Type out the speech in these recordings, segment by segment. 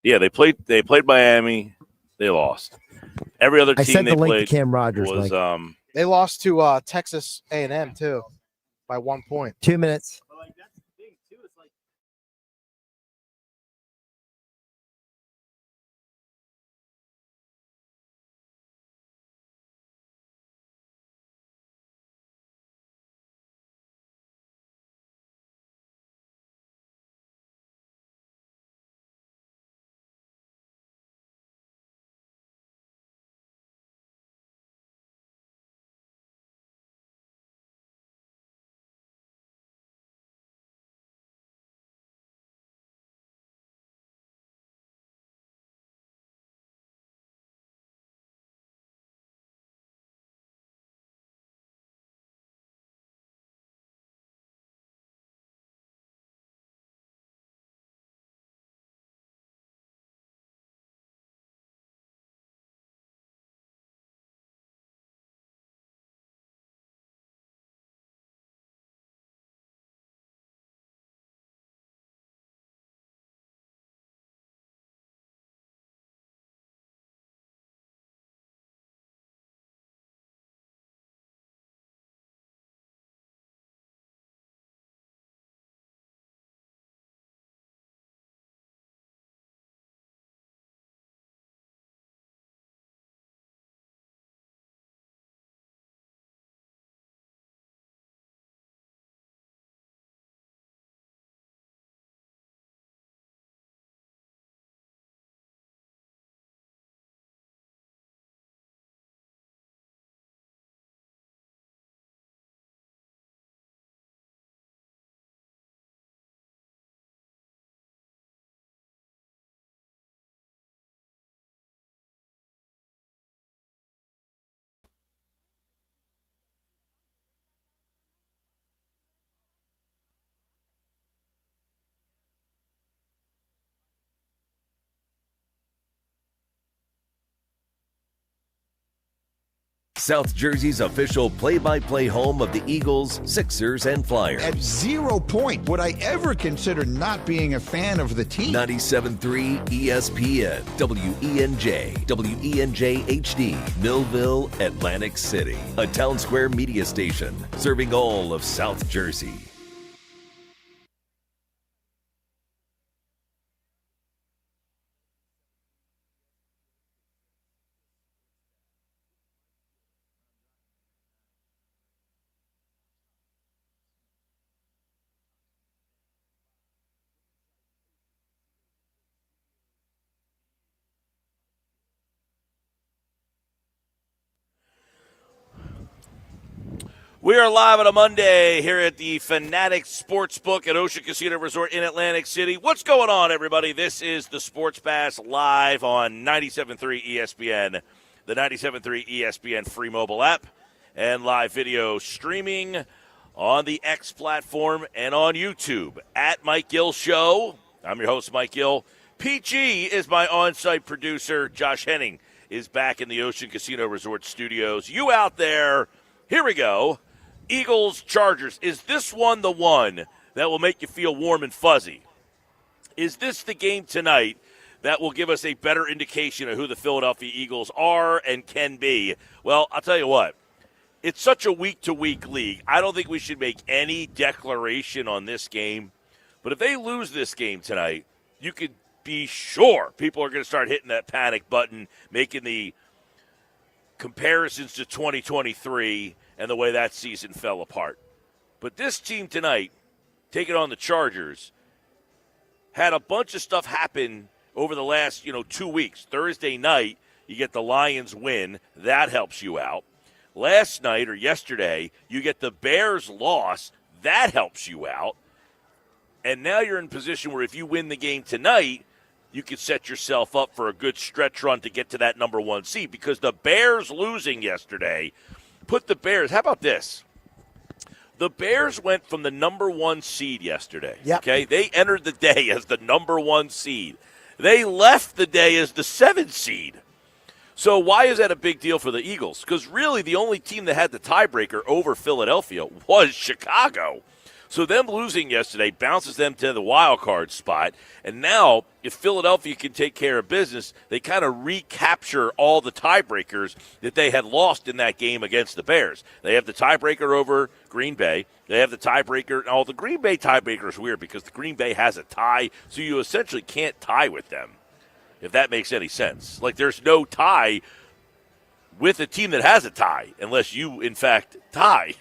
Yeah, they played Miami. They lost. Every other I team sent they the link played to Cam Rogers. was Mike. They lost to Texas A&M too by 1 point. 2 minutes. South Jersey's official play-by-play home of the Eagles, Sixers, and Flyers. At 0 point would I ever consider not being a fan of the team. 97.3 ESPN, WENJ, WENJ HD, Millville, Atlantic City. A Town Square media station serving all of South Jersey. We are live on a Monday here at the Fanatics Sportsbook at Ocean Casino Resort in Atlantic City. What's going on, everybody? This is the Sports Pass live on 97.3 ESPN, the 97.3 ESPN free mobile app, and live video streaming on the X platform and on YouTube at Mike Gill Show. I'm your host, Mike Gill. PG is my on-site producer. Josh Henning is back in the Ocean Casino Resort studios. You out there, here we go. Eagles, Chargers. Is this one the one that will make you feel warm and fuzzy? Is this the game tonight that will give us a better indication of who the Philadelphia Eagles are and can be? Well, I'll tell you what. It's such a week-to-week league. I don't think we should make any declaration on this game. But if they lose this game tonight, you could be sure people are going to start hitting that panic button, making the comparisons to 2023 and the way that season fell apart. But this team tonight, taking on the Chargers, had a bunch of stuff happen over the last, 2 weeks. Thursday night, you get the Lions win. That helps you out. Last night or yesterday, you get the Bears loss. That helps you out. And now you're in a position where if you win the game tonight, you could set yourself up for a good stretch run to get to that number one seed, because the Bears losing yesterday put the Bears, how about this? The Bears went from the number one seed yesterday. Yep. Okay, they entered the day as the number one seed. They left the day as the 7th seed. So why is that a big deal for the Eagles? Because really the only team that had the tiebreaker over Philadelphia was Chicago. So them losing yesterday bounces them to the wild card spot. And now, if Philadelphia can take care of business, they kind of recapture all the tiebreakers that they had lost in that game against the Bears. They have the tiebreaker over Green Bay. They have the tiebreaker. Now, the Green Bay tiebreaker is weird because the Green Bay has a tie, so you essentially can't tie with them, if that makes any sense. Like, there's no tie with a team that has a tie, unless you, in fact, tie.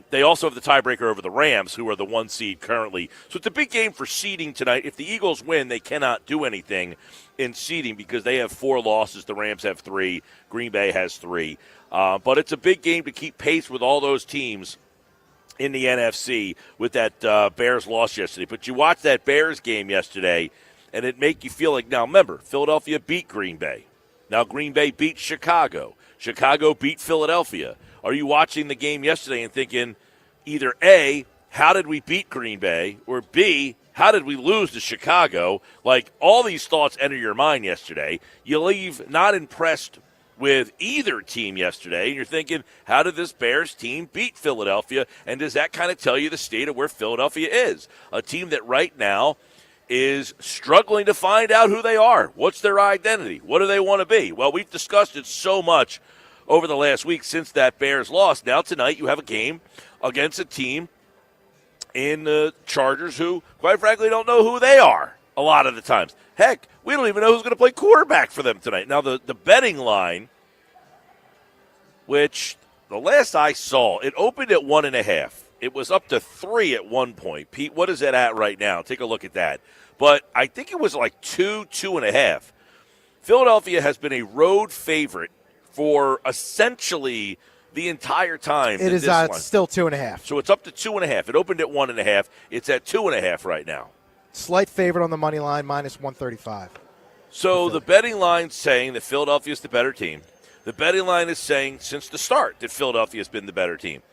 They also have the tiebreaker over the Rams, who are the 1 seed currently. So it's a big game for seeding tonight. If the Eagles win, they cannot do anything in seeding because they have 4 losses. The Rams have 3. Green Bay has 3. But it's a big game to keep pace with all those teams in the NFC with that Bears loss yesterday. But you watch that Bears game yesterday, and it make you feel like, now remember, Philadelphia beat Green Bay. Now Green Bay beat Chicago. Chicago beat Philadelphia. Are you watching the game yesterday and thinking either A, how did we beat Green Bay, or B, how did we lose to Chicago? Like, all these thoughts enter your mind yesterday. You leave not impressed with either team yesterday, and you're thinking, how did this Bears team beat Philadelphia? And does that kind of tell you the state of where Philadelphia is? A team that right now is struggling to find out who they are. What's their identity? What do they want to be? Well, we've discussed it so much over the last week since that Bears loss. Now tonight you have a game against a team in the Chargers who, quite frankly, don't know who they are a lot of the times. Heck, we don't even know who's going to play quarterback for them tonight. Now, the betting line, which the last I saw, it opened at 1.5. It was up to 3 at one point. Pete, what is it at right now? Take a look at that. But I think it was like 2.5. Philadelphia has been a road favorite for essentially the entire time. It is still 2.5. So it's up to 2.5. It opened at 1.5. It's at 2.5 right now. Slight favorite on the money line, minus 135. So the betting line's saying that Philadelphia is the better team. The betting line is saying since the start that Philadelphia has been the better team.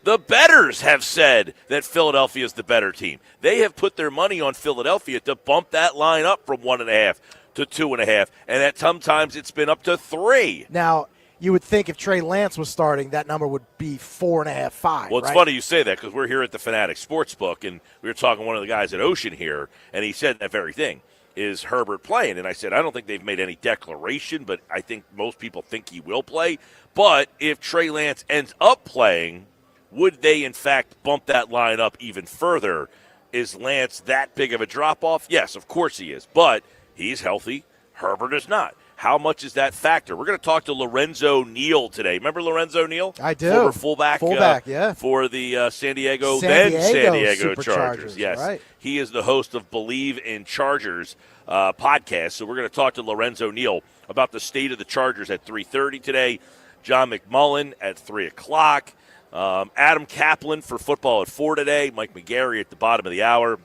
The bettors have said that Philadelphia is the better team. They have put their money on Philadelphia to bump that line up from 1.5 to 2.5, and at sometimes it's been up to 3. Now, you would think if Trey Lance was starting, that number would be 4.5, 5. Well, it's funny you say that because we're here at the Fanatic Sportsbook, and we were talking to one of the guys at Ocean here, and he said that very thing. Is Herbert playing? And I said, I don't think they've made any declaration, but I think most people think he will play. But if Trey Lance ends up playing, would they, in fact, bump that line up even further? Is Lance that big of a drop-off? Yes, of course he is. But he's healthy. Herbert is not. How much is that factor? We're going to talk to Lorenzo Neal today. Remember Lorenzo Neal? I do. Former fullback yeah. For the San Diego Chargers. Yes. Right. He is the host of Believe in Chargers podcast. So we're going to talk to Lorenzo Neal about the state of the Chargers at 3:30 today. John McMullen at 3 o'clock. Adam Caplan for football at 4 today. Mike McGarry at the bottom of the hour.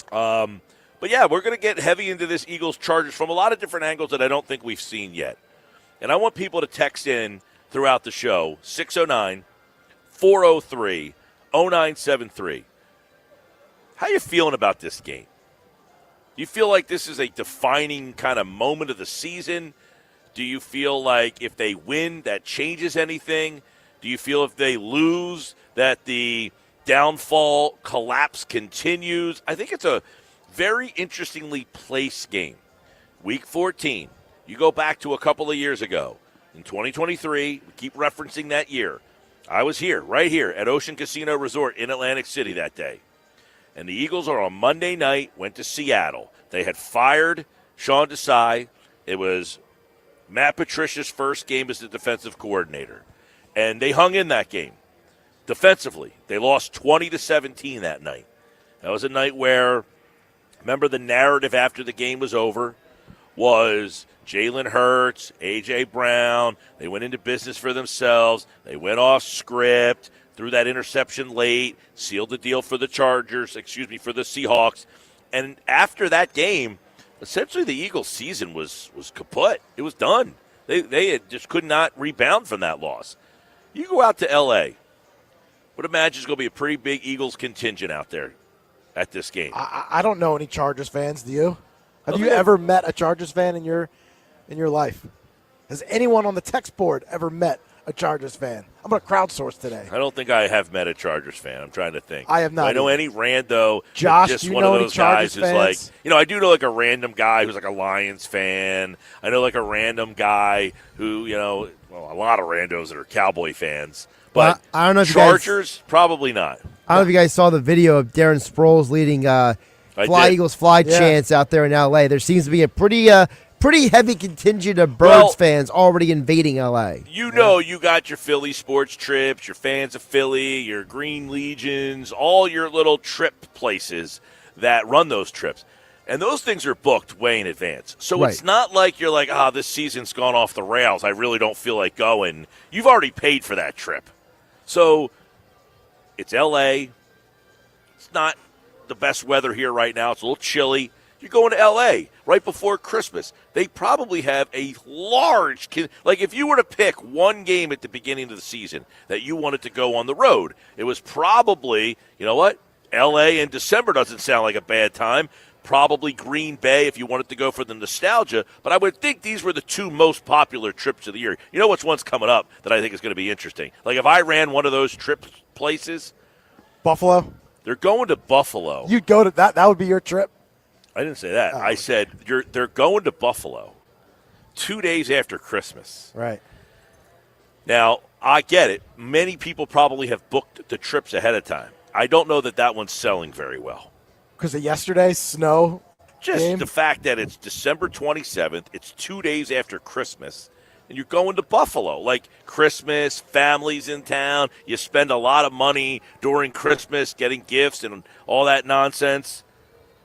But, yeah, we're going to get heavy into this Eagles-Chargers from a lot of different angles that I don't think we've seen yet. And I want people to text in throughout the show, 609-403-0973. How you feeling about this game? Do you feel like this is a defining kind of moment of the season? Do you feel like if they win, that changes anything? Do you feel if they lose that the downfall collapse continues? I think it's a very interestingly placed game. Week 14, you go back to a couple of years ago. In 2023, we keep referencing that year. I was here, right here, at Ocean Casino Resort in Atlantic City that day. And the Eagles are on Monday night, went to Seattle. They had fired Sean Desai. It was Matt Patricia's first game as the defensive coordinator. And they hung in that game defensively. They lost 20-17 that night. That was a night where, remember, the narrative after the game was over was Jalen Hurts, A.J. Brown. They went into business for themselves. They went off script, threw that interception late, sealed the deal for the Chargers, for the Seahawks. And after that game, essentially the Eagles' season was kaput. It was done. They had just could not rebound from that loss. You go out to L.A., would imagine it's going to be a pretty big Eagles contingent out there at this game. I don't know any Chargers fans. Do you? Have you ever met a Chargers fan in your life? Has anyone on the text board ever met a Chargers fan. I'm going to crowdsource today. I don't think I have met a Chargers fan. I'm trying to think. I have not. Do I know either. any rando. Josh, just do you one know of any those guys Chargers who's like, fans? I do know like a random guy who's like a Lions fan. I know like a random guy who, a lot of randos that are Cowboy fans. But I don't know if Chargers, probably not. I don't know if you guys saw the video of Darren Sproles leading Fly Eagles Fly chants out there in L.A. There seems to be a pretty heavy contingent of Birds fans already invading L.A. You got your Philly sports trips, your fans of Philly, your Green Legions, all your little trip places that run those trips. And those things are booked way in advance. So It's not like you're like, this season's gone off the rails. I really don't feel like going. You've already paid for that trip. So it's L.A. It's not the best weather here right now. It's a little chilly. You're going to L.A. right before Christmas. They probably have a large – like if you were to pick one game at the beginning of the season that you wanted to go on the road, it was probably, you know what, L.A. in December doesn't sound like a bad time. Probably Green Bay if you wanted to go for the nostalgia. But I would think these were the two most popular trips of the year. You know what's one's coming up that I think is going to be interesting? Like if I ran one of those trip places – Buffalo? They're going to Buffalo. You'd go to that? That would be your trip? I didn't say that. I said they're going to Buffalo 2 days after Christmas. Right. Now, I get it. Many people probably have booked the trips ahead of time. I don't know that one's selling very well. Because of yesterday's snow Just game? the fact that it's December 27th, it's 2 days after Christmas, and you're going to Buffalo. Like Christmas, families in town, you spend a lot of money during Christmas getting gifts and all that nonsense,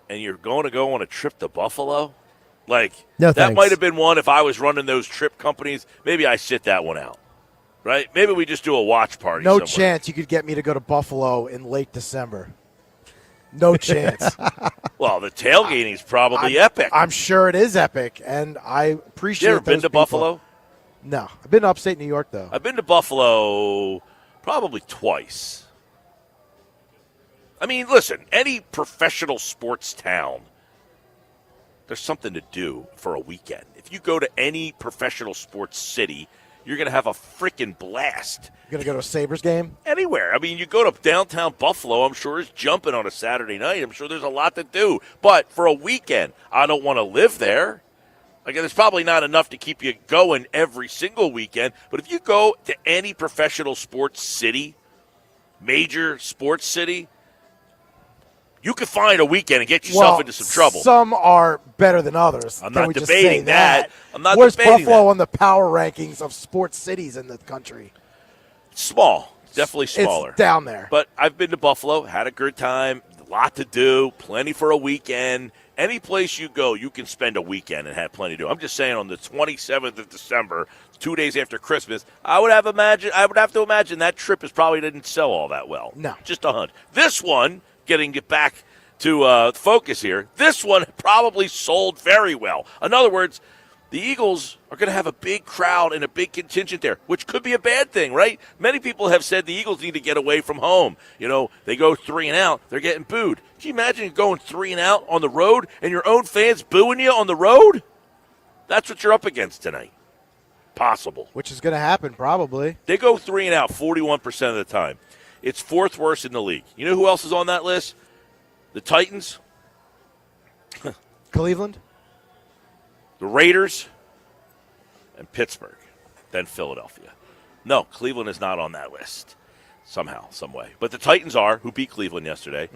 and you're going to go on a trip to Buffalo? Like, no, that might have been one if I was running those trip companies. Maybe I sit that one out, right? Maybe we just do a watch party No somewhere. chance you could get me to go to Buffalo in late December. No chance. Well, the tailgating is probably epic. I'm sure it is epic, and I appreciate You ever been those to people. Buffalo? No. I've been to upstate New York, though. I've been to Buffalo probably twice. I mean, listen, any professional sports town, there's something to do for a weekend. If you go to any professional sports city, you're going to have a freaking blast. You're going to go to a Sabres game? Anywhere. I mean, you go to downtown Buffalo, I'm sure it's jumping on a Saturday night. I'm sure there's a lot to do. But for a weekend, I don't want to live there. Again, it's probably not enough to keep you going every single weekend. But if you go to any professional sports city, major sports city, you could find a weekend and get yourself into some trouble. Some are better than others. I'm Can not we just debating say that. I'm not Where's debating Buffalo that. on the power rankings of sports cities in the country? Small. Definitely smaller. It's down there. But I've been to Buffalo, had a good time, a lot to do, plenty for a weekend. Any place you go, you can spend a weekend and have plenty to do. I'm just saying on the 27th of December, 2 days after Christmas, I would have to imagine that trip probably didn't sell all that well. No. Just a hunt. This one, getting it back to focus here, this one probably sold very well. In other words, the Eagles are going to have a big crowd and a big contingent there, which could be a bad thing, right? Many people have said the Eagles need to get away from home. They go 3 and out, they're getting booed. Can you imagine going 3 and out on the road and your own fans booing you on the road? That's what you're up against tonight. Possible. Which is going to happen, probably. They go 3 and out 41% of the time. It's 4th worst in the league. You know who else is on that list? The Titans, Cleveland? the Raiders, and Pittsburgh, then Philadelphia. No, Cleveland is not on that list somehow, some way. But the Titans are, who beat Cleveland yesterday,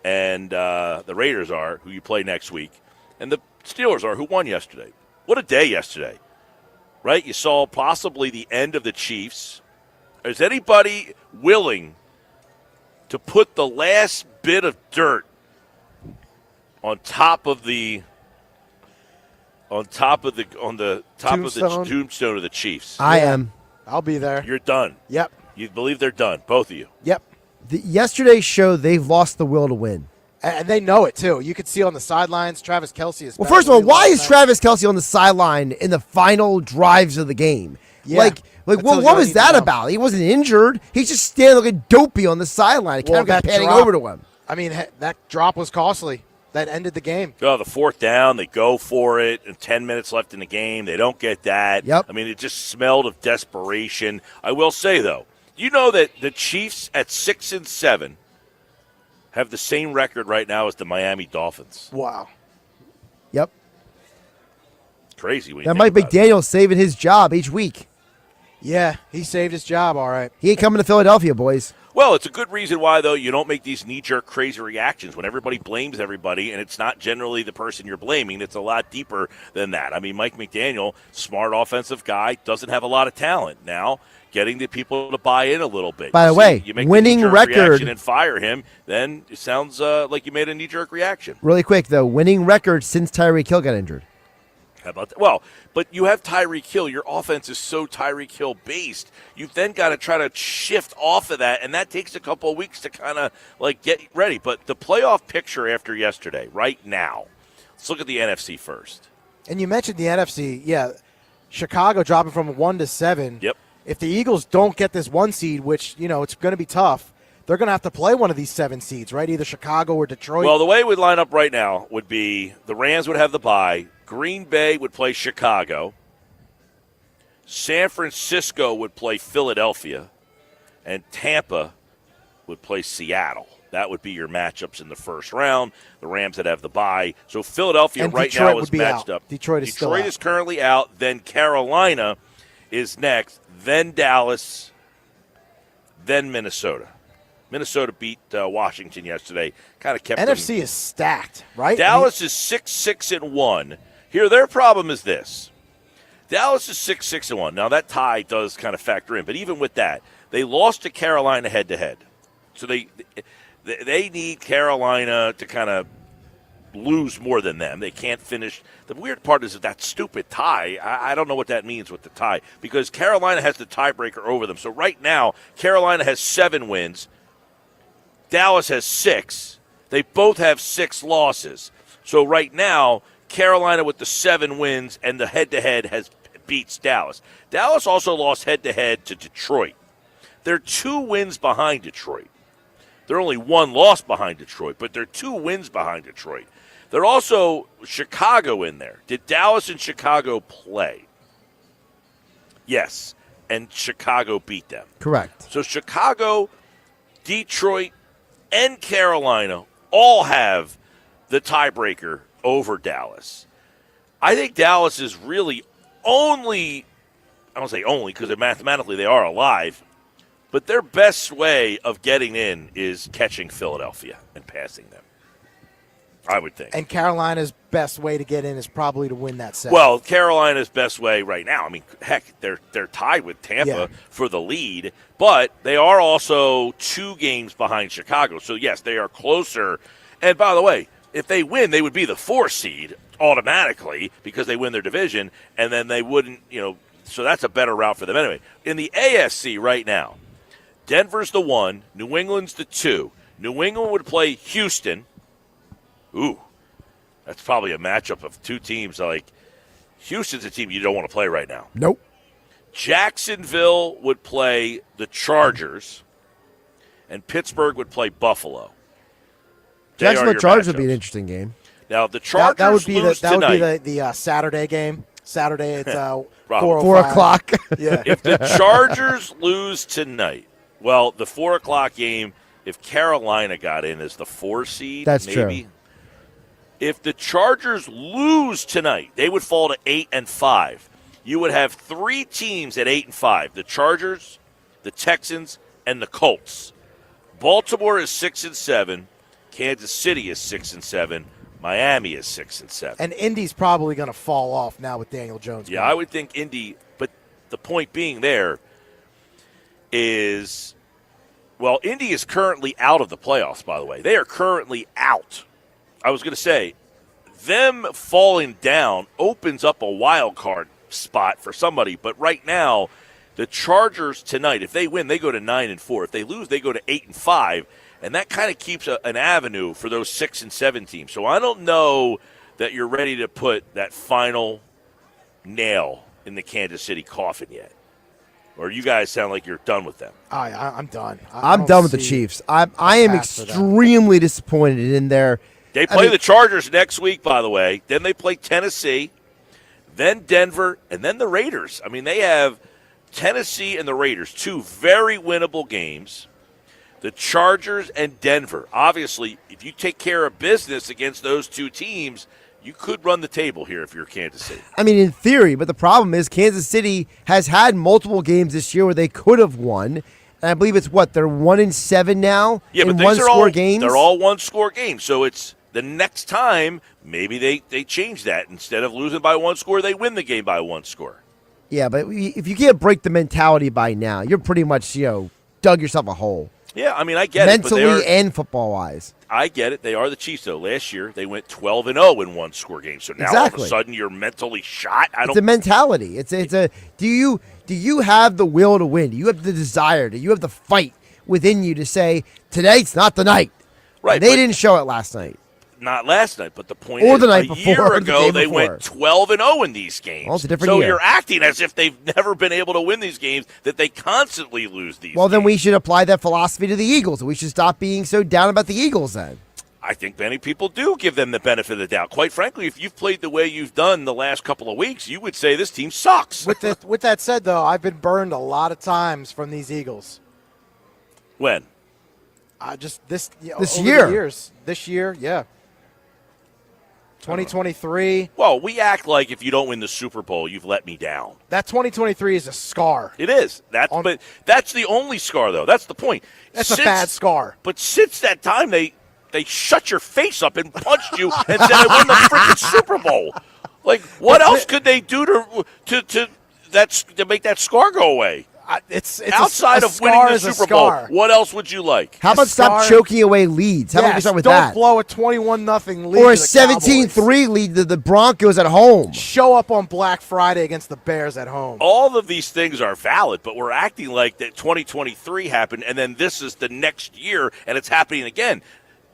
and the Raiders are, who you play next week, and the Steelers are, who won yesterday. What a day yesterday, right? You saw possibly the end of the Chiefs. Is anybody willing to put the last bit of dirt on top of the tombstone of the Chiefs? I am. I'll be there. You're done. Yep. You believe they're done, both of you. Yep. Yesterday's show, they've lost the will to win. And they know it, too. You could see on the sidelines, Travis Kelce is Well, better first of than all, he why was is last Travis Kelce on the sideline in the final drives of the game? Yeah. Like That tells what you was all you need that to know. about? He wasn't injured. He's just standing looking dopey on the sideline. Well, Kind of that panning drop- over to him. I mean, that drop was costly. that ended the game. Oh, the fourth down, they go for it, and 10 minutes left in the game. They don't get that. Yep. I mean, it just smelled of desperation. I will say, though, you know that the Chiefs at 6-7 have the same record right now as the Miami Dolphins. Wow. Yep. Crazy. When you That think Mike about it. McDaniel saving his job each week. Yeah, he saved his job, all right. He ain't coming to Philadelphia, boys. Well, it's a good reason why, though, you don't make these knee-jerk crazy reactions when everybody blames everybody, and it's not generally the person you're blaming. It's a lot deeper than that. I mean, Mike McDaniel, smart offensive guy, doesn't have a lot of talent. Now, getting the people to buy in a little bit. By the way, you make winning the knee-jerk record- reaction and fire him, then it sounds like you made a knee-jerk reaction. Really quick, though, winning record since Tyreek Hill got injured. How about that? Well, but you have Tyreek Hill. Your offense is so Tyreek Hill based. You've then got to try to shift off of that, and that takes a couple of weeks to kind of like get ready. But the playoff picture after yesterday, right now, let's look at the NFC first. And you mentioned the NFC. Yeah, Chicago dropping from 1 to 7. Yep. If the Eagles don't get this 1 seed, which, it's going to be tough, they're going to have to play one of these 7 seeds, right? Either Chicago or Detroit. Well, the way it would line up right now would be the Rams would have the bye. Green Bay would play Chicago. San Francisco would play Philadelphia. And Tampa would play Seattle. That would be your matchups in the first round. The Rams that have the bye. So Philadelphia And right Detroit now would is be matched out. up. Detroit is still out. currently out. Then Carolina is next. Then Dallas. Then Minnesota. Minnesota beat Washington yesterday. Kind of kept them. NFC is stacked, right? Dallas is 6-6-1. Here, their problem is this. Dallas is 6-6-1. Now, that tie does kind of factor in, but even with that, they lost to Carolina head-to-head. So they need Carolina to kind of lose more than them. They can't finish. The weird part is that stupid tie. I don't know what that means with the tie because Carolina has the tiebreaker over them. So right now, Carolina has 7 wins. Dallas has 6. They both have 6 losses. So right now, Carolina with the 7 wins and the head-to-head beats Dallas. Dallas also lost head-to-head to Detroit. They're 2 wins behind Detroit. They're only 1 loss behind Detroit, but they're 2 wins behind Detroit. They're also Chicago in there. Did Dallas and Chicago play? Yes, and Chicago beat them. Correct. So Chicago, Detroit, and Carolina all have the tiebreaker over Dallas. I think Dallas is really only, I don't say only because mathematically they are alive, but their best way of getting in is catching Philadelphia and passing them, I would think. And Carolina's best way to get in is probably to win that set. Well, Carolina's best way right now, I mean, heck, they're tied with Tampa Yeah. for the lead, but they are also 2 games behind Chicago. So, yes, they are closer. And, by the way, if they win, they would be the 4 seed automatically because they win their division, and then they wouldn't, so that's a better route for them anyway. In the AFC right now, Denver's the 1, New England's the 2. New England would play Houston. Ooh, that's probably a matchup of 2 teams. Like, Houston's a team you don't want to play right now. Nope. Jacksonville would play the Chargers, and Pittsburgh would play Buffalo. They are Jacksonville your Chargers would be matchups. an interesting game. Now, the Chargers that would be lose tonight. the Saturday game. Saturday, it's 4 4 o'clock. Yeah. If the Chargers lose tonight, well, the 4 o'clock game, if Carolina got in as the 4 seed, That's maybe. true. If the Chargers lose tonight, they would fall to 8-5. You would have 3 teams at 8-5: the Chargers, the Texans, and the Colts. Baltimore is 6-7. Kansas City is 6-7. Miami is 6-7. And Indy's probably going to fall off now with Daniel Jones. Yeah, I would think Indy, but the point being there is, well, Indy is currently out of the playoffs, by the way. They are currently out. I was going to say, them falling down opens up a wild card spot for somebody, but right now, the Chargers tonight, if they win, they go to 9-4. If they lose, they go to 8-5. And that kind of keeps an avenue for those 6 and 7 teams. So I don't know that you're ready to put that final nail in the Kansas City coffin yet. Or you guys sound like you're done with them. I'm done. I'm done with the Chiefs. I am path for them. extremely disappointed in their They play the Chargers next week, by the way. Then they play Tennessee, then Denver, and then the Raiders. I mean, they have Tennessee and the Raiders, two very winnable games. The Chargers and Denver. Obviously, if you take care of business against those two teams, you could run the table here if you're Kansas City. I mean, in theory, but the problem is Kansas City has had multiple games this year where they could have won. And I believe it's they're 1-7 now in one-score games? They're all one-score games. So it's the next time, maybe they change that. Instead of losing by one score, they win the game by one score. Yeah, but if you can't break the mentality by now, you're pretty much, dug yourself a hole. Yeah, I mean, I get mentally it. Mentally and football-wise. I get it. They are the Chiefs, though. Last year, they went 12-0 in one-score games. So now all of a sudden you're mentally shot. It's a mentality. It's a do you have the will to win? Do you have the desire? Do you have the fight within you to say, tonight's not the night? Right. They didn't show it last night. Not last night, but the point or is, the night a before, year ago, they before. went 12-0 in these games. Well, it's a different so year. You're acting as if they've never been able to win these games, that they constantly lose these Well, games. then we should apply that philosophy to the Eagles. We should stop being so down about the Eagles then. I think many people do give them the benefit of the doubt. Quite frankly, if you've played the way you've done the last couple of weeks, you would say this team sucks. With that said, though, I've been burned a lot of times from these Eagles. When? This year. This year, yeah. 2023. Well, we act like if you don't win the Super Bowl, you've let me down. That 2023 is a scar. It is. But that's the only scar, though. That's the point. That's a bad scar. But since that time, they shut your face up and punched you and said, I won the freaking Super Bowl. Like, what else could they do to make that scar go away? It's outside of winning the Super Bowl. What else would you like? How about stop choking away leads? How about we start with that? Don't blow a 21-0 lead or a to the 17-3 lead to the Broncos at home. Show up on Black Friday against the Bears at home. All of these things are valid, but we're acting like that 2023 happened, and then this is the next year, and it's happening again.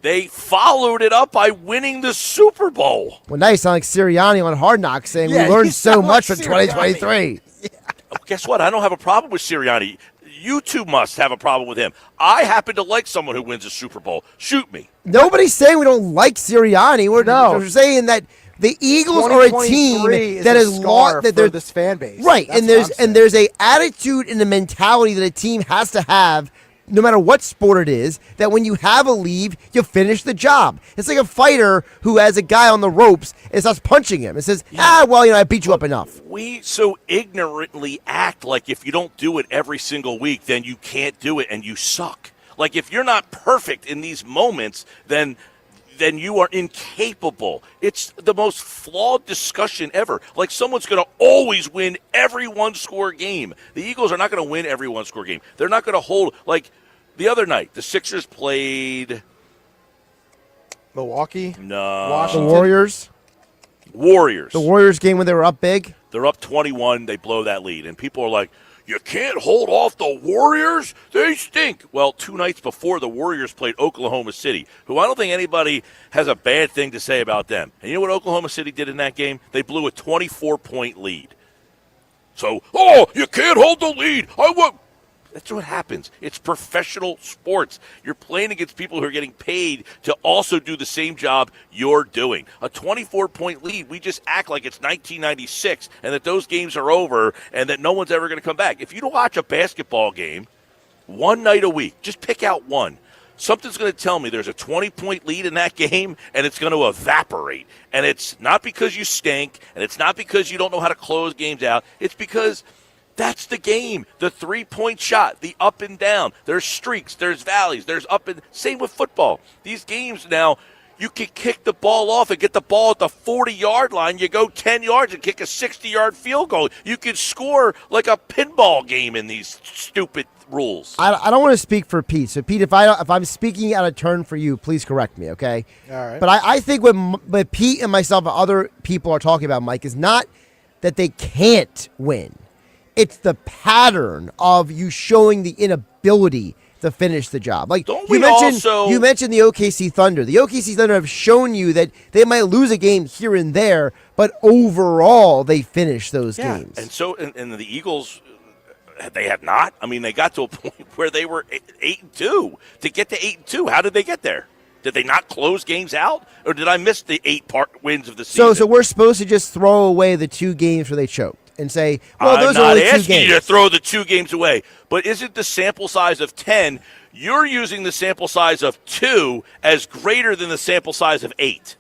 They followed it up by winning the Super Bowl. Well, now you sound like Sirianni on Hard Knocks saying we learned so much from 2023. Guess what? I don't have a problem with Sirianni. You two must have a problem with him. I happen to like someone who wins a Super Bowl. Shoot me. Nobody's saying we don't like Sirianni. We're saying that the Eagles are a team that is lost. That there's this fan base, right? And there's a attitude and a mentality that a team has to have, no matter what sport it is, that when you have a lead, you finish the job. It's like a fighter who has a guy on the ropes and starts punching him and says, I beat you up enough. We so ignorantly act like if you don't do it every single week, then you can't do it and you suck. Like if you're not perfect in these moments, then you are incapable. It's the most flawed discussion ever. Like someone's going to always win every one-score game. The Eagles are not going to win every one-score game. They're not going to hold, like the other night, the Sixers played Milwaukee? No. Washington? The Warriors? The Warriors game when they were up big? They're up 21. They blow that lead. And people are like, you can't hold off the Warriors? They stink. Well, 2 nights before, the Warriors played Oklahoma City, who I don't think anybody has a bad thing to say about them. And you know what Oklahoma City did in that game? They blew a 24-point lead. So, you can't hold the lead. That's what happens. It's professional sports. You're playing against people who are getting paid to also do the same job you're doing. A 24-point lead, we just act like it's 1996 and that those games are over and that no one's ever going to come back. If you watch a basketball game one night a week, just pick out one. Something's going to tell me there's a 20-point lead in that game, and it's going to evaporate. And it's not because you stink, and it's not because you don't know how to close games out. It's because that's the game. The three-point shot, the up and down. There's streaks, there's valleys, there's up and – same with football. These games now, you can kick the ball off and get the ball at the 40-yard line. You go 10 yards and kick a 60-yard field goal. You can score like a pinball game in these stupid rules. I don't want to speak for Pete. So, Pete, if I'm speaking out of turn for you, please correct me, okay? All right. But I think what Pete and myself and other people are talking about, Mike, is not that they can't win. It's the pattern of you showing the inability to finish the job. Like you mentioned the OKC Thunder. The OKC Thunder have shown you that they might lose a game here and there, but overall they finish those games. And so, and the Eagles, they have not. I mean, they got to a point where they were 8-2. To get to 8-2, how did they get there? Did they not close games out, or did I miss the 8 wins of the season? So we're supposed to just throw away the 2 games where they choked and say, well, those are only 2 games. I'm not asking you to throw the 2 games away, but isn't the sample size of 10? You're using the sample size of 2 as greater than the sample size of 8.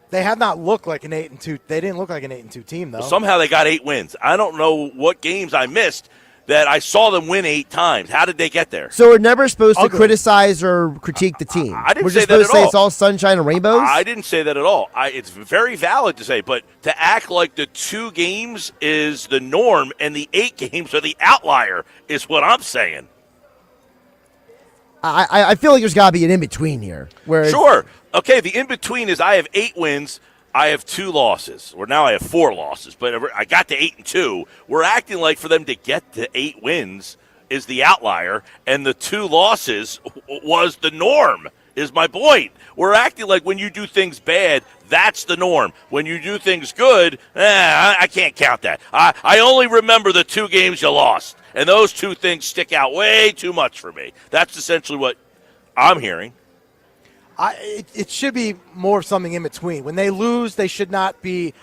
They have not looked like an 8-2. They didn't look like an 8-2 team, though. Well, somehow they got 8 wins. I don't know what games I missed that I saw them win 8 times. How did they get there? So we're never supposed to criticize or critique the team. I didn't we're say just that supposed to at say all. it's all sunshine and rainbows? I didn't say that at all. It's very valid to say, but to act like the 2 games is the norm and the 8 games are the outlier is what I'm saying. I feel like there's got to be an in-between here. Sure. Okay, the in-between is I have 8 wins, I have 2 losses. Or now I have 4 losses, but I got to 8-2. We're acting like for them to get to 8 wins is the outlier, and the 2 losses was the norm, is my point. We're acting like when you do things bad, that's the norm. When you do things good, I can't count that. I only remember the 2 games you lost, and those 2 things stick out way too much for me. That's essentially what I'm hearing. It should be more of something in between. When they lose, they should not be,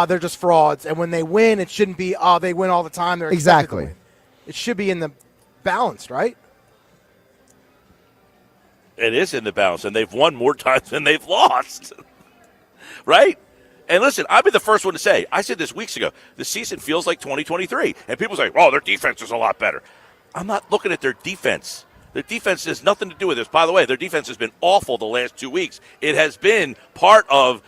they're just frauds. And when they win, it shouldn't be, they win all the time. They're expected to win. It should be in the balance, right? It is in the balance, and they've won more times than they've lost, right? And listen, I'll be the first one to say, I said this weeks ago, the season feels like 2023. And people say, oh, their defense is a lot better. I'm not looking at their defense. Their defense has nothing to do with this. By the way, their defense has been awful the last 2 weeks. It has been part of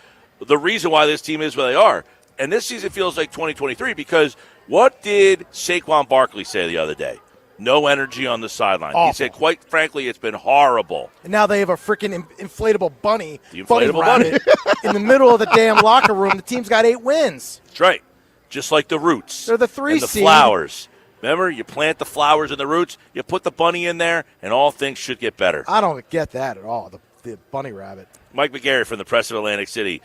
the reason why this team is where they are. And this season feels like 2023 because what did Saquon Barkley say the other day? No energy on the sideline. Awful. He said, quite frankly, it's been horrible. And now they have a freaking inflatable bunny. The inflatable bunny. In the middle of the damn locker room. The team's got 8 wins. That's right. Just like the roots. They're the 3 and the seed. flowers. Remember, you plant the flowers and the roots, you put the bunny in there, and all things should get better. I don't get that at all, the bunny rabbit. Mike McGarry from the Press of Atlantic City.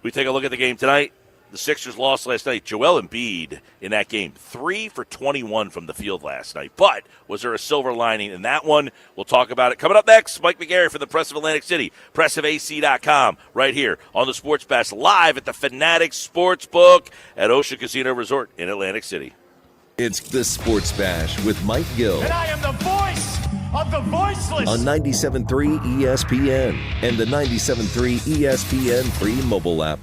We take a look at the game tonight. The Sixers lost last night. Joel Embiid in that game, 3 for 21 from the field last night. But was there a silver lining in that one? We'll talk about it. Coming up next, Mike McGarry from the Press of Atlantic City, pressofac.com, right here on the Sports Bash, live at the Fanatic Sportsbook at Ocean Casino Resort in Atlantic City. It's the Sports Bash with Mike Gill. And I am the voice of the voiceless. On 97.3 ESPN and the 97.3 ESPN free mobile app.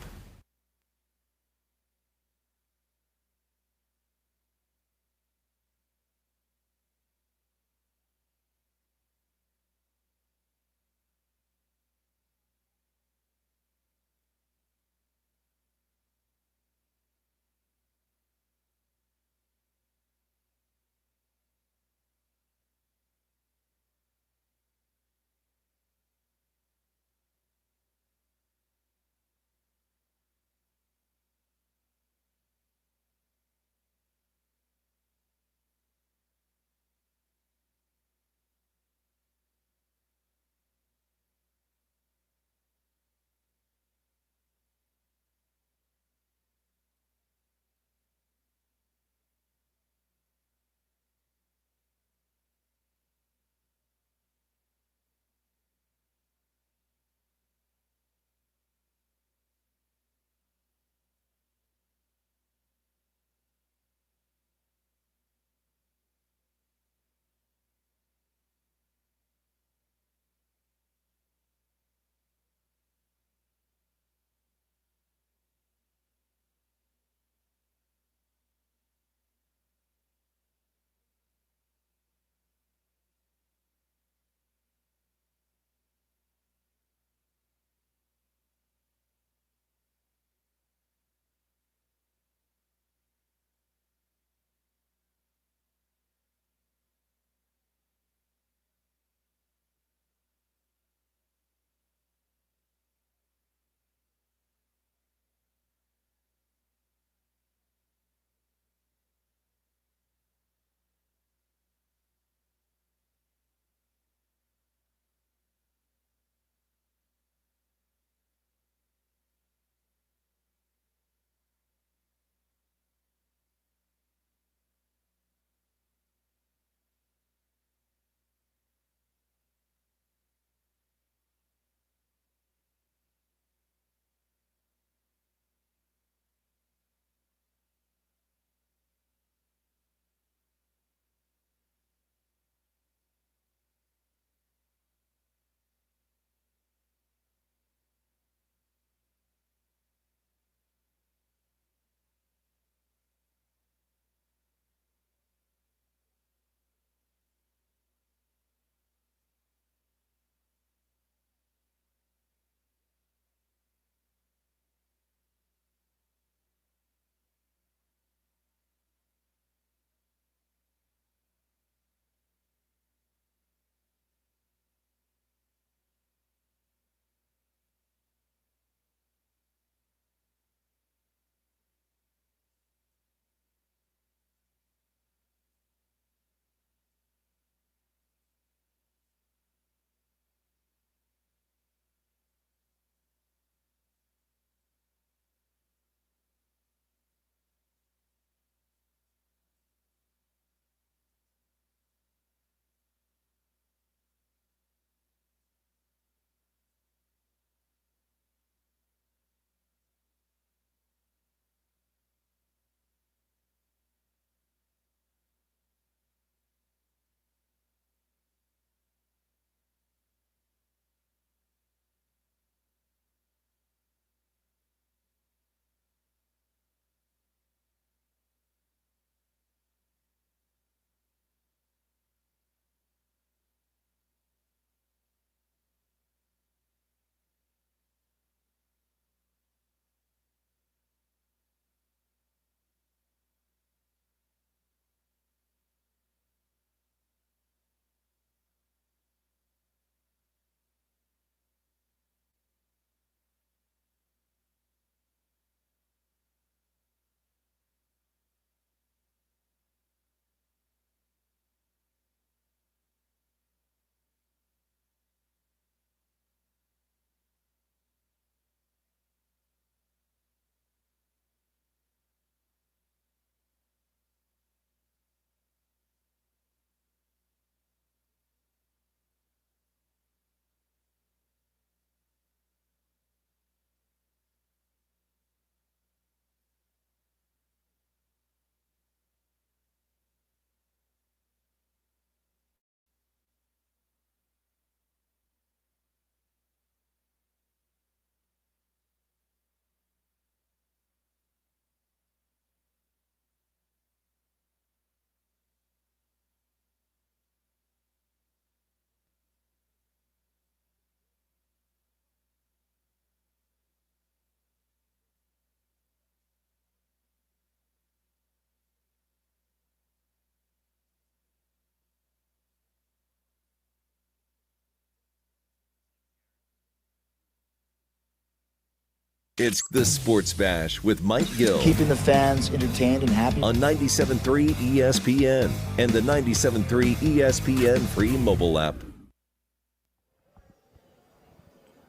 It's the Sports Bash with Mike Gill Keeping the fans entertained and happy. on 97.3 ESPN and the 97.3 ESPN free mobile app.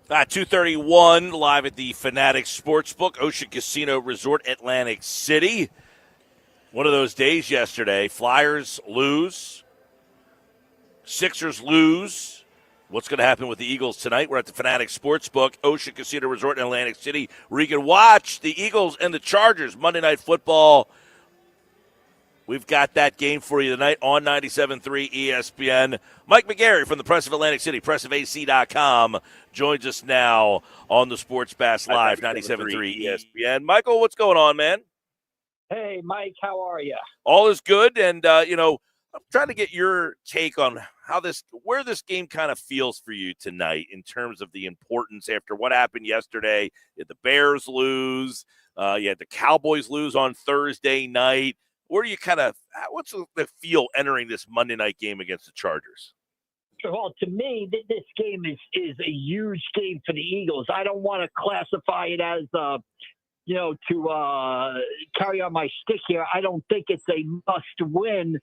2:31 live at the Fanatic Sportsbook, Ocean Casino Resort, Atlantic City. One of those days yesterday. Flyers lose. Sixers lose. What's going to happen with the Eagles tonight? We're at the Fanatic Sportsbook, Ocean Casino Resort in Atlantic City, where you can watch the Eagles and the Chargers Monday Night Football. We've got that game for you tonight on 97.3 ESPN. Mike McGarry from the Press of Atlantic City, pressofac.com, joins us now on the Sports Bash Live, 97.3 ESPN. Michael, what's going on, man? Hey, Mike, how are you? All is good, and, I'm trying to get your take on where this game kind of feels for you tonight in terms of the importance after what happened yesterday. You had the Bears lose. You had the Cowboys lose on Thursday night. Where do you what's the feel entering this Monday night game against the Chargers? Well, to me, this game is a huge game for the Eagles. I don't want to classify it as, to carry on my stick here. I don't think it's a must-win,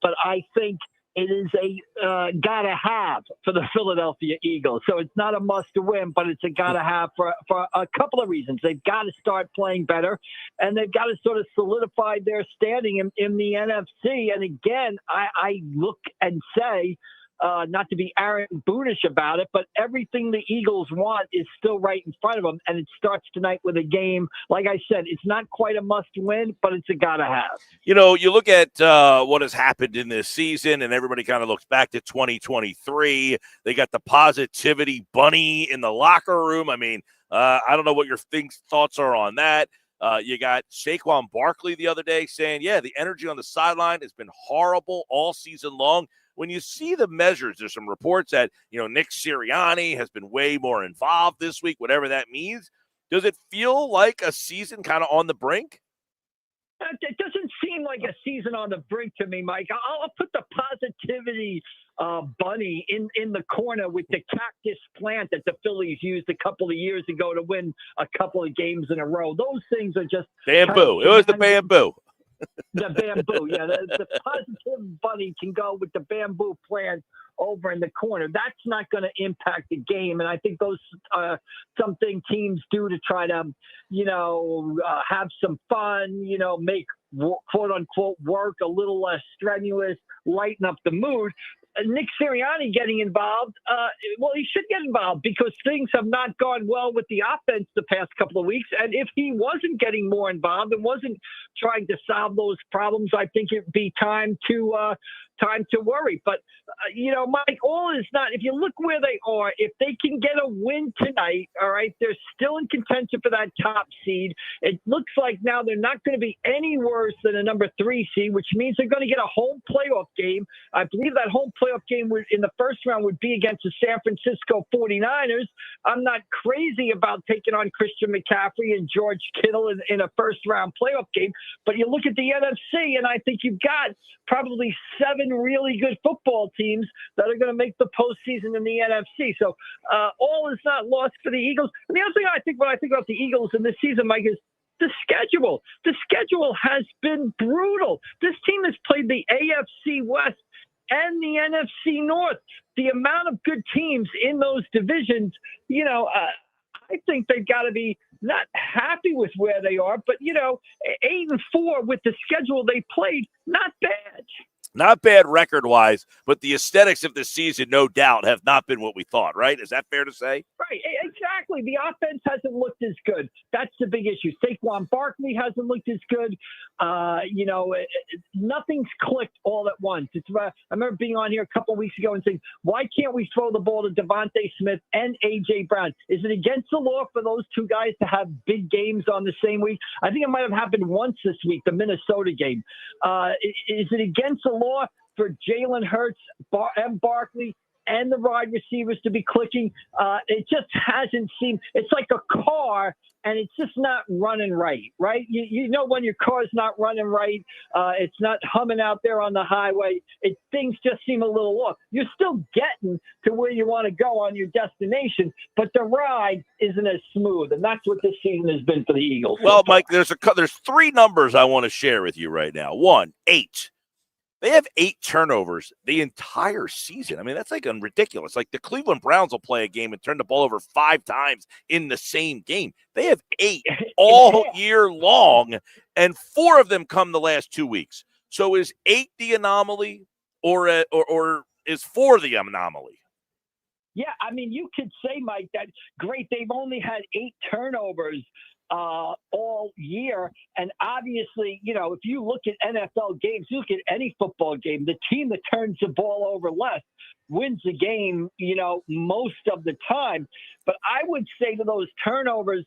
but I think it is a gotta-have for the Philadelphia Eagles. So it's not a must-win, but it's a gotta-have for a couple of reasons. They've got to start playing better, and they've got to sort of solidify their standing in the NFC. And again, I look and say, not to be arrogant Buddhish about it, but everything the Eagles want is still right in front of them, and it starts tonight with a game. Like I said, it's not quite a must-win, but it's a gotta-have. You look at what has happened in this season, and everybody kind of looks back to 2023. They got the positivity bunny in the locker room. I mean, I don't know what your thoughts are on that. You got Saquon Barkley the other day saying, the energy on the sideline has been horrible all season long. When you see the measures, there's some reports that, Nick Sirianni has been way more involved this week, whatever that means. Does it feel like a season kind of on the brink? It doesn't seem like a season on the brink to me, Mike. I'll put the positivity bunny in the corner with the cactus plant that the Phillies used a couple of years ago to win a couple of games in a row. Those things are just bamboo. It was the bamboo. The bamboo, the positive bunny can go with the bamboo plant over in the corner. That's not going to impact the game, and I think those something teams do to try to, have some fun, make quote unquote work a little less strenuous, lighten up the mood. Nick Sirianni getting involved, he should get involved because things have not gone well with the offense the past couple of weeks. And if he wasn't getting more involved and wasn't trying to solve those problems, I think it'd be time to worry. But, Mike, all is not – if you look where they are, if they can get a win tonight, all right, they're still in contention for that top seed. It looks like now they're not going to be any worse than a number 3 seed, which means they're going to get a home playoff game. I believe that home playoff game in the first round would be against the San Francisco 49ers. I'm not crazy about taking on Christian McCaffrey and George Kittle in a first-round playoff game, but you look at the NFC, and I think you've got probably 7 really good football teams that are going to make the postseason in the NFC. So all is not lost for the Eagles. And the other thing when I think about the Eagles in this season, Mike, is the schedule. The schedule has been brutal. This team has played the AFC West and the NFC North. The amount of good teams in those divisions, I think they've got to be not happy with where they are, but 8-4 with the schedule they played, not bad. Not bad record-wise, but the aesthetics of this season, no doubt, have not been what we thought, right? Is that fair to say? Right, exactly. The offense hasn't looked as good. That's the big issue. Saquon Barkley hasn't looked as good. Nothing's clicked all at once. I remember being on here a couple of weeks ago and saying, why can't we throw the ball to Devontae Smith and A.J. Brown? Is it against the law for those two guys to have big games on the same week? I think it might have happened once this week, the Minnesota game. Is it against the law for Jalen Hurts and Barkley and the wide receivers to be clicking? It just hasn't seemed – it's like a car and it's just not running right, right? You know when your car's not running right, it's not humming out there on the highway. Things just seem a little off. You're still getting to where you want to go on your destination, but the ride isn't as smooth, and that's what this season has been for the Eagles. Well, Mike, there's three numbers I want to share with you right now. One, 8. They have 8 turnovers the entire season. I mean, that's like ridiculous. Like the Cleveland Browns will play a game and turn the ball over 5 times in the same game. They have 8 all year long, and 4 of them come the last 2 weeks. So is 8 the anomaly, or is 4 the anomaly? Yeah, I mean, you could say, Mike, that great. They've only had 8 turnovers all year. And obviously, if you look at NFL games, you look at any football game, the team that turns the ball over less wins the game, most of the time. But I would say to those turnovers,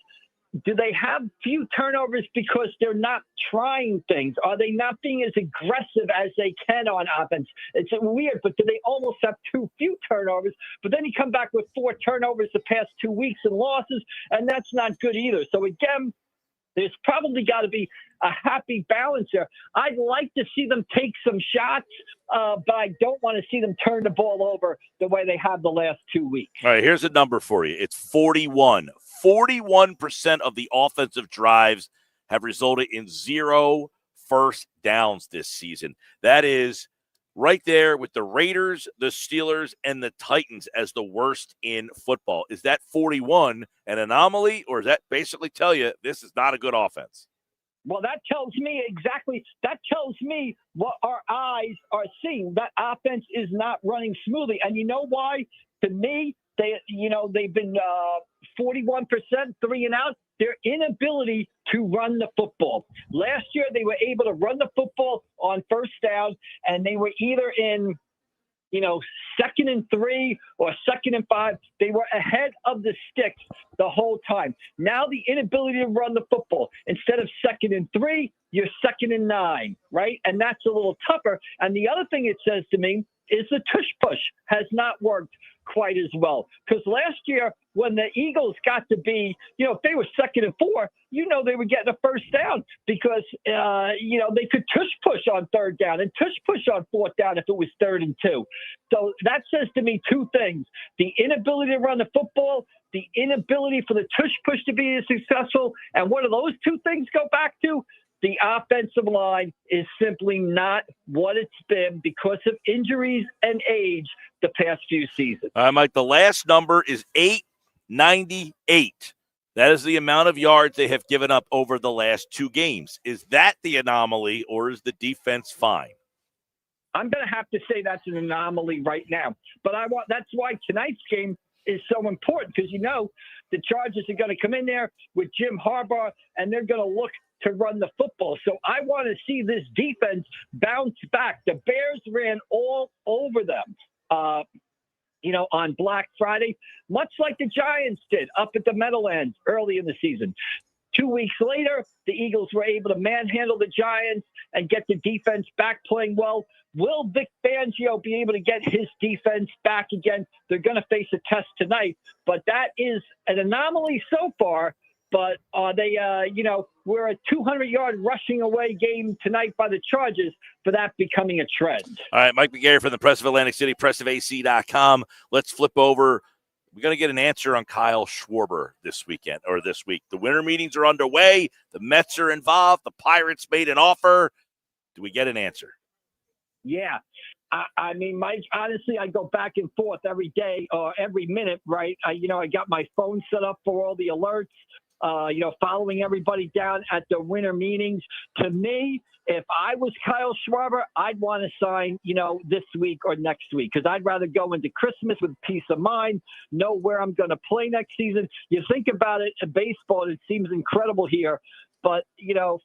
do they have few turnovers because they're not trying things? Are they not being as aggressive as they can on offense? It's weird, but do they almost have too few turnovers? But then you come back with 4 turnovers the past 2 weeks and losses, and that's not good either. So again, there's probably got to be a happy balance there. I'd like to see them take some shots, but I don't want to see them turn the ball over the way they have the last 2 weeks. All right, here's a number for you. It's 41. 41% of the offensive drives have resulted in 0 first downs this season. That is right there with the Raiders, the Steelers, and the Titans as the worst in football. Is that 41 an anomaly, or does that basically tell you this is not a good offense? Well, that tells me what our eyes are seeing. That offense is not running smoothly. And you know why? To me, they've been 41%, 3 and out. Their inability to run the football. Last year, they were able to run the football on first down, and they were either in, 2nd and 3 or 2nd and 5. They were ahead of the sticks the whole time. Now the inability to run the football. Instead of 2nd and 3, you're 2nd and 9, right? And that's a little tougher. And the other thing it says to me is the tush push has not worked quite as well. Because last year, when the Eagles got to be, if they were 2nd and 4, they were getting a first down because, they could tush push on 3rd down and tush push on 4th down if it was 3rd and 2. So that says to me 2 things: the inability to run the football, the inability for the tush push to be successful. And what do those 2 things go back to? The offensive line is simply not what it's been because of injuries and age the past few seasons. All right, Mike, the last number is 898. That is the amount of yards they have given up over the last 2 games. Is that the anomaly, or is the defense fine? I'm going to have to say that's an anomaly right now. But that's why tonight's game is so important, because the Chargers are going to come in there with Jim Harbaugh, and they're going to look to run the football. So I want to see this defense bounce back. The Bears ran all over them, on Black Friday, much like the Giants did up at the Meadowlands early in the season. 2 weeks later, the Eagles were able to manhandle the Giants and get the defense back playing well. Will Vic Fangio be able to get his defense back again? They're going to face a test tonight, but that is an anomaly so far. But they, we're a 200-yard rushing away game tonight by the Chargers for that becoming a trend. All right, Mike McGarry from the Press of Atlantic City, pressofac.com. Let's flip over. We're going to get an answer on Kyle Schwarber this week. The winter meetings are underway. The Mets are involved. The Pirates made an offer. Do we get an answer? Yeah. I mean, Mike, honestly, I go back and forth every day or every minute, right? I got my phone set up for all the alerts. Following everybody down at the winter meetings. To me, if I was Kyle Schwarber, I'd want to sign, this week or next week, because I'd rather go into Christmas with peace of mind, know where I'm going to play next season. You think about it in baseball, it seems incredible here. But,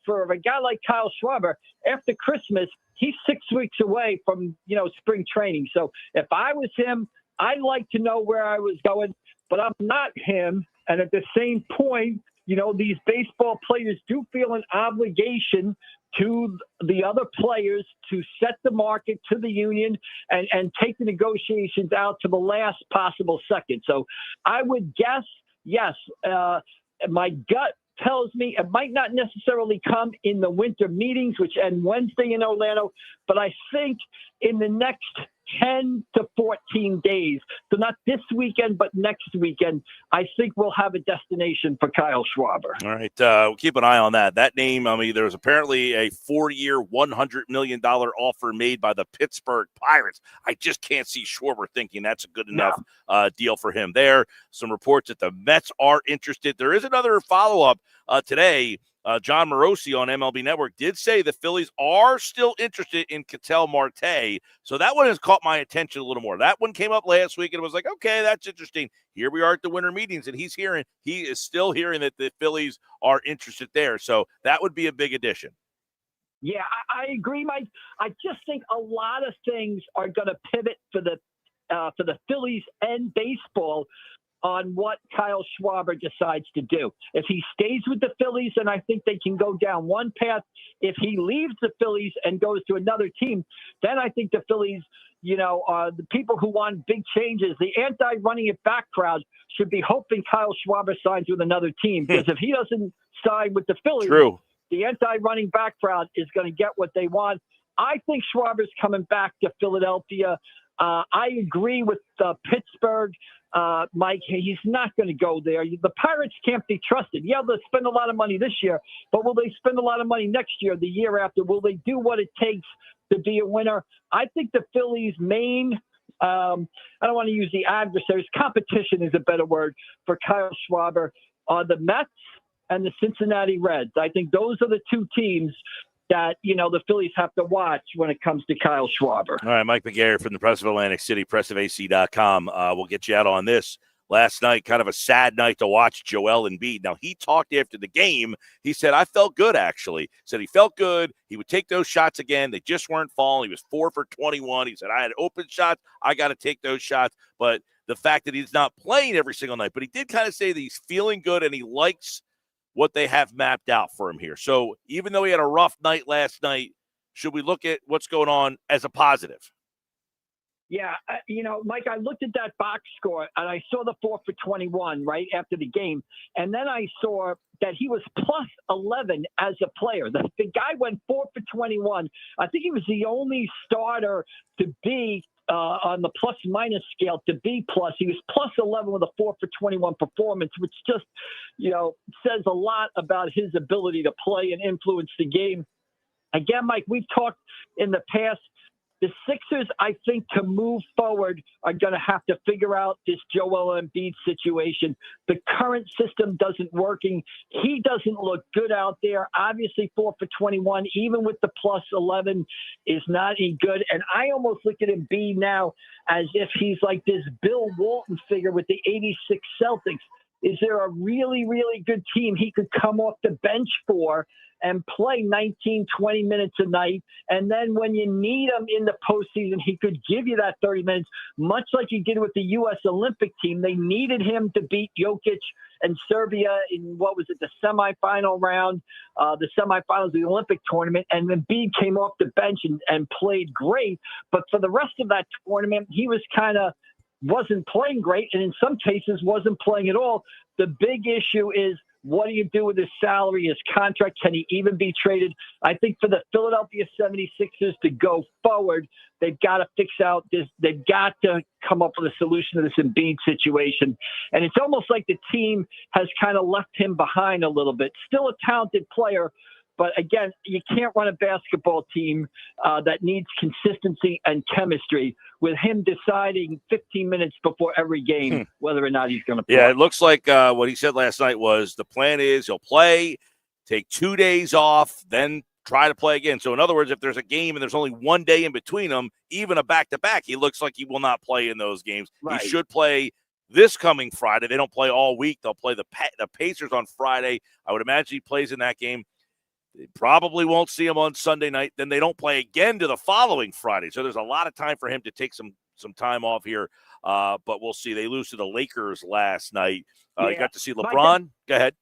for a guy like Kyle Schwarber, after Christmas, he's 6 weeks away from, spring training. So if I was him, I'd like to know where I was going, but I'm not him. And at the same point, these baseball players do feel an obligation to the other players to set the market to the union and take the negotiations out to the last possible second. So I would guess, yes, my gut tells me it might not necessarily come in the winter meetings, which end Wednesday in Orlando, but I think in the next 10 to 14 days, so not this weekend, but next weekend, I think we'll have a destination for Kyle Schwarber. All right, we'll keep an eye on that. That name, I mean, there was apparently a 4-year, $100 million offer made by the Pittsburgh Pirates. I just can't see Schwarber thinking that's a good enough deal for him there. Some reports that the Mets are interested. There is another follow-up today. John Morosi on MLB Network did say the Phillies are still interested in Ketel Marte. So that one has caught my attention a little more. That one came up last week and it was like, okay, that's interesting. Here we are at the winter meetings, and he is still hearing that the Phillies are interested there. So that would be a big addition. Yeah, I agree, Mike. I just think a lot of things are going to pivot for the Phillies and baseball on what Kyle Schwarber decides to do. If he stays with the Phillies, then I think they can go down one path. If he leaves the Phillies and goes to another team, then I think the Phillies, the people who want big changes, the anti-running it back crowd should be hoping Kyle Schwarber signs with another team. Because if he doesn't sign with the Phillies, the anti-running back crowd is going to get what they want. I think Schwarber's coming back to Philadelphia. I agree with Pittsburgh. Mike, he's not going to go there. The Pirates can't be trusted. Yeah, they'll spend a lot of money this year, but will they spend a lot of money next year, the year after? Will they do what it takes to be a winner? I think the Phillies' main, I don't want to use the adversaries, competition is a better word for Kyle Schwarber, are the Mets and the Cincinnati Reds. I think those are the two teams that, the Phillies have to watch when it comes to Kyle Schwarber. All right, Mike McGarry from the Press of Atlantic City, pressofac.com. We'll get you out on this. Last night, kind of a sad night to watch Joel Embiid. Now, he talked after the game. He said, I felt good, actually. Said he felt good. He would take those shots again. They just weren't falling. He was 4 for 21. He said, I had open shots. I got to take those shots. But the fact that he's not playing every single night, but he did kind of say that he's feeling good and he likes what they have mapped out for him here. So even though he had a rough night last night, should we look at what's going on as a positive? Yeah, Mike, I looked at that box score, and I saw the 4 for 21 right after the game. And then I saw that he was plus 11 as a player. The guy went 4 for 21. I think he was the only starter to be on the plus-minus scale to B+. He was plus 11 with a 4 for 21 performance, which just, says a lot about his ability to play and influence the game. Again, Mike, we've talked in the past, the Sixers, I think, to move forward are going to have to figure out this Joel Embiid situation. The current system doesn't working. He doesn't look good out there. Obviously, 4 for 21, even with the plus 11, is not any good. And I almost look at Embiid now as if he's like this Bill Walton figure with the 86 Celtics. Is there a really, really good team he could come off the bench for and play 19, 20 minutes a night? And then when you need him in the postseason, he could give you that 30 minutes, much like he did with the U.S. Olympic team. They needed him to beat Jokic and Serbia in, the semifinal round, the semifinals of the Olympic tournament. And Embiid came off the bench and played great. But for the rest of that tournament, he was wasn't playing great, and in some cases wasn't playing at all. The big issue is, what do you do with his salary, his contract? Can he even be traded? I think for the Philadelphia 76ers to go forward, they've got to fix out this. They've got to come up with a solution to this Embiid situation. And it's almost like the team has kind of left him behind a little bit. Still a talented player, but again, you can't run a basketball team that needs consistency and chemistry with him deciding 15 minutes before every game whether or not he's going to play. Yeah, it looks like what he said last night was the plan is he'll play, take 2 days off, then try to play again. So in other words, if there's a game and there's only 1 day in between them, even a back-to-back, he looks like he will not play in those games. Right. He should play this coming Friday. They don't play all week. They'll play the Pacers on Friday. I would imagine he plays in that game. They probably won't see him on Sunday night. Then they don't play again to the following Friday. So there's a lot of time for him to take some time off here. But we'll see. They lose to the Lakers last night. You got to see LeBron. Go ahead.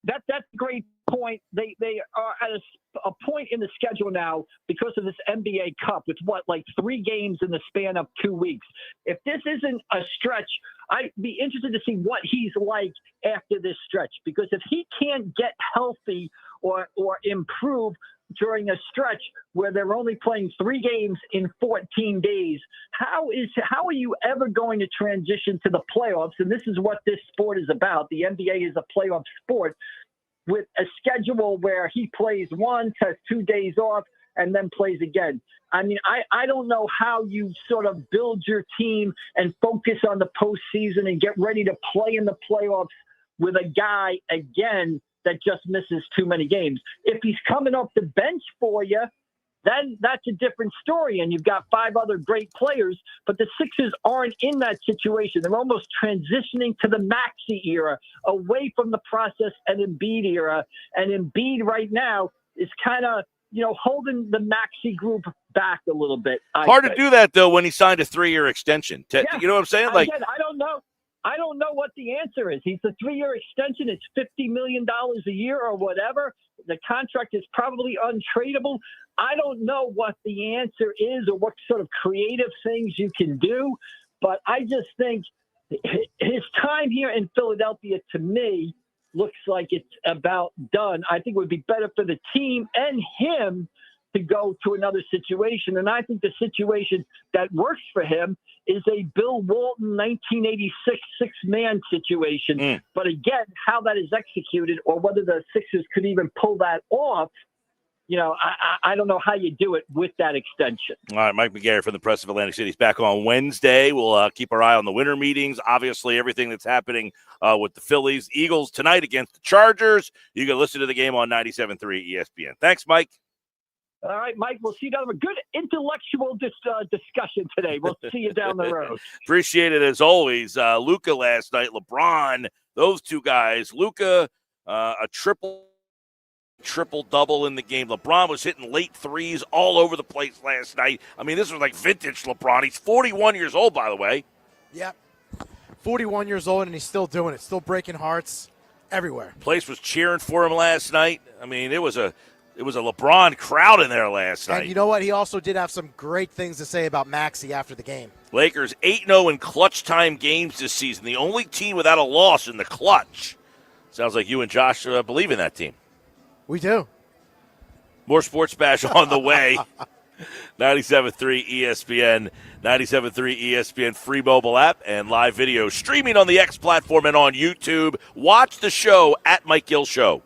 That's a great point. They are at a point in the schedule now because of this NBA Cup with like 3 games in the span of 2 weeks. If this isn't a stretch, I'd be interested to see what he's like after this stretch, because if he can't get healthy or improve during a stretch where they're only playing 3 games in 14 days, how are you ever going to transition to the playoffs? And this is what this sport is about. The NBA is a playoff sport with a schedule where he plays once, has 2 days off, and then plays again. I mean, I don't know how you sort of build your team and focus on the postseason and get ready to play in the playoffs with a guy, again, that just misses too many games. If he's coming off the bench for you, then that's a different story, and you've got 5 other great players, but the Sixers aren't in that situation. They're almost transitioning to the Maxey era, away from the process and Embiid era, and Embiid right now is kind of, holding the Maxey group back a little bit. Hard to do that, though, when he signed a 3-year extension. Yeah. You know what I'm saying? Again, I don't know. I don't know what the answer is. He's a 3-year extension. It's $50 million a year or whatever. The contract is probably untradeable. I don't know what the answer is or what sort of creative things you can do, but I just think his time here in Philadelphia, to me, looks like it's about done. I think it would be better for the team and him to go to another situation. And I think the situation that works for him is a Bill Walton 1986 six-man situation. But again, how that is executed or whether the Sixers could even pull that off, I don't know how you do it with that extension. All right, Mike McGarry from the Press of Atlantic City is back on Wednesday. We'll keep our eye on the winter meetings. Obviously, everything that's happening with the Phillies. Eagles tonight against the Chargers. You can listen to the game on 97.3 ESPN. Thanks, Mike. All right, Mike, we'll see you down the road. Good intellectual discussion today. We'll see you down the road. Appreciate it as always. Luka last night, LeBron, those 2 guys. Luka, a triple-double in the game. LeBron was hitting late threes all over the place last night. I mean, this was like vintage LeBron. He's 41 years old, by the way. Yep. 41 years old, and he's still doing it, still breaking hearts everywhere. Place was cheering for him last night. I mean, it was a LeBron crowd in there last night. And you know what? He also did have some great things to say about Maxey after the game. Lakers 8-0 in clutch time games this season. The only team without a loss in the clutch. Sounds like you and Josh believe in that team. We do. More Sports Bash on the way. 97.3 ESPN, 97.3 ESPN free mobile app, and live video streaming on the X platform and on YouTube. Watch the show at Mike Gill Show.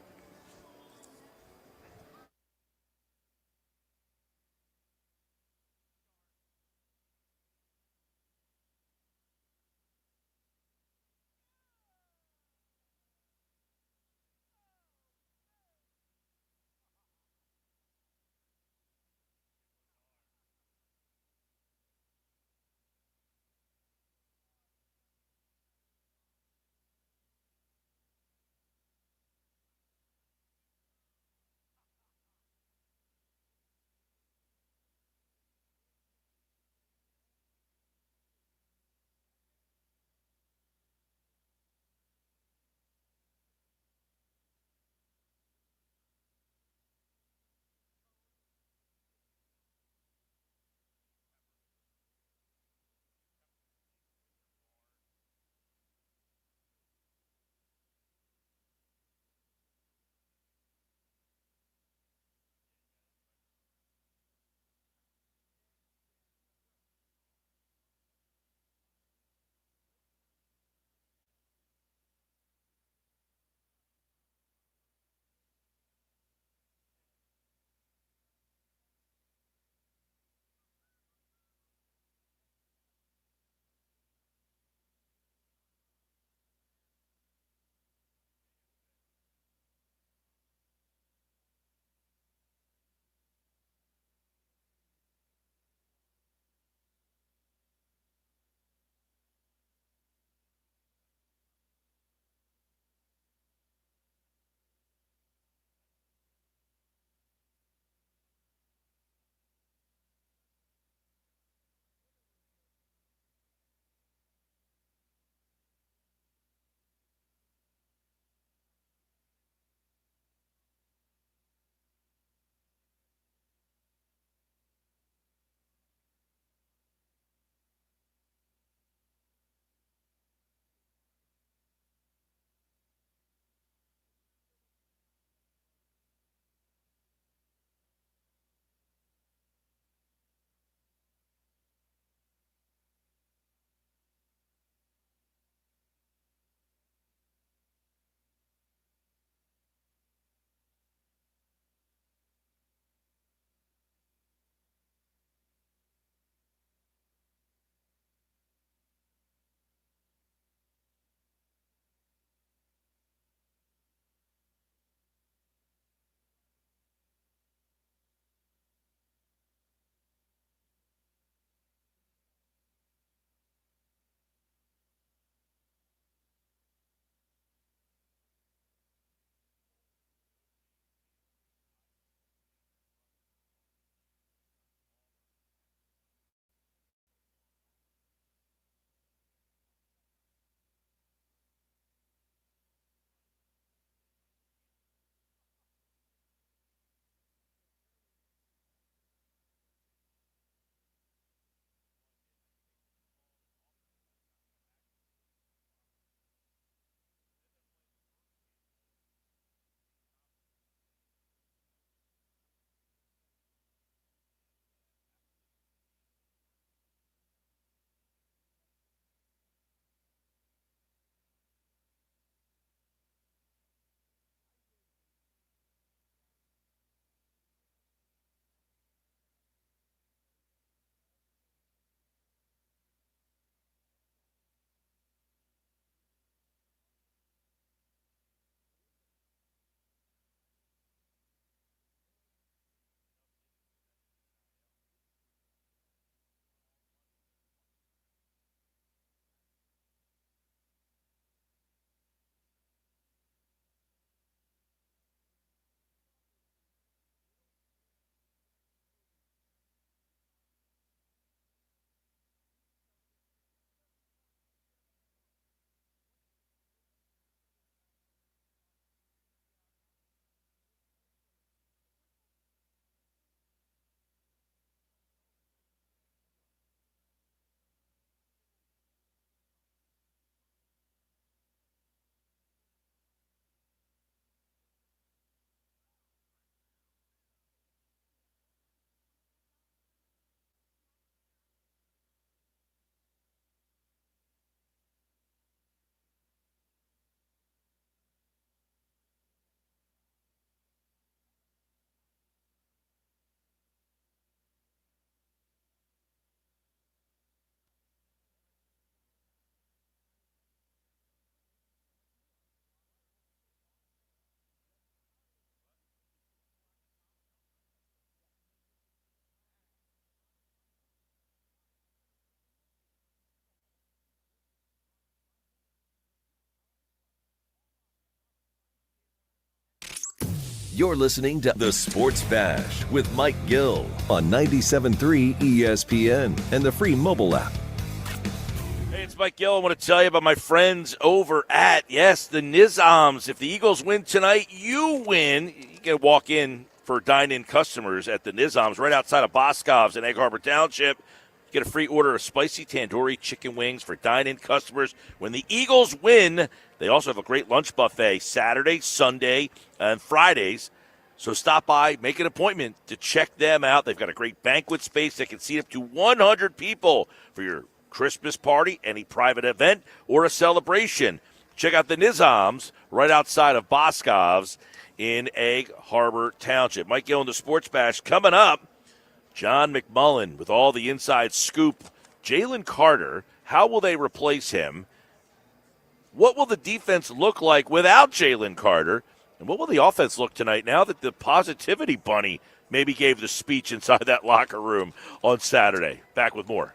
You're listening to The Sports Bash with Mike Gill on 97.3 ESPN and the free mobile app. Hey, it's Mike Gill. I want to tell you about my friends over at, the Nizams. If the Eagles win tonight, you win. You can walk in for dine-in customers at the Nizams right outside of Boscov's in Egg Harbor Township. Get a free order of spicy tandoori chicken wings for dine-in customers. When the Eagles win, they also have a great lunch buffet Saturday, Sunday, and Fridays. So stop by, make an appointment to check them out. They've got a great banquet space that can seat up to 100 people for your Christmas party, any private event, or a celebration. Check out the Nizams right outside of Boscov's in Egg Harbor Township. Mike Gill and the Sports Bash coming up. John McMullen with all the inside scoop. Jalen Carter, how will they replace him? What will the defense look like without Jalen Carter? And what will the offense look tonight now that the positivity bunny maybe gave the speech inside that locker room on Saturday? Back with more.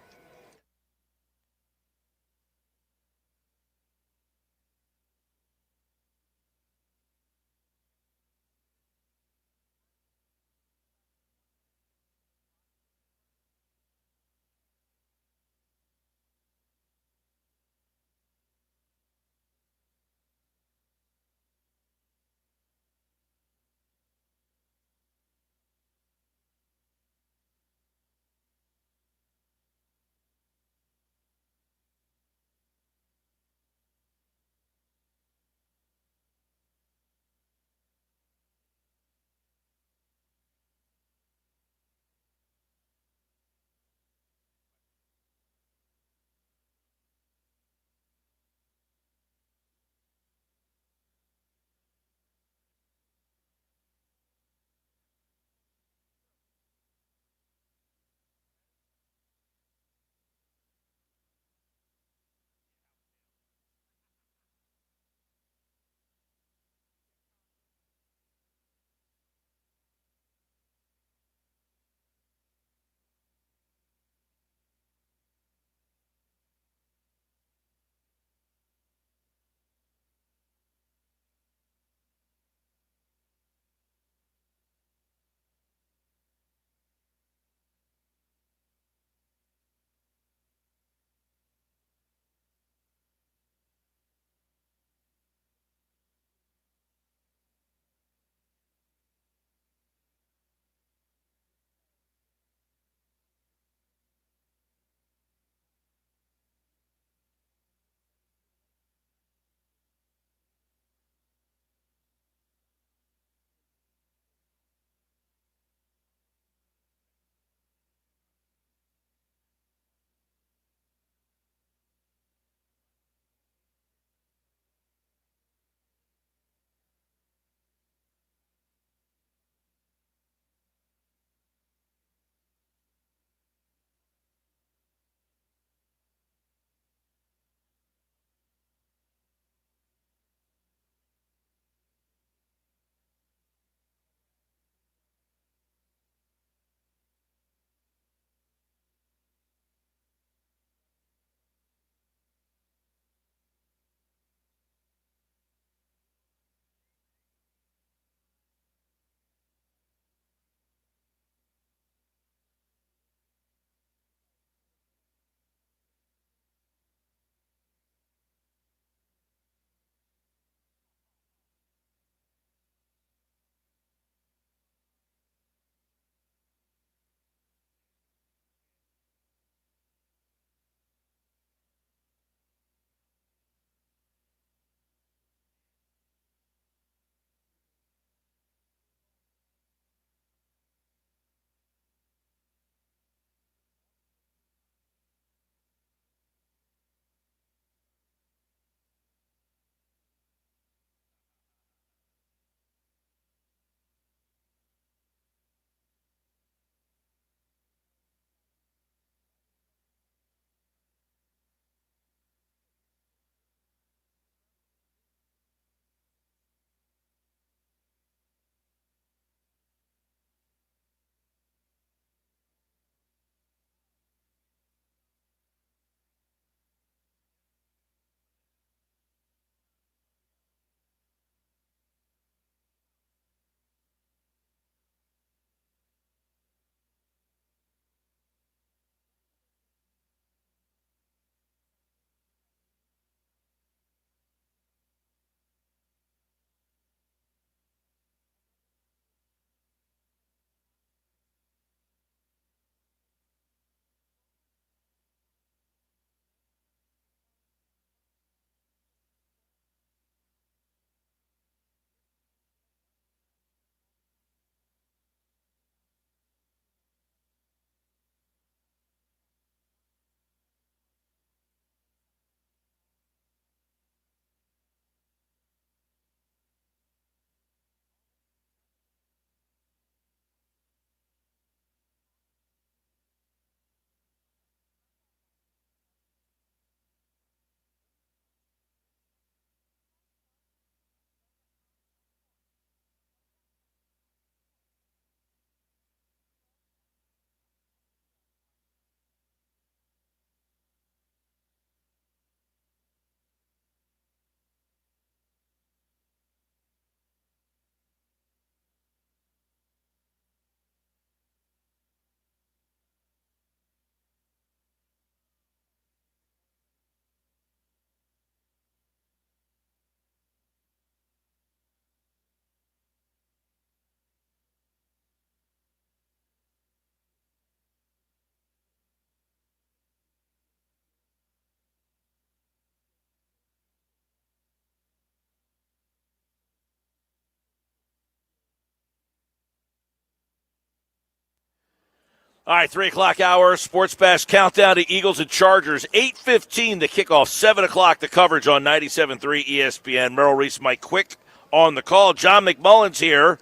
All right, 3 o'clock hour, Sports Bash countdown to Eagles and Chargers. 8:15 the kickoff, 7 o'clock the coverage on 97.3 ESPN. Merrill Reese, Mike Quick on the call. John McMullen's here,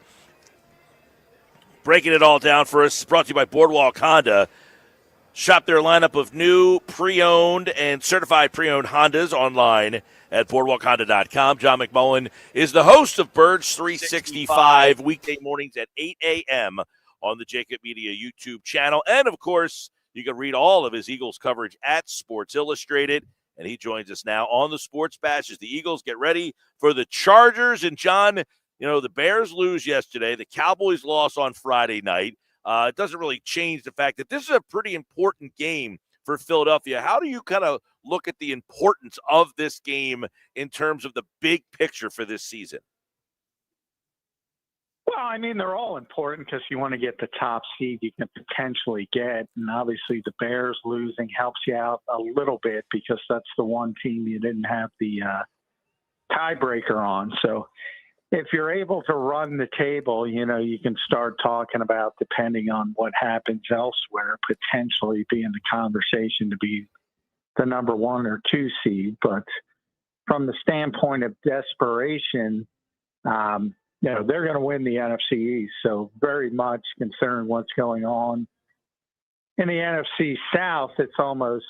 breaking it all down for us. Brought to you by Boardwalk Honda. Shop their lineup of new, pre-owned, and certified pre-owned Hondas online at boardwalkhonda.com. John McMullen is the host of Birds 365 weekday mornings at 8 a.m. on the Jacob Media YouTube channel. And, of course, you can read all of his Eagles coverage at Sports Illustrated. And he joins us now on the Sports Bash as the Eagles get ready for the Chargers. And, John, you know, the Bears lose yesterday. The Cowboys lost on Friday night. It doesn't really change the fact that this is a pretty important game for Philadelphia. How do you kind of look at the importance of this game in terms of the big picture for this season? Well, I mean, they're all important because you want to get the top seed you can potentially get. And obviously the Bears losing helps you out a little bit because that's the one team you didn't have the tiebreaker on. So if you're able to run the table, you know, you can start talking about, depending on what happens elsewhere, potentially be in the conversation to be the number 1 or 2 seed. But from the standpoint of desperation, you know, they're going to win the NFC East. So very much considering what's going on in the NFC South, it's almost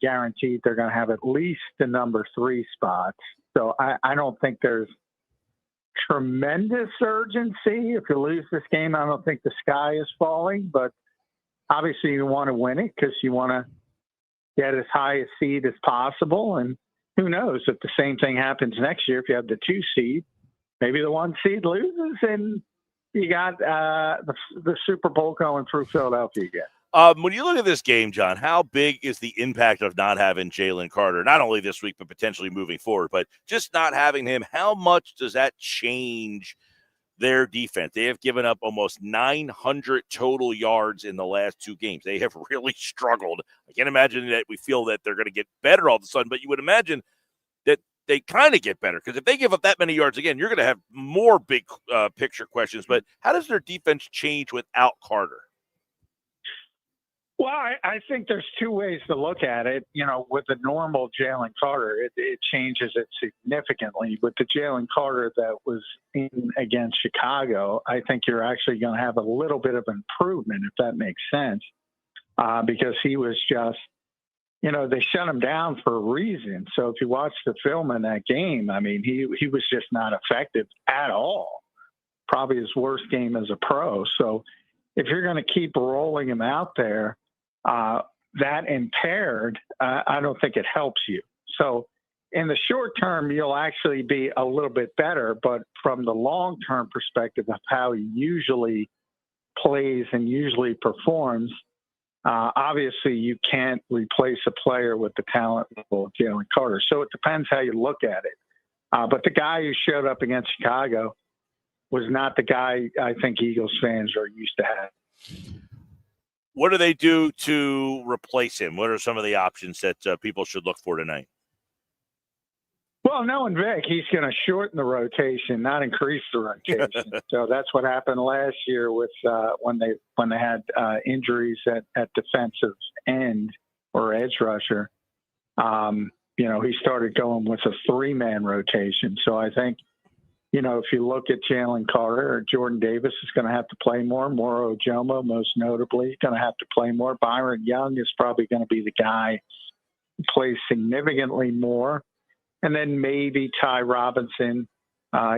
guaranteed they're going to have at least the number 3 spots. So I don't think there's tremendous urgency. If you lose this game, I don't think the sky is falling, but obviously you want to win it because you want to get as high a seed as possible. And who knows if the same thing happens next year, if you have the 2 seed, maybe the 1 seed loses and you got the Super Bowl going through Philadelphia again. When you look at this game, John, how big is the impact of not having Jalen Carter, not only this week, but potentially moving forward, but just not having him? How much does that change their defense? They have given up almost 900 total yards in the last 2 games. They have really struggled. I can't imagine that we feel that they're going to get better all of a sudden, but you would imagine that they kind of get better because if they give up that many yards again, you're going to have more big picture questions. But how does their defense change without Carter? Well, I think there's 2 ways to look at it. You know, with the normal Jalen Carter, it changes it significantly. With the Jalen Carter that was in against Chicago, I think you're actually going to have a little bit of improvement, if that makes sense, because he was just, you know, they shut him down for a reason. So if you watch the film in that game, I mean, he was just not effective at all. Probably his worst game as a pro. So if you're going to keep rolling him out there, that impaired, I don't think it helps you. So in the short term, you'll actually be a little bit better, but from the long-term perspective of how he usually plays and usually performs, obviously you can't replace a player with the talent level of Jalen Carter. So it depends how you look at it. But the guy who showed up against Chicago was not the guy I think Eagles fans are used to having. What do they do to replace him? What are some of the options that people should look for tonight? Well, knowing Vic, he's going to shorten the rotation, not increase the rotation. So that's what happened last year with when they had injuries at defensive end or edge rusher. You know, he started going with a 3-man rotation. So I think, you know, if you look at Jalen Carter, Jordan Davis is going to have to play more. Moro Ojomo, most notably, going to have to play more. Byron Young is probably going to be the guy who plays significantly more. And then maybe Ty Robinson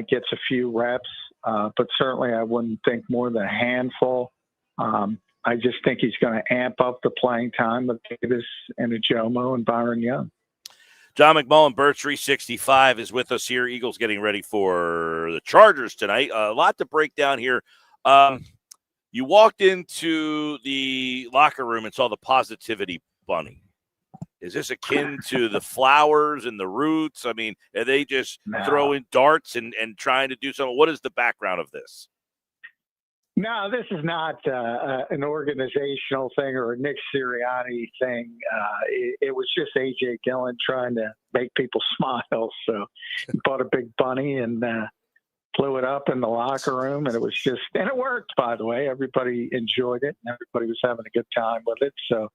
gets a few reps, but certainly I wouldn't think more than a handful. I just think he's going to amp up the playing time of Davis and Ojomo and Byron Young. John McMullen, Birds 365, is with us here. Eagles getting ready for the Chargers tonight. A lot to break down here. You walked into the locker room and saw the positivity bunny. Is this akin to the flowers and the roots? I mean, are they just throwing darts and trying to do something? What is the background of this? No, this is not an organizational thing or a Nick Sirianni thing. It was just A.J. Dillon trying to make people smile. So he bought a big bunny and blew it up in the locker room, and it was just, and it worked, by the way. Everybody enjoyed it, and everybody was having a good time with it. So,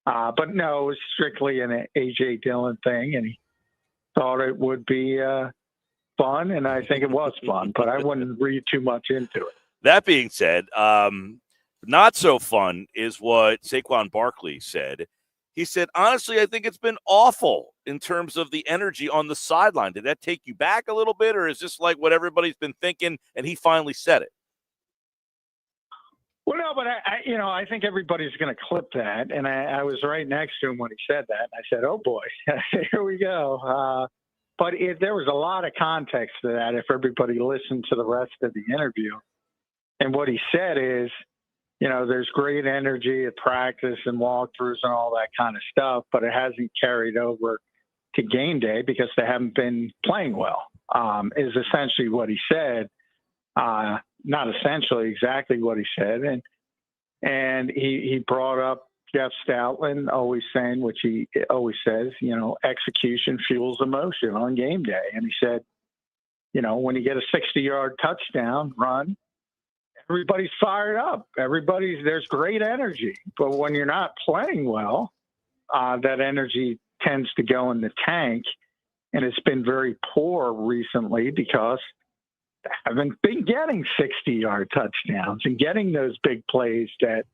but no, it was strictly an A.J. Dillon thing, and he thought it would be fun, and I think it was fun, but I wouldn't read too much into it. That being said, not so fun is what Saquon Barkley said. He said, honestly, I think it's been awful in terms of the energy on the sideline. Did that take you back a little bit, or is this like what everybody's been thinking and he finally said it? Well, no, but I think everybody's going to clip that. And I was right next to him when he said that. I said, oh boy, here we go. But there was a lot of context to that if everybody listened to the rest of the interview. And what he said is, there's great energy at practice and walkthroughs and all that kind of stuff, but it hasn't carried over to game day because they haven't been playing well, is essentially what he said. Not essentially, exactly what he said. And he brought up Jeff Stoutland always saying, which he always says, execution fuels emotion on game day. And he said, when you get a 60-yard touchdown run, everybody's fired up. There's great energy. But when you're not playing well, that energy tends to go in the tank. And it's been very poor recently because they haven't been getting 60-yard touchdowns and getting those big plays that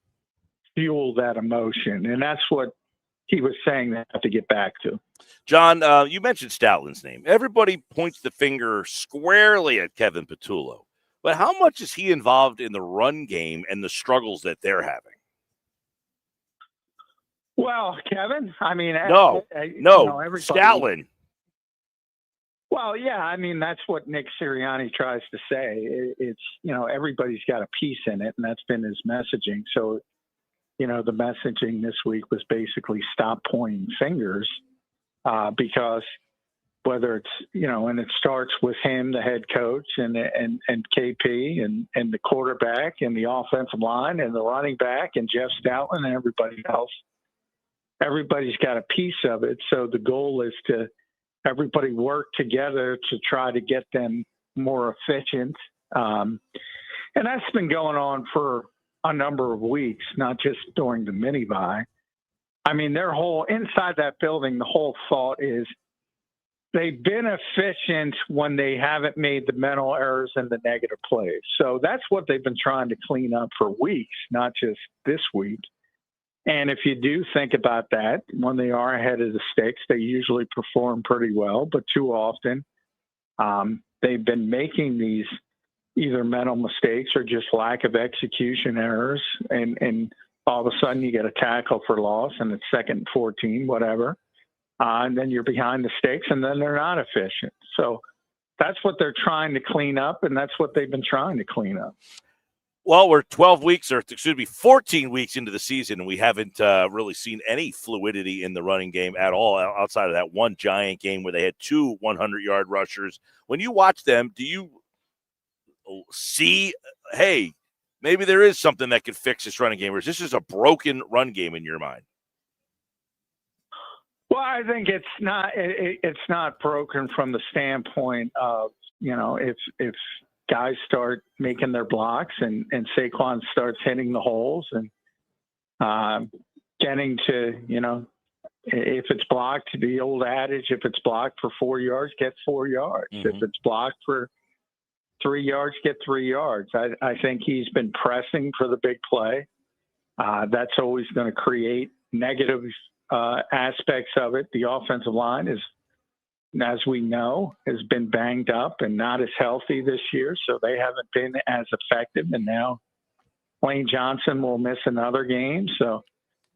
fuel that emotion. And that's what he was saying they have to get back to. John, you mentioned Stoutland's name. Everybody points the finger squarely at Kevin Patullo. But how much is he involved in the run game and the struggles that they're having? Well, Kevin, no, Stoutland. Well, yeah, that's what Nick Sirianni tries to say. It's, everybody's got a piece in it, and that's been his messaging. So, the messaging this week was basically stop pointing fingers because whether it's, and it starts with him, the head coach, and KP and the quarterback and the offensive line and the running back and Jeff Stoutland and everybody else. Everybody's got a piece of it. So the goal is to everybody work together to try to get them more efficient. And that's been going on for a number of weeks, not just during the mini bye. Their whole inside that building, the whole thought is they've been efficient when they haven't made the mental errors and the negative plays. So that's what they've been trying to clean up for weeks, not just this week. And if you do think about that, when they are ahead of the sticks, they usually perform pretty well. But too often, they've been making these either mental mistakes or just lack of execution errors. And all of a sudden you get a tackle for loss and it's 2nd and 14, whatever. And then you're behind the sticks and then they're not efficient. So that's what they're trying to clean up. And that's what they've been trying to clean up. Well, we're 14 weeks into the season, and we haven't really seen any fluidity in the running game at all outside of that one giant game where they had 2 100-yard rushers. When you watch them, do you see, hey, maybe there is something that could fix this running game, or is this just a broken run game in your mind? Well, I think it's not broken from the standpoint of, if guys start making their blocks and Saquon starts hitting the holes and getting to, if it's blocked, the old adage, if it's blocked for 4 yards, get 4 yards. Mm-hmm. If it's blocked for 3 yards, get 3 yards. I think he's been pressing for the big play. That's always going to create negative aspects of it. The offensive line is, as we know, has been banged up and not as healthy this year, so they haven't been as effective. And now Lane Johnson will miss another game, so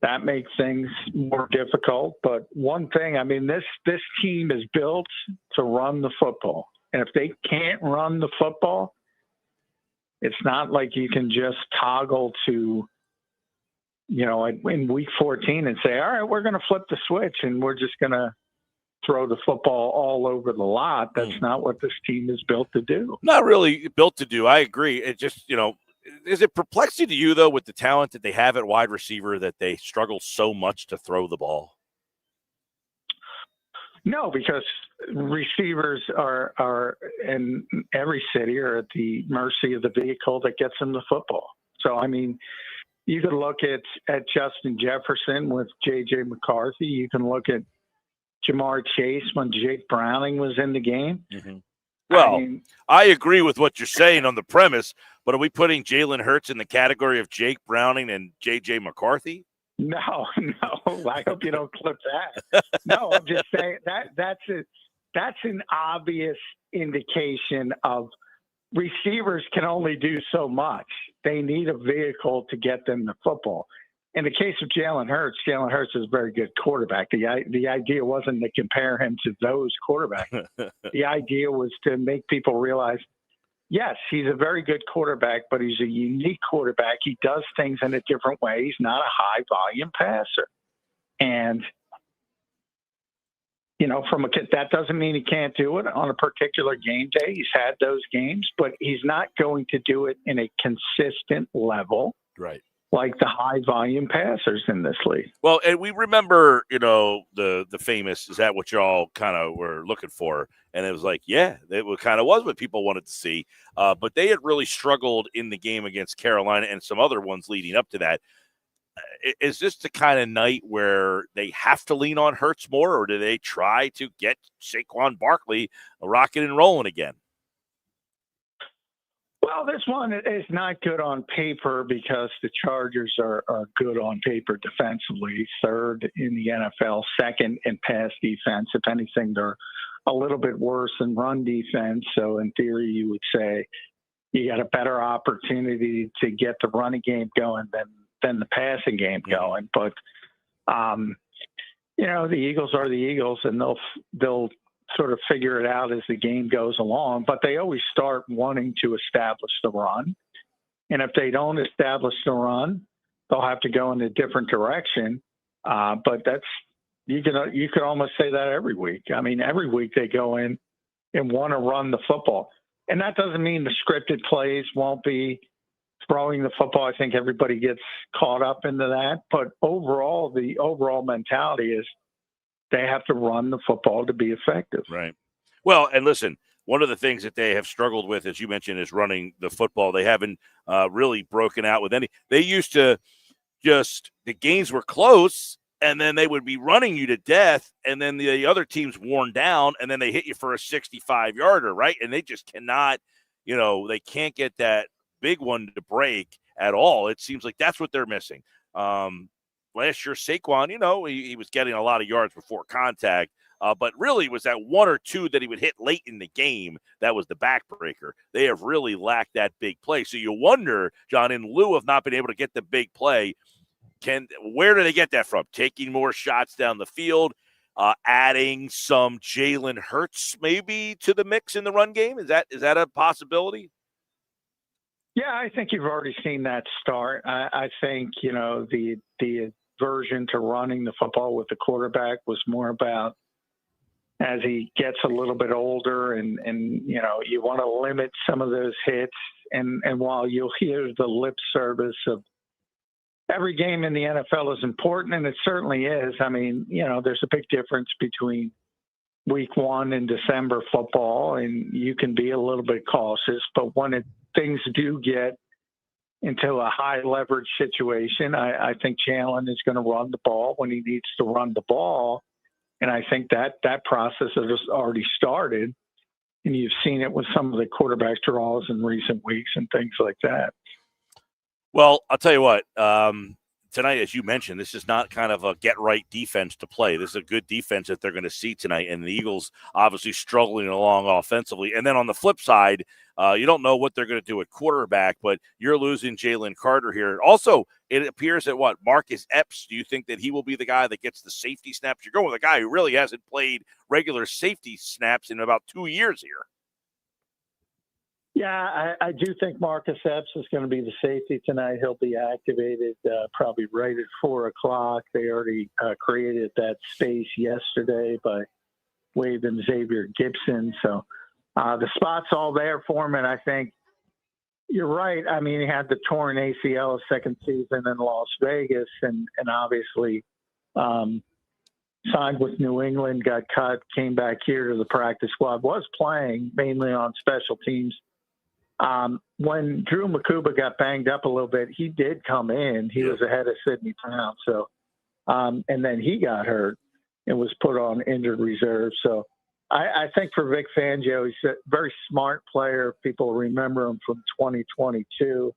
that makes things more difficult. But one thing, this team is built to run the football. And if they can't run the football, it's not like you can just toggle to, in week 14 and say, all right, we're going to flip the switch and we're just going to throw the football all over the lot. That's not what this team is built to do. Not really built to do. I agree. It just, is it perplexing to you, though, with the talent that they have at wide receiver that they struggle so much to throw the ball? No, because receivers are in every city are at the mercy of the vehicle that gets them the football. So, I mean, you can look at Justin Jefferson with J.J. McCarthy. You can look at Jamar Chase when Jake Browning was in the game. Mm-hmm. Well, I mean, I agree with what you're saying on the premise, but are we putting Jalen Hurts in the category of Jake Browning and J.J. McCarthy? No. I hope you don't clip that. No, I'm just saying that's an obvious indication of receivers can only do so much. They need a vehicle to get them the football. In the case of Jalen Hurts is a very good quarterback. The idea wasn't to compare him to those quarterbacks. The idea was to make people realize, yes, he's a very good quarterback, but he's a unique quarterback. He does things in a different way. He's not a high-volume passer. And, that doesn't mean he can't do it on a particular game day. He's had those games, but he's not going to do it in a consistent level. Right. Like the high-volume passers in this league. Well, and we remember, the famous, is that what y'all kind of were looking for? And it was like, yeah, it kind of was what people wanted to see. But they had really struggled in the game against Carolina and some other ones leading up to that. Is this the kind of night where they have to lean on Hurts more, or do they try to get Saquon Barkley rocking and rolling again? Well, this one is not good on paper because the Chargers are good on paper defensively, third in the NFL, second in pass defense. If anything, they're a little bit worse in run defense. So in theory, you would say you got a better opportunity to get the running game going than the passing game going. But, the Eagles are the Eagles, and they'll sort of figure it out as the game goes along, but they always start wanting to establish the run. And if they don't establish the run, they'll have to go in a different direction. But you could almost say that every week. I mean, every week they go in and want to run the football. And that doesn't mean the scripted plays won't be throwing the football. I think everybody gets caught up into that. But overall, the overall mentality is they have to run the football to be effective. Right. Well, and listen, one of the things that they have struggled with, as you mentioned, is running the football. They haven't really broken out with any. They used to the games were close, and then they would be running you to death, and then the other team's worn down, and then they hit you for a 65-yarder, right? And they just cannot, they can't get that big one to break at all. It seems like that's what they're missing. Last year, Saquon, he was getting a lot of yards before contact, but really was that one or two that he would hit late in the game that was the backbreaker. They have really lacked that big play. So you wonder, John, in lieu of not being able to get the big play, where do they get that from? Taking more shots down the field, adding some Jalen Hurts maybe to the mix in the run game? Is that a possibility? Yeah, I think you've already seen that start. I think, the version to running the football with the quarterback was more about as he gets a little bit older and you want to limit some of those hits. And while you'll hear the lip service of every game in the NFL is important, and it certainly is. I mean, there's a big difference between week one and December football, and you can be a little bit cautious, but when things do get into a high leverage situation, I think Jalen is going to run the ball when he needs to run the ball. And I think that process has already started. And you've seen it with some of the quarterback draws in recent weeks and things like that. Well, I'll tell you what, tonight, as you mentioned, this is not kind of a get-right defense to play. This is a good defense that they're going to see tonight, and the Eagles obviously struggling along offensively. And then on the flip side, you don't know what they're going to do at quarterback, but you're losing Jalen Carter here. Also, it appears that Marcus Epps, do you think that he will be the guy that gets the safety snaps? You're going with a guy who really hasn't played regular safety snaps in about 2 years here. Yeah, I do think Marcus Epps is going to be the safety tonight. He'll be activated probably right at 4 o'clock. They already created that space yesterday by waiving Xavier Gibson. So the spot's all there for him, and I think you're right. I mean, he had the torn ACL second season in Las Vegas, and obviously signed with New England, got cut, came back here to the practice squad, was playing mainly on special teams. When Drew Makuba got banged up a little bit, he did come in. He was ahead of Sidney Brown. So, and then he got hurt and was put on injured reserve. So I think for Vic Fangio, he's a very smart player. People remember him from 2022.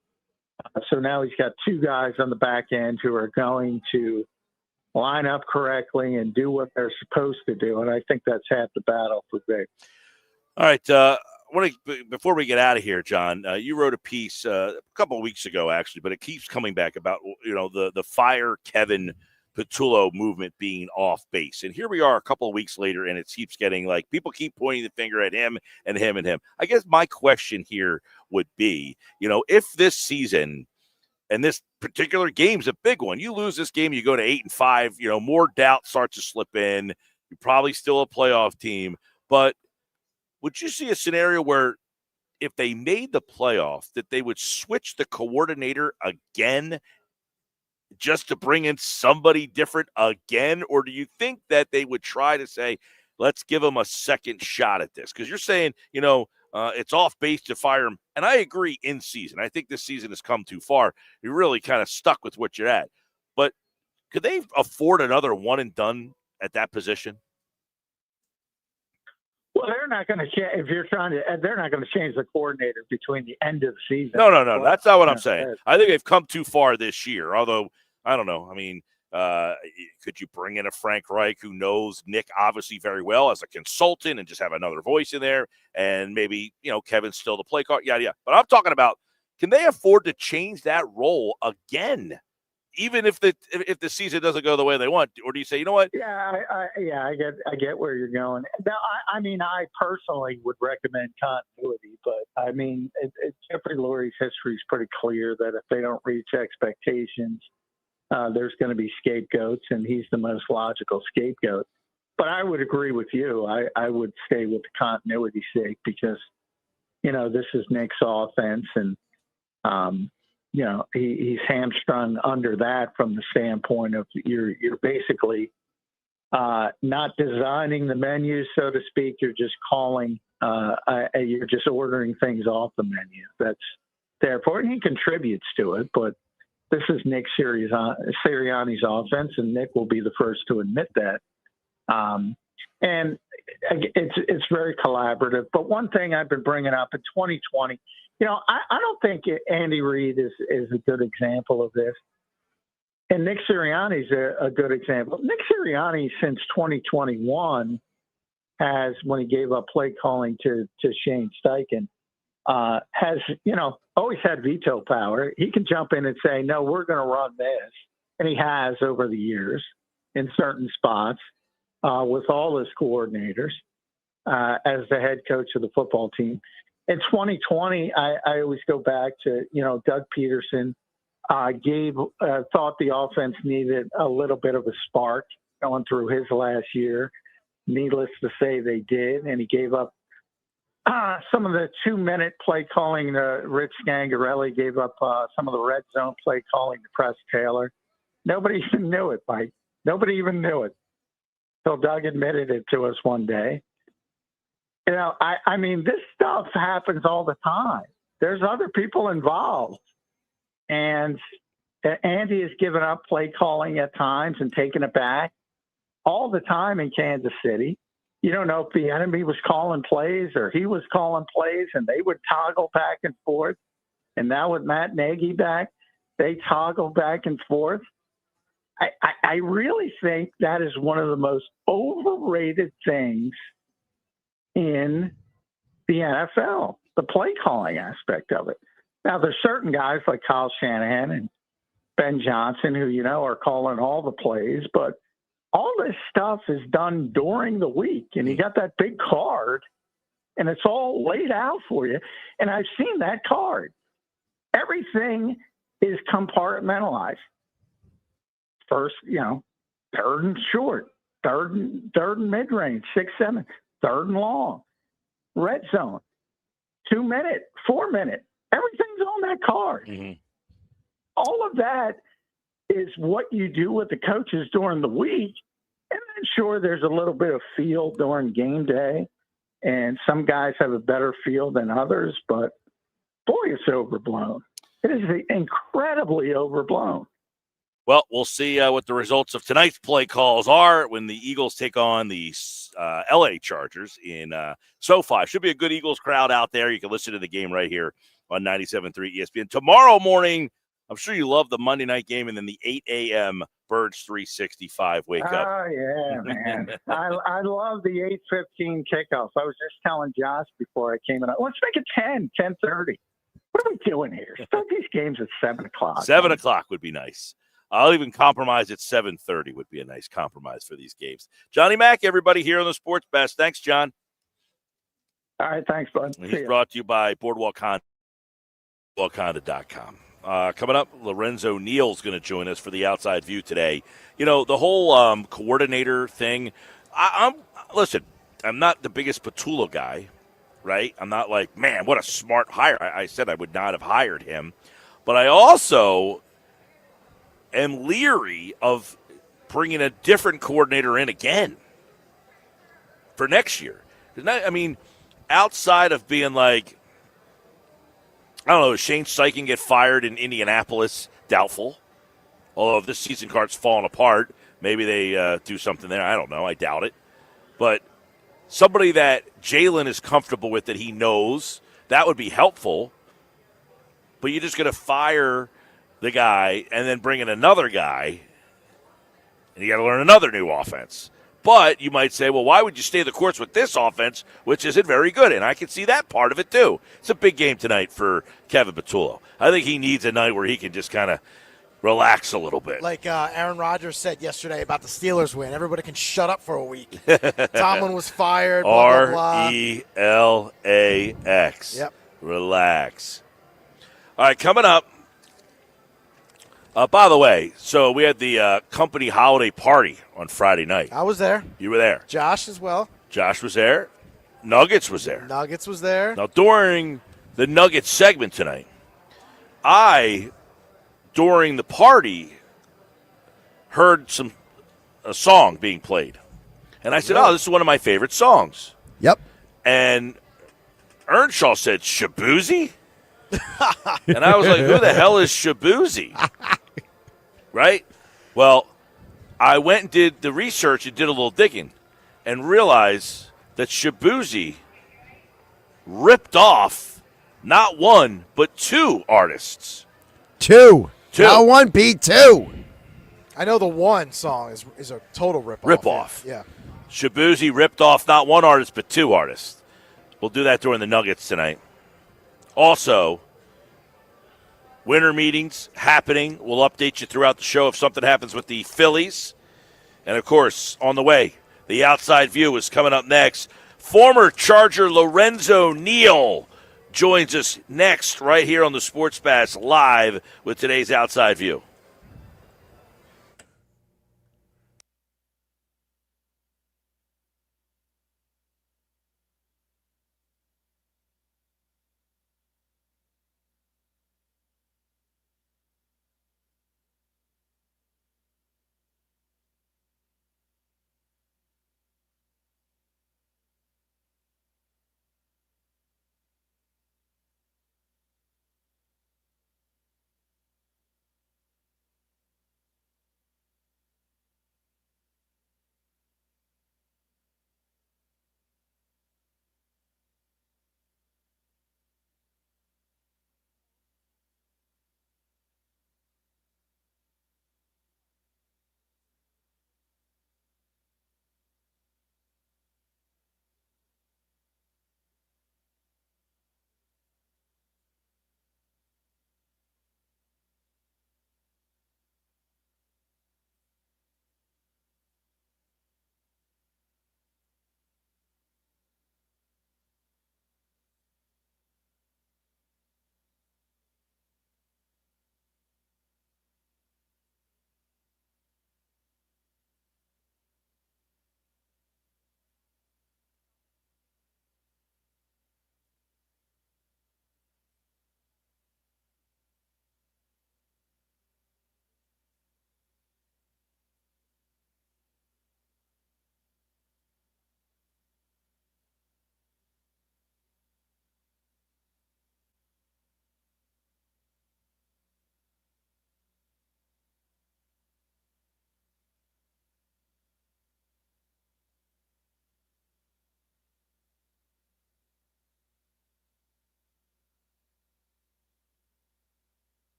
So now he's got two guys on the back end who are going to line up correctly and do what they're supposed to do. And I think that's half the battle for Vic. All right. Before we get out of here, John, you wrote a piece a couple of weeks ago, actually, but it keeps coming back about, the fire Kevin Patullo movement being off base. And here we are a couple of weeks later, and it keeps getting like people keep pointing the finger at him and him and him. I guess my question here would be, if this season and this particular game's a big one, you lose this game, you go to 8-5, more doubt starts to slip in. You're probably still a playoff team, but would you see a scenario where if they made the playoff that they would switch the coordinator again just to bring in somebody different again? Or do you think that they would try to say, let's give them a second shot at this? Because you're saying, it's off base to fire him. And I agree in season. I think this season has come too far. You're really kind of stuck with what you're at. But could they afford another one and done at that position? Well, they're not going to if you're trying to. They're not going to change the coordinator between the end of the season. No. That's not what I'm saying. I think they've come too far this year. Although I don't know. I mean, could you bring in a Frank Reich who knows Nick obviously very well as a consultant and just have another voice in there? And maybe Kevin's still the play call. Yeah. But I'm talking about, can they afford to change that role again? Even if the season doesn't go the way they want, or do you say, you know what? Yeah, I get where you're going. Now, I personally would recommend continuity, but I mean, Jeffrey Lurie's history is pretty clear that if they don't reach expectations, there's going to be scapegoats, and he's the most logical scapegoat. But I would agree with you. I would stay with the continuity sake because, this is Nick's offense, and he's hamstrung under that from the standpoint of you're basically not designing the menu, so to speak. You're just calling, you're just ordering things off the menu. That's therefore he contributes to it, but this is Nick Sirianni's offense, and Nick will be the first to admit that. And it's very collaborative. But one thing I've been bringing up in 2020. I don't think Andy Reid is a good example of this. And Nick Sirianni's a good example. Nick Sirianni, since 2021, has, when he gave up play calling to Shane Steichen, has, always had veto power. He can jump in and say, no, we're going to run this. And he has over the years in certain spots with all his coordinators as the head coach of the football team. In 2020, I always go back to, Doug Peterson thought the offense needed a little bit of a spark going through his last year. Needless to say, they did. And he gave up some of the 2-minute play calling to Rich Scangarelli, gave up some of the red zone play calling to Press Taylor. Nobody even knew it, Mike. Nobody even knew it. So Doug admitted it to us one day. I mean, this stuff happens all the time. There's other people involved. And Andy has given up play calling at times and taken it back all the time in Kansas City. You don't know if the enemy was calling plays or he was calling plays, and they would toggle back and forth. And now with Matt Nagy back, they toggle back and forth. I really think that is one of the most overrated things in the NFL, the play calling aspect of it. Now, there's certain guys like Kyle Shanahan and Ben Johnson who, are calling all the plays, but all this stuff is done during the week, and you got that big card, and it's all laid out for you. And I've seen that card. Everything is compartmentalized. First, third and short, third and mid-range, 6-7, third and long, red zone, 2-minute, 4-minute. Everything's on that card. Mm-hmm. All of that is what you do with the coaches during the week. And I'm sure there's a little bit of feel during game day, and some guys have a better feel than others, but boy, it's overblown. It is incredibly overblown. Well, we'll see what the results of tonight's play calls are when the Eagles take on the L.A. Chargers in SoFi. Should be a good Eagles crowd out there. You can listen to the game right here on 97.3 ESPN. Tomorrow morning, I'm sure you love the Monday night game, and then the 8 a.m. Birds 365 wake up. Oh, yeah, man. I love the 8:15 kickoff. I was just telling Josh before I came in, let's make it 10:30. What are we doing here? Start these games at 7 o'clock. 7 o'clock would be nice. I'll even compromise at 7:30 would be a nice compromise for these games. Johnny Mack, everybody here on the Sports Best. Thanks, John. All right, thanks, bud. He's brought to you by Boardwalk Honda, boardwalkhonda.com. Coming up, Lorenzo Neal is going to join us for the Outside View today. You know, the whole coordinator thing, listen, I'm not the biggest Patullo guy, right? I'm not like, man, what a smart hire. I said I would not have hired him. But I also am leery of bringing a different coordinator in again for next year. I mean, outside of being like, I don't know, does Shane Steichen get fired in Indianapolis? Doubtful. Although if this season card's falling apart, maybe they do something there. I don't know. I doubt it. But somebody that Jalen is comfortable with, that he knows, that would be helpful. But you're just going to fire the guy and then bring in another guy, and you got to learn another new offense. But you might say, well, why would you stay the course with this offense, which isn't very good? And I can see that part of it, too. It's a big game tonight for Kevin Patullo. I think he needs a night where he can just kind of relax a little bit. Like Aaron Rodgers said yesterday about the Steelers win. Everybody can shut up for a week. Tomlin was fired, blah, blah, blah. R-E-L-A-X. Yep. Relax. All right, coming up. By the way, so we had the company holiday party on Friday night. I was there. You were there. Josh as well. Josh was there. Nuggets was there. Nuggets was there. Now, during the Nuggets segment tonight, during the party, heard a song being played. And I said, oh, this is one of my favorite songs. Yep. And Earnshaw said, Shabuzi? And I was like, who the hell is Shabuzi? Right? Well, I went and did the research and did a little digging and realized that Shabuzi ripped off not one, but two artists. Two. Not one, Pete, two. I know the one song is a total rip-off. Rip-off. Yeah. Shabuzi ripped off not one artist, but two artists. We'll do that during the Nuggets tonight. Also, winter meetings happening. We'll update you throughout the show if something happens with the Phillies. And, of course, on the way, the Outside View is coming up next. Former Charger Lorenzo Neal joins us next right here on the Sports Bash Live with today's Outside View.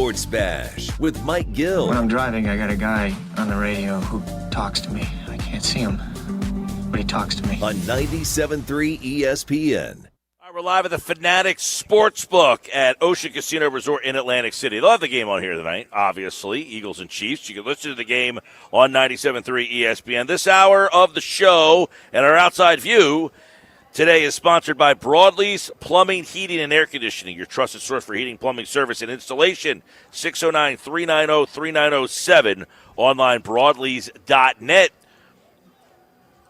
Sports Bash with Mike Gill. When I'm driving, I got a guy on the radio who talks to me. I can't see him, but he talks to me. On 97.3 ESPN. All right, we're live at the Fanatics Sportsbook at Ocean Casino Resort in Atlantic City. They'll have the game on here tonight, obviously, Eagles and Chiefs. You can listen to the game on 97.3 ESPN. This hour of the show and our outside view today is sponsored by Broadlee's Plumbing, Heating, and Air Conditioning, your trusted source for heating, plumbing, service, and installation. 609-390-3907, online broadlees.net.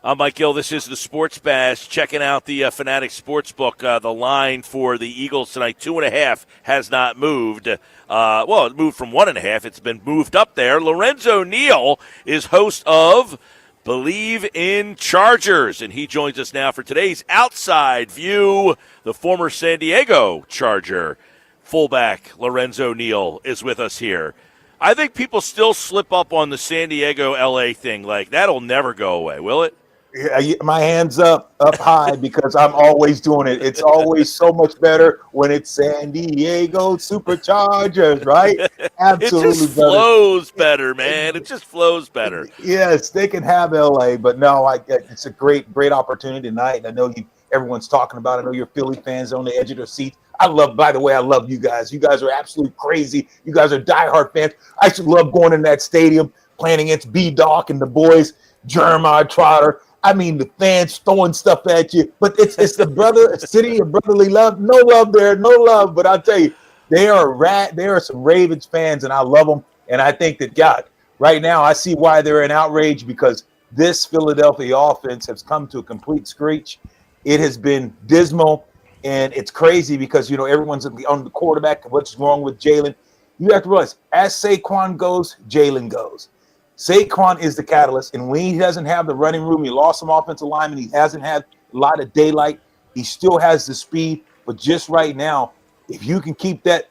I'm Mike Gill. This is the Sports Bash. Checking out the Fanatics Sportsbook. The line for the Eagles tonight, 2.5, has not moved. It moved from 1.5. It's been moved up there. Lorenzo Neal is host of Believe in Chargers, and he joins us now for today's Outside View. The former San Diego Charger fullback Lorenzo Neal is with us here. I think people still slip up on the San Diego-LA thing. Like, that'll never go away, will it? Yeah, my hands up high because I'm always doing it. It's always so much better when it's San Diego Superchargers, right? Absolutely, it just flows better, man. It just flows better. Yes, they can have LA, but no, it's a great opportunity tonight. I know everyone's talking about it. I know you're Philly fans on the edge of their seats. By the way, I love you guys. You guys are absolutely crazy. You guys are diehard fans. I should love going in that stadium, playing against B-Doc and the boys, Jeremiah Trotter. I mean, the fans throwing stuff at you, but it's the city of brotherly love. No love there, no love. But I'll tell you, they are some Ravens fans, and I love them. And I think that, God, right now I see why they're in outrage, because this Philadelphia offense has come to a complete screech. It has been dismal, and it's crazy because, everyone's on the quarterback. What's wrong with Jalen? You have to realize, as Saquon goes, Jalen goes. Saquon is the catalyst, and when he doesn't have the running room, he lost some offensive linemen, he hasn't had a lot of daylight, he still has the speed, but just right now, if you can keep that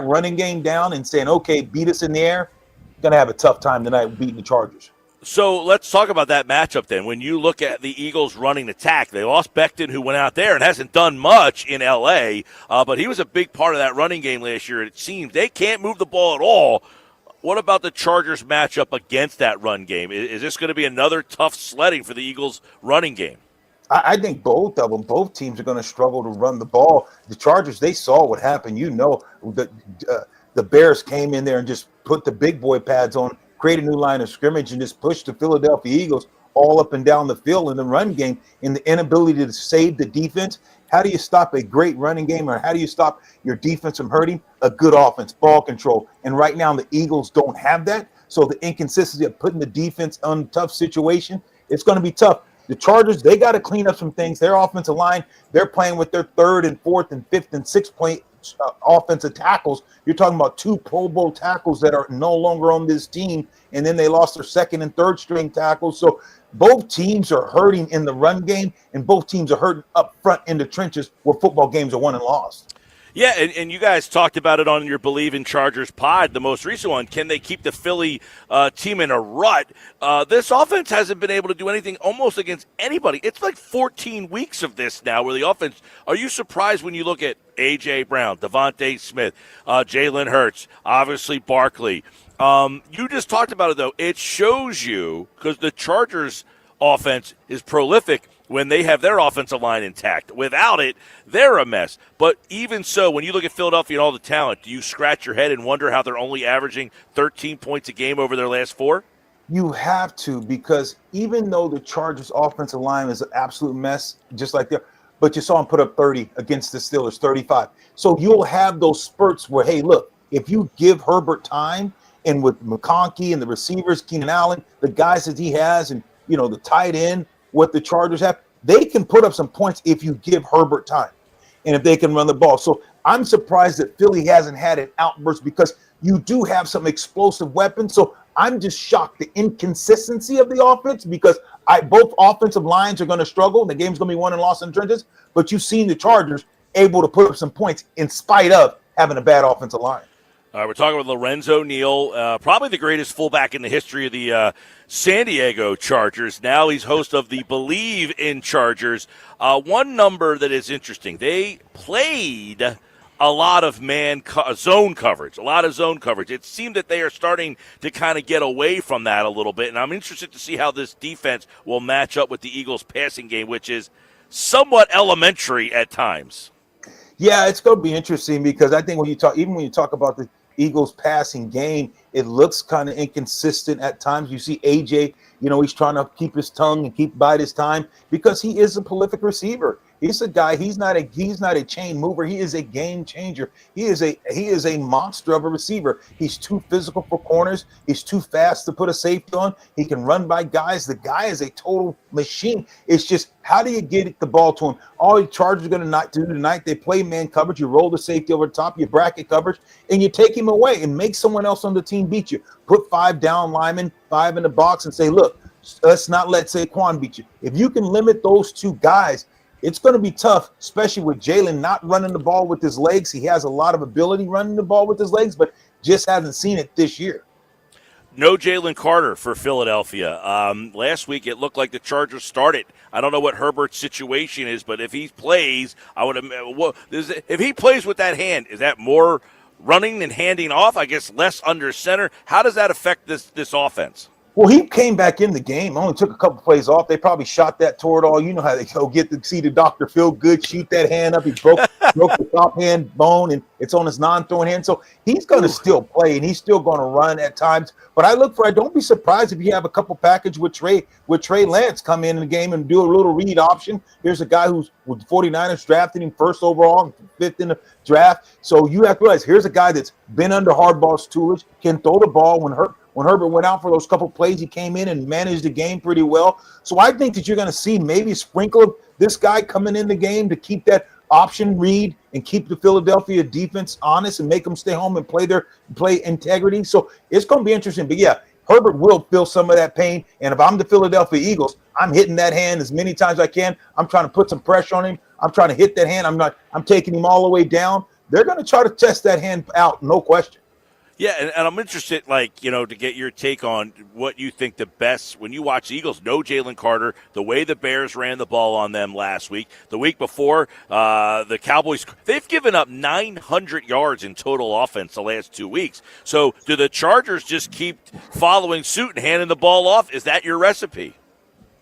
running game down and saying, okay, beat us in the air, you're going to have a tough time tonight beating the Chargers. So let's talk about that matchup then. When you look at the Eagles running attack, they lost Becton, who went out there and hasn't done much in L.A., but he was a big part of that running game last year. It seems they can't move the ball at all. What about the Chargers matchup against that run game? Is this going to be another tough sledding for the Eagles' running game? I think both teams are going to struggle to run the ball. The Chargers, they saw what happened. The Bears came in there and just put the big boy pads on, create a new line of scrimmage, and just pushed the Philadelphia Eagles all up and down the field in the run game. In the inability to save the defense, how do you stop a great running game, or how do you stop your defense from hurting? A good offense, ball control. And right now the Eagles don't have that. So the inconsistency of putting the defense on a tough situation, it's going to be tough. The Chargers, they got to clean up some things. Their offensive line, they're playing with their third and fourth and fifth and sixth point offensive tackles. You're talking about 2 Pro Bowl tackles that are no longer on this team. And then they lost their second and third string tackles. So both teams are hurting in the run game, and both teams are hurting up front in the trenches where football games are won and lost. Yeah, and you guys talked about it on your Believe in Chargers pod, the most recent one. Can they keep the Philly team in a rut? This offense hasn't been able to do anything almost against anybody. It's like 14 weeks of this now where the offense – are you surprised when you look at A.J. Brown, Devontae Smith, Jalen Hurts, obviously Barkley? You just talked about it, though. It shows you, because the Chargers offense is prolific when they have their offensive line intact. Without it, they're a mess. But even so, when you look at Philadelphia and all the talent, do you scratch your head and wonder how they're only averaging 13 points a game over their last 4? You have to, because even though the Chargers offensive line is an absolute mess, just like but you saw them put up 30 against the Steelers, 35. So you'll have those spurts where, hey, look, if you give Herbert time, and with McConkey and the receivers, Keenan Allen, the guys that he has, and the tight end, what the Chargers have, they can put up some points if you give Herbert time and if they can run the ball. So I'm surprised that Philly hasn't had an outburst, because you do have some explosive weapons. So I'm just shocked the inconsistency of the offense, because both offensive lines are going to struggle. The game's going to be won and lost in the trenches, but you've seen the Chargers able to put up some points in spite of having a bad offensive line. We're talking with Lorenzo Neal, probably the greatest fullback in the history of the San Diego Chargers. Now he's host of the Believe in Chargers. One number that is interesting, they played a lot of zone coverage, It seemed that they are starting to kind of get away from that a little bit, and I'm interested to see how this defense will match up with the Eagles' passing game, which is somewhat elementary at times. Yeah, it's going to be interesting because I think when you talk about the Eagles passing game, it looks kind of inconsistent at times. You see AJ, he's trying to keep his tongue and bide his time because he is a prolific receiver. He's a guy. He's not a chain mover. He is a game changer. He is a monster of a receiver. He's too physical for corners. He's too fast to put a safety on. He can run by guys. The guy is a total machine. It's just how do you get the ball to him? All the Chargers are going to do tonight, they play man coverage. You roll the safety over the top, you bracket coverage, and you take him away and make someone else on the team beat you. Put 5 down linemen, 5 in the box, and say, look, let's not let Saquon beat you. If you can limit those 2 guys, it's going to be tough, especially with Jalen not running the ball with his legs. He has a lot of ability running the ball with his legs, but just hasn't seen it this year. No Jalen Carter for Philadelphia. Last week it looked like the Chargers started. I don't know what Herbert's situation is, but if he plays, if he plays with that hand, is that more running than handing off? I guess less under center. How does that affect this offense? Well, he came back in the game, only took a couple plays off. They probably shot that toward all. You know how they go get to see the doctor feel good, shoot that hand up. He broke the top hand bone, and it's on his non-throwing hand. So he's going to still play, and he's still going to run at times. But I don't be surprised if you have a couple package with Trey Lance come in the game and do a little read option. Here's a guy who's with the 49ers drafted him 1st overall, 5th in the draft. So you have to realize here's a guy that's been under Harbaugh's tutelage, can throw the ball when Herbert went out for those couple plays, he came in and managed the game pretty well. So I think that you're going to see maybe a sprinkle of this guy coming in the game to keep that option read and keep the Philadelphia defense honest and make them stay home and play integrity. So it's going to be interesting. But yeah, Herbert will feel some of that pain. And if I'm the Philadelphia Eagles, I'm hitting that hand as many times as I can. I'm trying to put some pressure on him. I'm trying to hit that hand. I'm taking him all the way down. They're going to try to test that hand out, no question. Yeah, and I'm interested, to get your take on what you think the best, when you watch the Eagles, no Jalen Carter, the way the Bears ran the ball on them last week. The week before, the Cowboys, they've given up 900 yards in total offense the last 2 weeks. So do the Chargers just keep following suit and handing the ball off? Is that your recipe?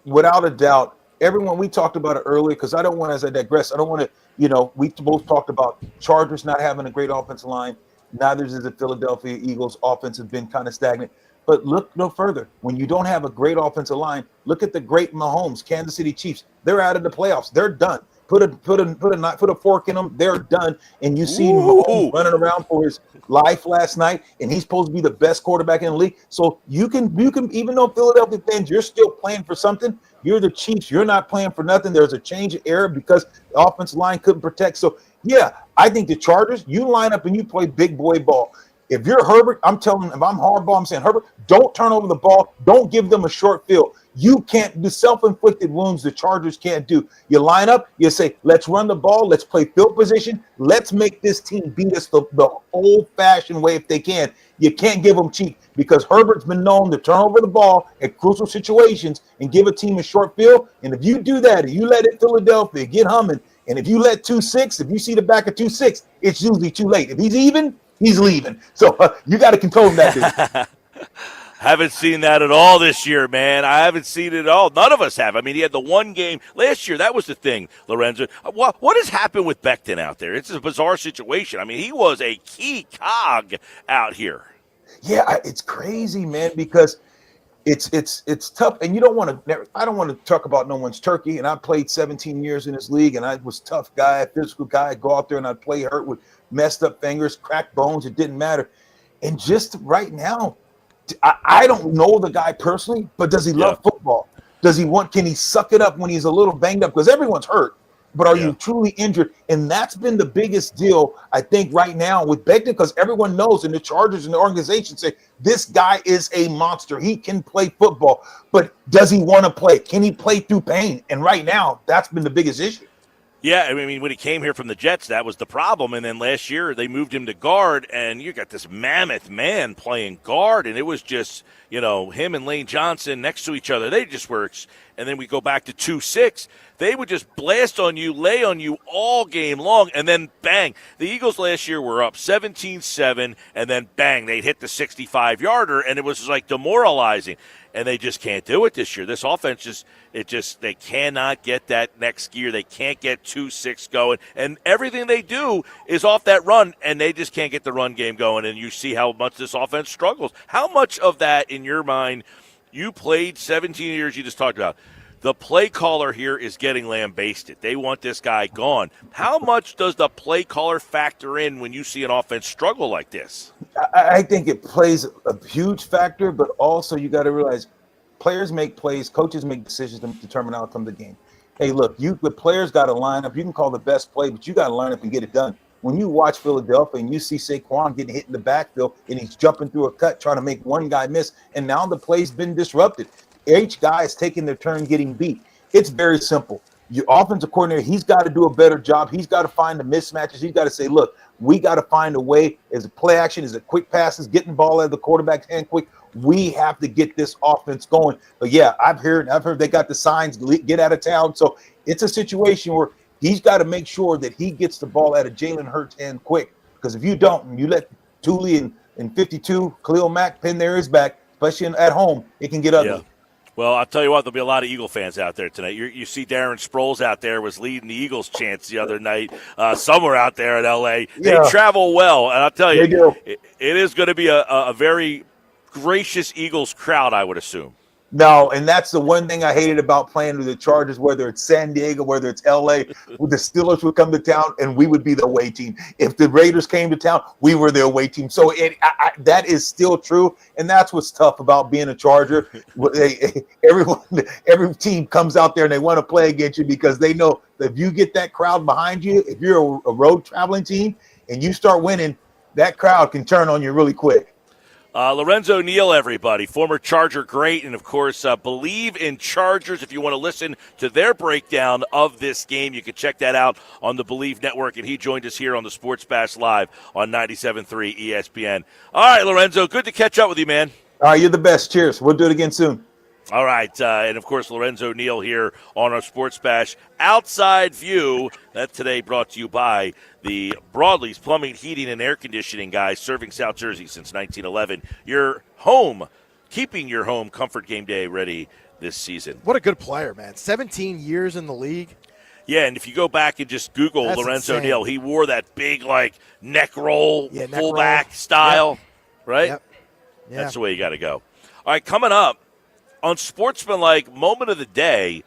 Without a doubt. Everyone, we talked about it earlier because I don't want, as I digress, I don't want to, we both talked about Chargers not having a great offensive line. Neither is the Philadelphia Eagles. Offense has been kind of stagnant. But look no further. When you don't have a great offensive line, look at the great Mahomes, Kansas City Chiefs. They're out of the playoffs. They're done. Put a fork in them. They're done. And you see Mahomes running around for his life last night, and he's supposed to be the best quarterback in the league. So you can even though Philadelphia fans, you're still playing for something. You're the Chiefs. You're not playing for nothing. There's a change of era because the offensive line couldn't protect. So yeah, I think the Chargers, you line up and you play big boy ball. If you're Herbert, I'm telling him, if I'm Harbaugh, I'm saying, Herbert, don't turn over the ball. Don't give them a short field. You can't do self-inflicted wounds the Chargers can't do. You line up, you say, let's run the ball, let's play field position, let's make this team beat us the old-fashioned way if they can. You can't give them cheap because Herbert's been known to turn over the ball at crucial situations and give a team a short field. And if you do that, and you let it Philadelphia get humming, and if you let 2-6, if you see the back of 2-6, it's usually too late. If he's even, he's leaving. So you got to control that. Haven't seen that at all this year, man. I haven't seen it at all. None of us have. I mean, he had the one game last year. That was the thing, Lorenzo. What has happened with Becton out there? It's a bizarre situation. I mean, he was a key cog out here. Yeah, it's crazy, man, because it's tough. And I don't want to talk about no one's turkey. And I played 17 years in this league, and I was a tough guy, a physical guy. I'd go out there and I'd play hurt with messed up fingers, cracked bones. It didn't matter. And just right now, I don't know the guy personally, but does he love football? Can he suck it up when he's a little banged up? Because everyone's hurt, but are you truly injured? And that's been the biggest deal, I think, right now with Becton, because everyone knows, and the Chargers and the organization say, this guy is a monster. He can play football, but does he want to play? Can he play through pain? And right now, that's been the biggest issue. Yeah, I mean, when he came here from the Jets, that was the problem. And then last year, they moved him to guard, and you got this mammoth man playing guard, and it was just, him and Lane Johnson next to each other. They just were. And then we go back to 2-6. They would just blast on you, lay on you all game long, and then bang. The Eagles last year were up 17-7, and then bang, they'd hit the 65-yarder, and it was like demoralizing. And they just can't do it this year. This offense they cannot get that next gear. They can't get 2-6 going. And everything they do is off that run, and they just can't get the run game going. And you see how much this offense struggles. How much of that, in your mind, you played 17 years you just talked about, the play caller here is getting lambasted. They want this guy gone. How much does the play caller factor in when you see an offense struggle like this? I think it plays a huge factor, but also you got to realize players make plays, coaches make decisions to determine outcome of the game. Hey, look, the players got to line up. You can call the best play, but you got to line up and get it done. When you watch Philadelphia and you see Saquon getting hit in the backfield and he's jumping through a cut trying to make one guy miss, and now the play's been disrupted. Each guy is taking their turn getting beat. It's very simple. Your offensive coordinator, he's got to do a better job. He's got to find the mismatches. He's got to say, look, we got to find a way. Is it play action? Is it quick passes? Getting the ball out of the quarterback's hand quick? We have to get this offense going. But yeah, I've heard they got the signs, get out of town. So it's a situation where he's got to make sure that he gets the ball out of Jalen Hurts' hand quick. Because if you don't, and you let Thule and 52, Khalil Mack pin their ears back, especially at home, it can get ugly. Yeah. Well, I'll tell you what, there'll be a lot of Eagle fans out there tonight. You see Darren Sproles out there was leading the Eagles chants the other night, somewhere out there in L.A. They travel well, and I'll tell you, it is going to be a very gracious Eagles crowd, I would assume. No, and that's the one thing I hated about playing with the Chargers, whether it's San Diego, whether it's L.A., the Steelers would come to town, and we would be the away team. If the Raiders came to town, we were the away team. So that is still true, and that's what's tough about being a Charger. Every team comes out there, and they want to play against you because they know that if you get that crowd behind you, if you're a road traveling team, and you start winning, that crowd can turn on you really quick. Lorenzo Neal, everybody, former Charger great, and, of course, Believe in Chargers. If you want to listen to their breakdown of this game, you can check that out on the Believe Network, and he joined us here on the Sports Bash Live on 97.3 ESPN. All right, Lorenzo, good to catch up with you, man. All right, you're the best. Cheers. We'll do it again soon. All right, and, of course, Lorenzo Neal here on our Sports Bash Outside View. That today brought to you by the Broadleys Plumbing, Heating, and Air Conditioning guys, serving South Jersey since 1911. Your home, keeping your home comfort game day ready this season. What a good player, man. 17 years in the league. Yeah, and if you go back and just Google Lorenzo Neal, he wore that big, neck roll, fullback style, right? Yep. Yeah. That's the way you got to go. All right, coming up, on Sportsmanlike Moment of the Day,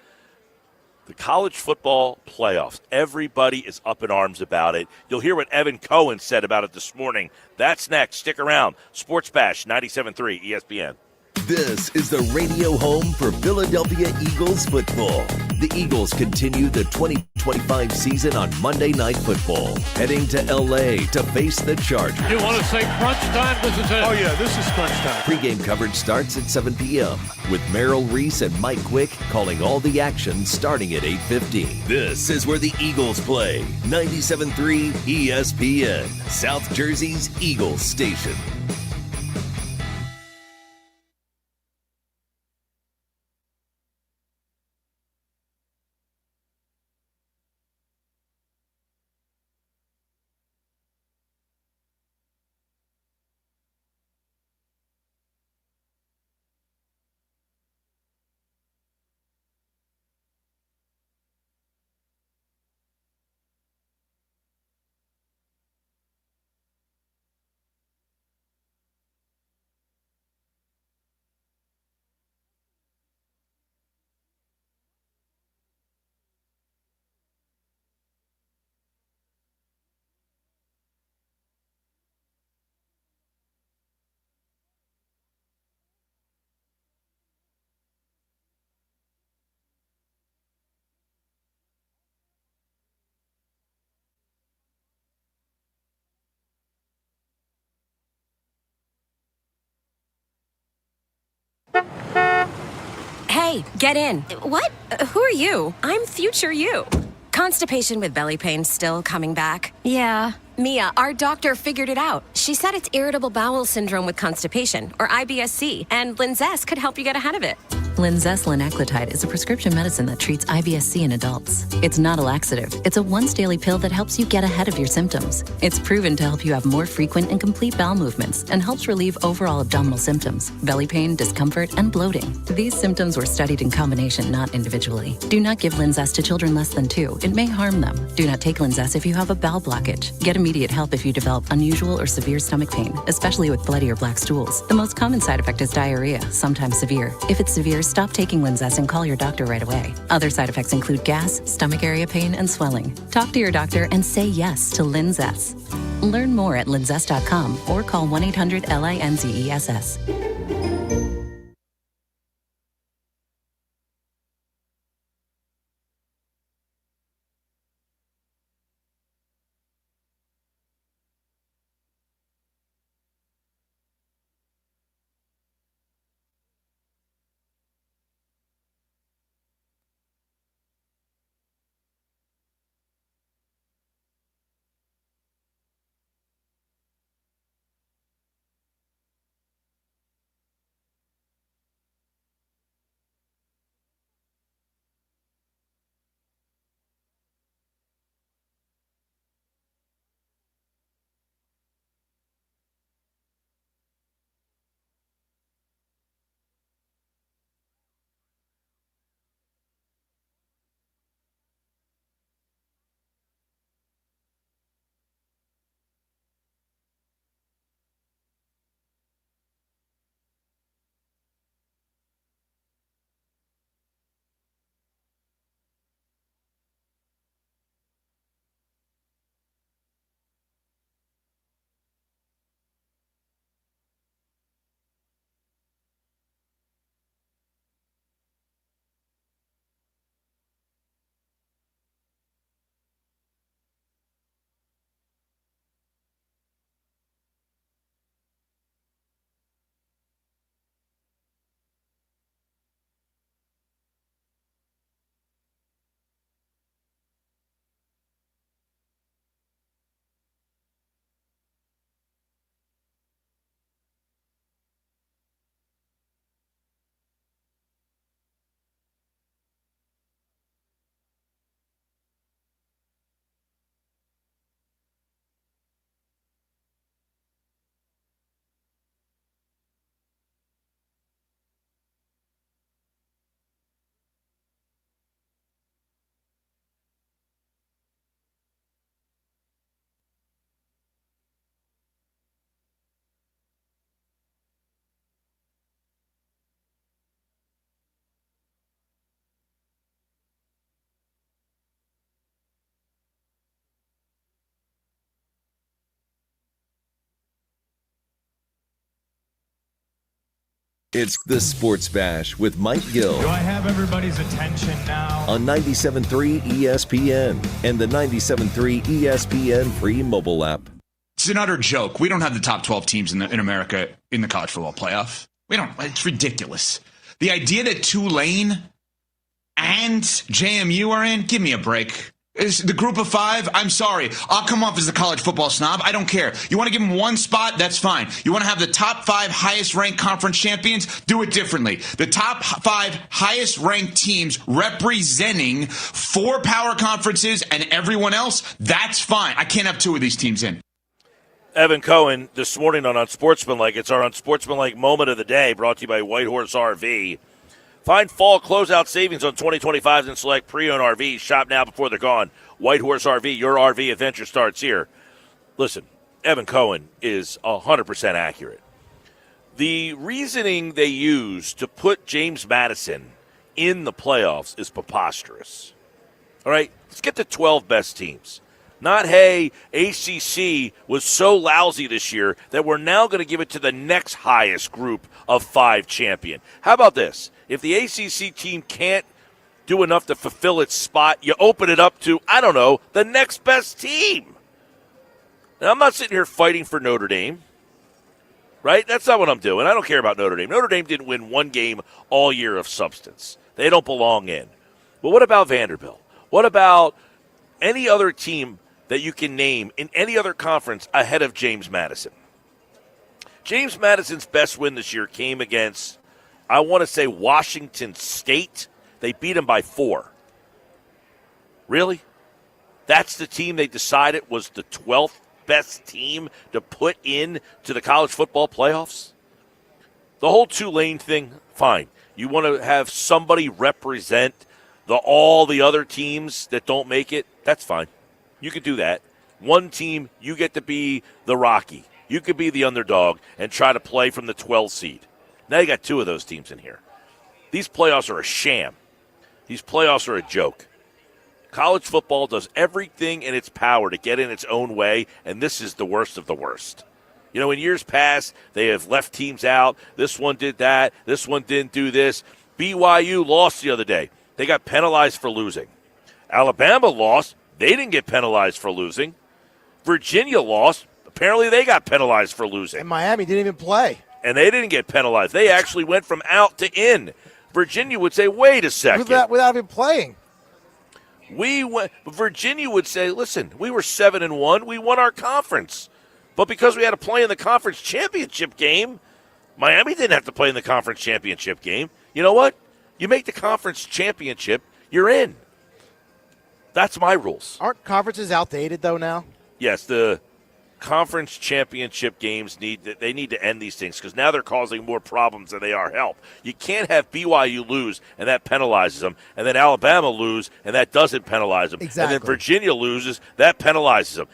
the college football playoffs. Everybody is up in arms about it. You'll hear what Evan Cohen said about it this morning. That's next. Stick around. Sports Bash 97.3 ESPN. This is the radio home for Philadelphia Eagles football. The Eagles continue the 2025 season on Monday Night Football, heading to L.A. to face the Chargers. You want to say crunch time? This is it. Oh, yeah, this is crunch time. Pre-game coverage starts at 7 p.m. with Merrill Reese and Mike Quick calling all the action starting at 8:15. This is where the Eagles play. 97.3 ESPN, South Jersey's Eagles station. Hey, get in. What? Who are you? I'm future you. Constipation with belly pain still coming back? Yeah. Mia, our doctor figured it out. She said it's irritable bowel syndrome with constipation, or IBS-C, and Linzess could help you get ahead of it. Linzess linaclotide is a prescription medicine that treats IBS-C in adults. It's not a laxative. It's a once-daily pill that helps you get ahead of your symptoms. It's proven to help you have more frequent and complete bowel movements and helps relieve overall abdominal symptoms, belly pain, discomfort, and bloating. These symptoms were studied in combination, not individually. Do not give Linzess to children less than 2. It may harm them. Do not take Linzess if you have a bowel blockage. Get immediate help if you develop unusual or severe stomach pain, especially with bloody or black stools. The most common side effect is diarrhea, sometimes severe. If it's severe, stop taking Linzess and call your doctor right away. Other side effects include gas, stomach area pain, and swelling. Talk to your doctor and say yes to Linzess. Learn more at linzess.com or call 1-800-LINZESS. It's the Sports Bash with Mike Gill. Do I have everybody's attention now? On 97.3 ESPN and the 97.3 ESPN free mobile app. It's an utter joke. We don't have the top 12 teams in America in the college football playoff. We don't. It's ridiculous. The idea that Tulane and JMU are in, give me a break. Is the group of 5? I'm sorry. I'll come off as the college football snob. I don't care. You want to give them one spot? That's fine. You want to have the top 5 highest ranked conference champions? Do it differently. The top 5 highest ranked teams representing 4 power conferences and everyone else, that's fine. I can't have 2 of these teams in. Evan Cohen this morning on Unsportsmanlike. It's our Unsportsmanlike moment of the day, brought to you by Whitehorse RV. Find fall closeout savings on 2025s and select pre-owned RVs. Shop now before they're gone. Whitehorse RV, your RV adventure starts here. Listen, Evan Cohen is 100% accurate. The reasoning they use to put James Madison in the playoffs is preposterous. All right, let's get the 12 best teams. Not, hey, ACC was so lousy this year that we're now going to give it to the next highest group of 5 champion. How about this? If the ACC team can't do enough to fulfill its spot, you open it up to, I don't know, the next best team. Now, I'm not sitting here fighting for Notre Dame, right? That's not what I'm doing. I don't care about Notre Dame. Notre Dame didn't win one game all year of substance. They don't belong in. But what about Vanderbilt? What about any other team that you can name in any other conference ahead of James Madison. James Madison's best win this year came against, I want to say, Washington State. They beat him by 4. Really? That's the team they decided was the 12th best team to put in to the college football playoffs? The whole Tulane thing, fine. You want to have somebody represent all the other teams that don't make it? That's fine. You could do that. One team, you get to be the Rocky. You could be the underdog and try to play from the 12 seed. Now you got 2 of those teams in here. These playoffs are a sham. These playoffs are a joke. College football does everything in its power to get in its own way, and this is the worst of the worst. You know, in years past, they have left teams out. This one did that. This one didn't do this. BYU lost the other day. They got penalized for losing. Alabama lost. They didn't get penalized for losing. Virginia lost. Apparently they got penalized for losing. And Miami didn't even play. And they didn't get penalized. They actually went from out to in. Virginia would say, wait a second. Without even playing. Virginia would say, listen, we were 7-1. We won our conference. But because we had to play in the conference championship game, Miami didn't have to play in the conference championship game. You know what? You make the conference championship, you're in. That's my rules. Aren't conferences outdated, though, now? Yes, the conference championship games need to end these things because now they're causing more problems than they are help. You can't have BYU lose and that penalizes them, and then Alabama lose and that doesn't penalize them, Exactly. and then Virginia loses, that penalizes them.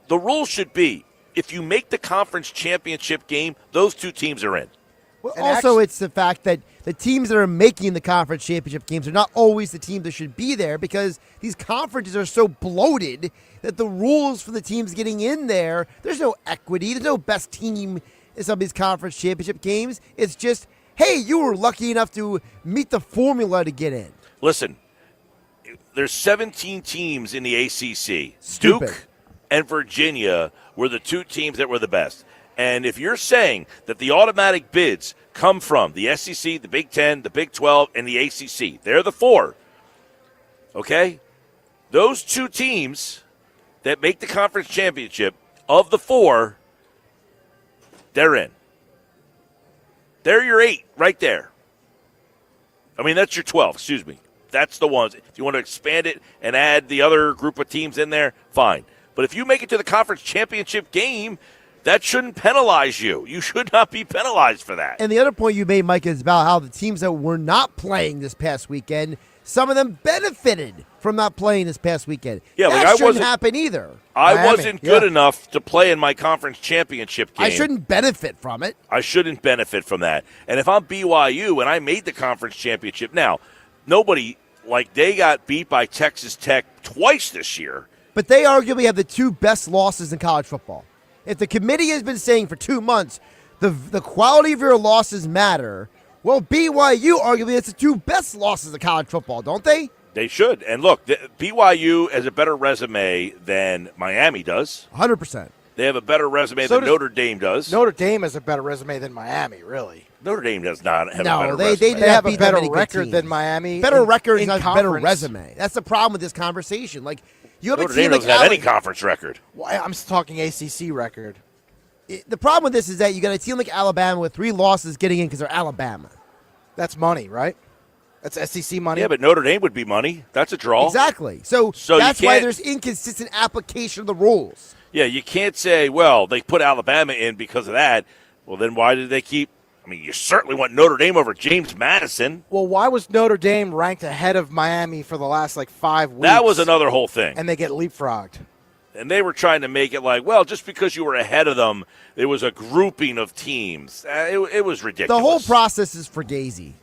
The rule should be if you make the conference championship game, those 2 teams are in. Well, also, it's the fact that the teams that are making the conference championship games are not always the teams that should be there because these conferences are so bloated that the rules for the teams getting in there, there's no equity. There's no best team in some of these conference championship games. It's just, hey, you were lucky enough to meet the formula to get in. Listen, there's 17 teams in the ACC. Stupid. Duke and Virginia were the 2 teams that were the best. And if you're saying that the automatic bids come from the SEC, the Big Ten, the Big 12, and the ACC, they're the 4, okay? Those 2 teams that make the conference championship, of the 4, they're in. They're your 8 right there. I mean, that's your 12, excuse me. That's the ones. If you want to expand it and add the other group of teams in there, fine. But if you make it to the conference championship game, that shouldn't penalize you. You should not be penalized for that. And the other point you made, Mike, is about how the teams that were not playing this past weekend, some of them benefited from not playing this past weekend. Yeah, that shouldn't happen either. I wasn't good enough to play in my conference championship game. I shouldn't benefit from it. I shouldn't benefit from that. And if I'm BYU and I made the conference championship, now, nobody, they got beat by Texas Tech twice this year. But they arguably have the 2 best losses in college football. If the committee has been saying for 2 months the quality of your losses matter, well, BYU arguably has the 2 best losses of college football, don't they? They should. And look, BYU has a better resume than Miami does. 100%. They have a better resume than Notre Dame does. Notre Dame has a better resume than Miami, really. Notre Dame does not have a better resume. They have a better record record than Miami. Better record is in not a better resume. That's the problem with this conversation. You have Notre a team Dame doesn't have any conference record. Well, I'm talking ACC record. The problem with this is that you got a team like Alabama with 3 losses getting in because they're Alabama. That's money, right? That's SEC money. Yeah, but Notre Dame would be money. That's a draw. Exactly. So that's why there's inconsistent application of the rules. Yeah, you can't say, well, they put Alabama in because of that. Well, then why did they keep – I mean, you certainly want Notre Dame over James Madison. Well, why was Notre Dame ranked ahead of Miami for the last, 5 weeks? That was another whole thing. And they get leapfrogged. And they were trying to make it well, just because you were ahead of them, there was a grouping of teams. It was ridiculous. The whole process is fugazi.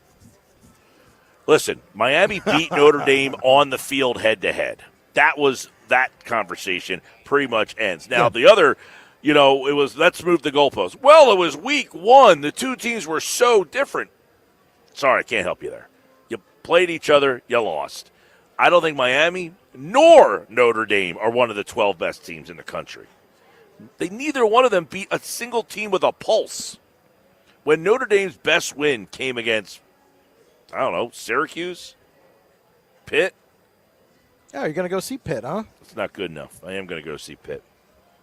Listen, Miami beat Notre Dame on the field head-to-head. That conversation pretty much ends. Now, the other, it was let's move the goalpost. Well, it was week 1. The 2 teams were so different. Sorry, I can't help you there. You played each other, you lost. I don't think Miami nor Notre Dame are one of the 12 best teams in the country. Neither one of them beat a single team with a pulse. When Notre Dame's best win came against, I don't know, Syracuse, Pitt, Oh, you're going to go see Pitt, huh? It's not good enough. I am going to go see Pitt.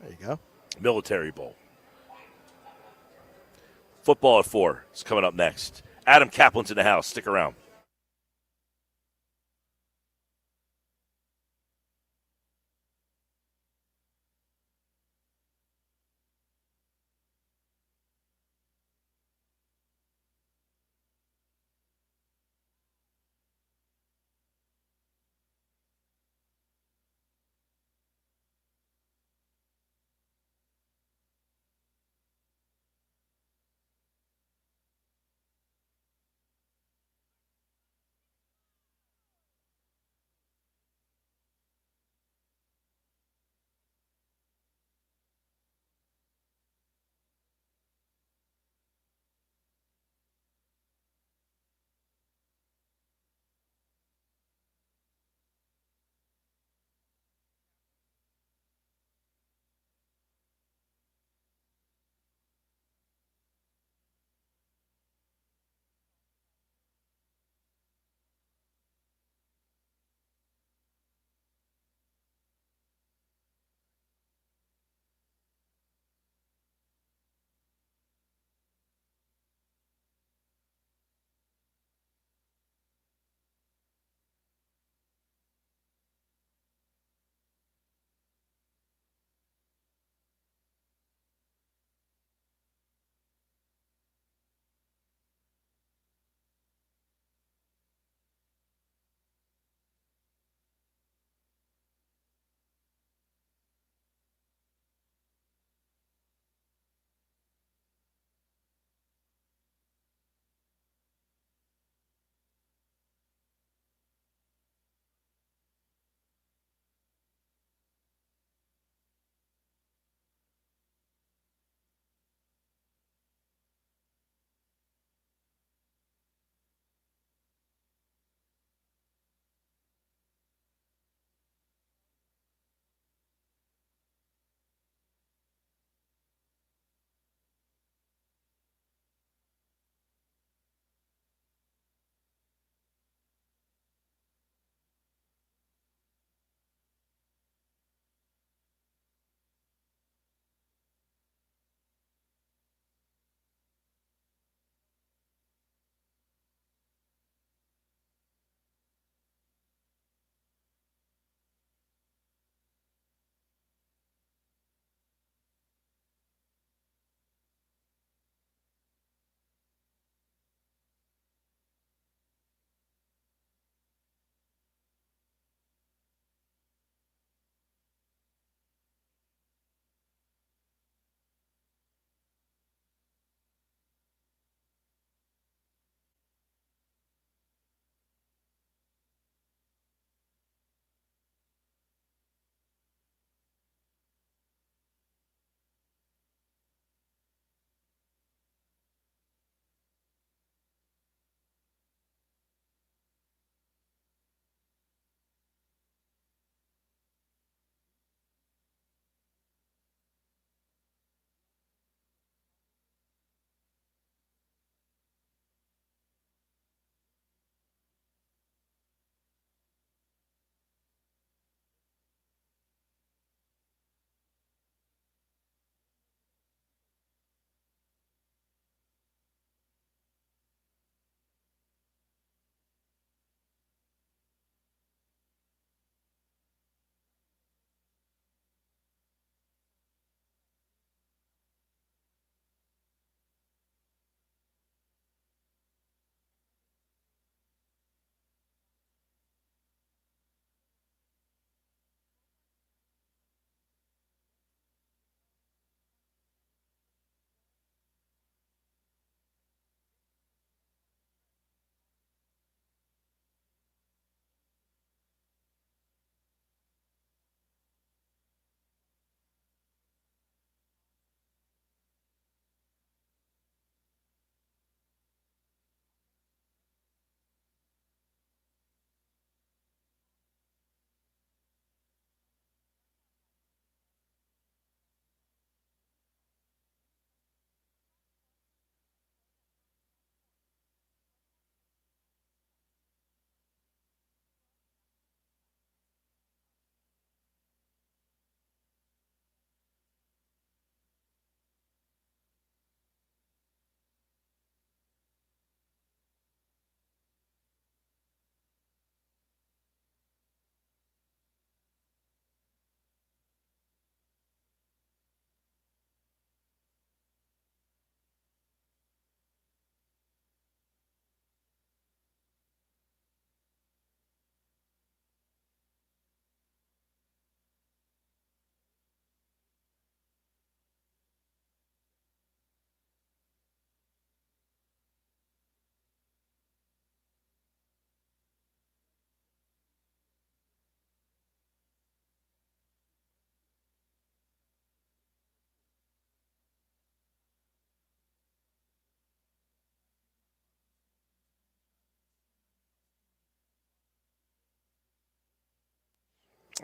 There you go. Military Bowl. Football at 4 is coming up next. Adam Caplan's in the house. Stick around.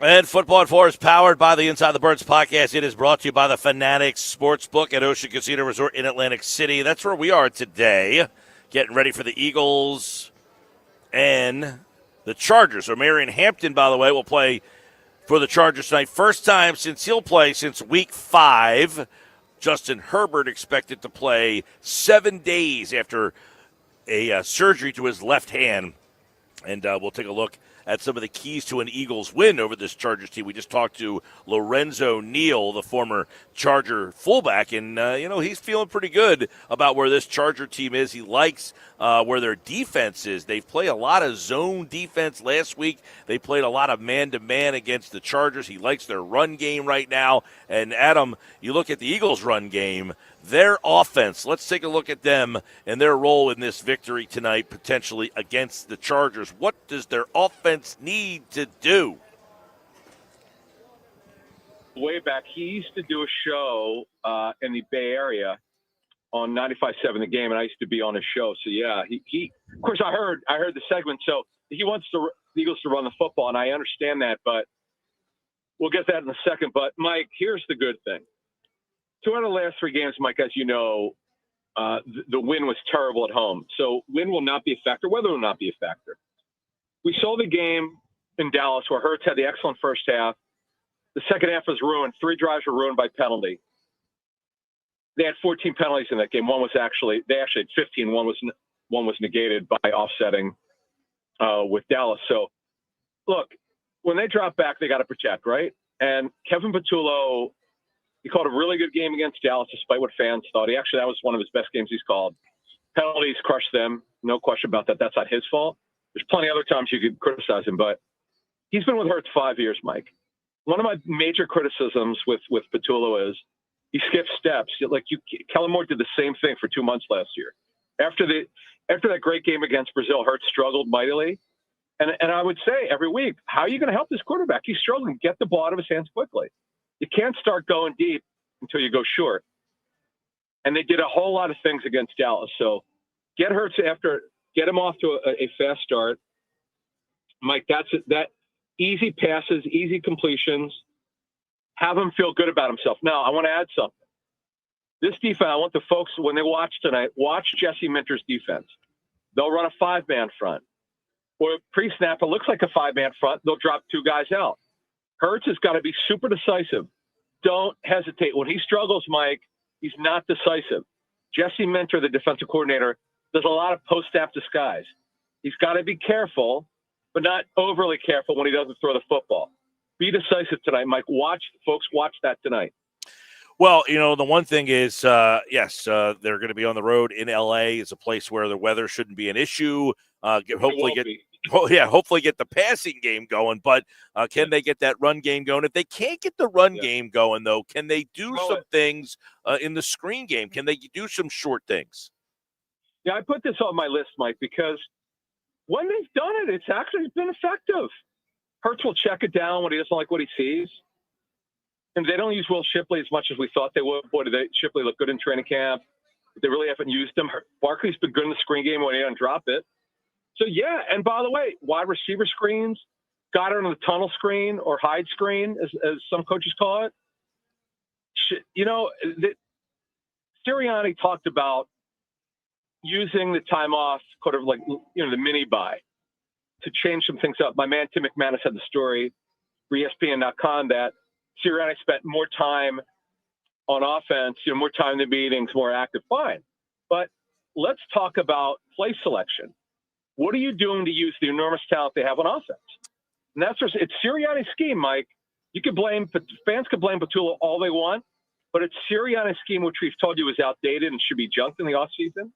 And Football at 4 is powered by the Inside the Birds podcast. It is brought to you by the Fanatics Sportsbook at Ocean Casino Resort in Atlantic City. That's where we are today, getting ready for the Eagles and the Chargers. So Marion Hampton, by the way, will play for the Chargers tonight. First time since he'll play since week 5. Justin Herbert expected to play 7 days after a surgery to his left hand. And we'll take a look at some of the keys to an Eagles win over this Chargers team. We just talked to Lorenzo Neal, the former Charger fullback, and, he's feeling pretty good about where this Charger team is. He likes where their defense is. They've played a lot of zone defense last week. They played a lot of man-to-man against the Chargers. He likes their run game right now. And, Adam, you look at the Eagles' run game, their offense, let's take a look at them and their role in this victory tonight, potentially against the Chargers. What does their offense need to do? Way back, he used to do a show in the Bay Area on 95.7 The Game, and I used to be on his show. So, yeah, he of course, I heard the segment. So he wants the Eagles to run the football, and I understand that, but we'll get that in a second. But, Mike, here's the good thing. 2 out of the last 3 games, Mike, as you know, the win was terrible at home. So win will not be a factor. Weather will not be a factor. We saw the game in Dallas where Hurts had the excellent first half. The second half was ruined. 3 drives were ruined by penalty. They had 14 penalties in that game. They actually had 15. One was negated by offsetting with Dallas. So, look, when they drop back, they got to protect, right? And Kevin Patullo, he called a really good game against Dallas, despite what fans thought. That was one of his best games he's called. Penalties crushed them. No question about that. That's not his fault. There's plenty of other times you could criticize him, but he's been with Hurts 5 years, Mike. One of my major criticisms with Patullo is he skips steps. Kellen Moore did the same thing for 2 months last year. After that great game against Brazil, Hurts struggled mightily. And I would say every week, how are you going to help this quarterback? He's struggling. Get the ball out of his hands quickly. You can't start going deep until you go short. And they did a whole lot of things against Dallas. So get Hurts get him off to a fast start. Mike, that's it. That easy passes, easy completions, have him feel good about himself. Now, I want to add something. This defense, I want the folks, when they watch tonight, watch Jesse Minter's defense. They'll run a 5-man front. Or pre-snap, it looks like a 5-man front. They'll drop 2 guys out. Hurts has got to be super decisive. Don't hesitate. When he struggles, Mike, he's not decisive. Jesse Minter, the defensive coordinator, does a lot of post-snap disguise. He's got to be careful, but not overly careful when he doesn't throw the football. Be decisive tonight, Mike. Watch that tonight. Well, the one thing is, yes, they're going to be on the road in L.A. It's a place where the weather shouldn't be an issue. Hopefully get the passing game going, but can they get that run game going? If they can't get the run game going, though, can they do some things in the screen game? Can they do some short things? Yeah, I put this on my list, Mike, because when they've done it, it's actually been effective. Hurts will check it down when he doesn't like what he sees. And they don't use Will Shipley as much as we thought they would. Boy, did Shipley look good in training camp. They really haven't used him. Barkley's been good in the screen game when he doesn't drop it. So, yeah, and by the way, wide receiver screens, got it on the tunnel screen or hide screen, as some coaches call it. Sirianni talked about using the time off, sort of like, the mini buy to change some things up. My man Tim McManus had the story for ESPN.com that Sirianni spent more time on offense, more time in the meetings, more active. Fine. But let's talk about play selection. What are you doing to use the enormous talent they have on offense? And it's Sirianni's scheme, Mike. Fans can blame Patullo all they want, but it's Sirianni's scheme, which we've told you is outdated and should be junked in the offseason.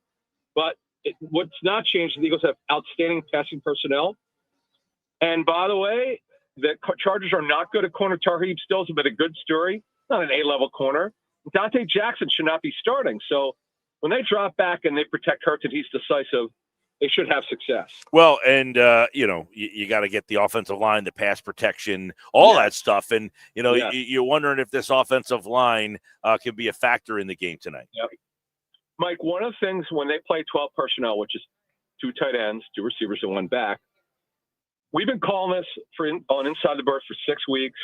But what's not changed, the Eagles have outstanding passing personnel. And by the way, the Chargers are not good at corner. Tarheeb Stills has been a good story, not an A-level corner. Dante Jackson should not be starting. So when they drop back and they protect Hurts and he's decisive, they should have success. Well, and, you got to get the offensive line, the pass protection, all that stuff. And, you're wondering if this offensive line can be a factor in the game tonight. Yep. Mike, one of the things when they play 12 personnel, which is 2 tight ends, 2 receivers, and 1 back, we've been calling this on Inside the Bird for 6 weeks.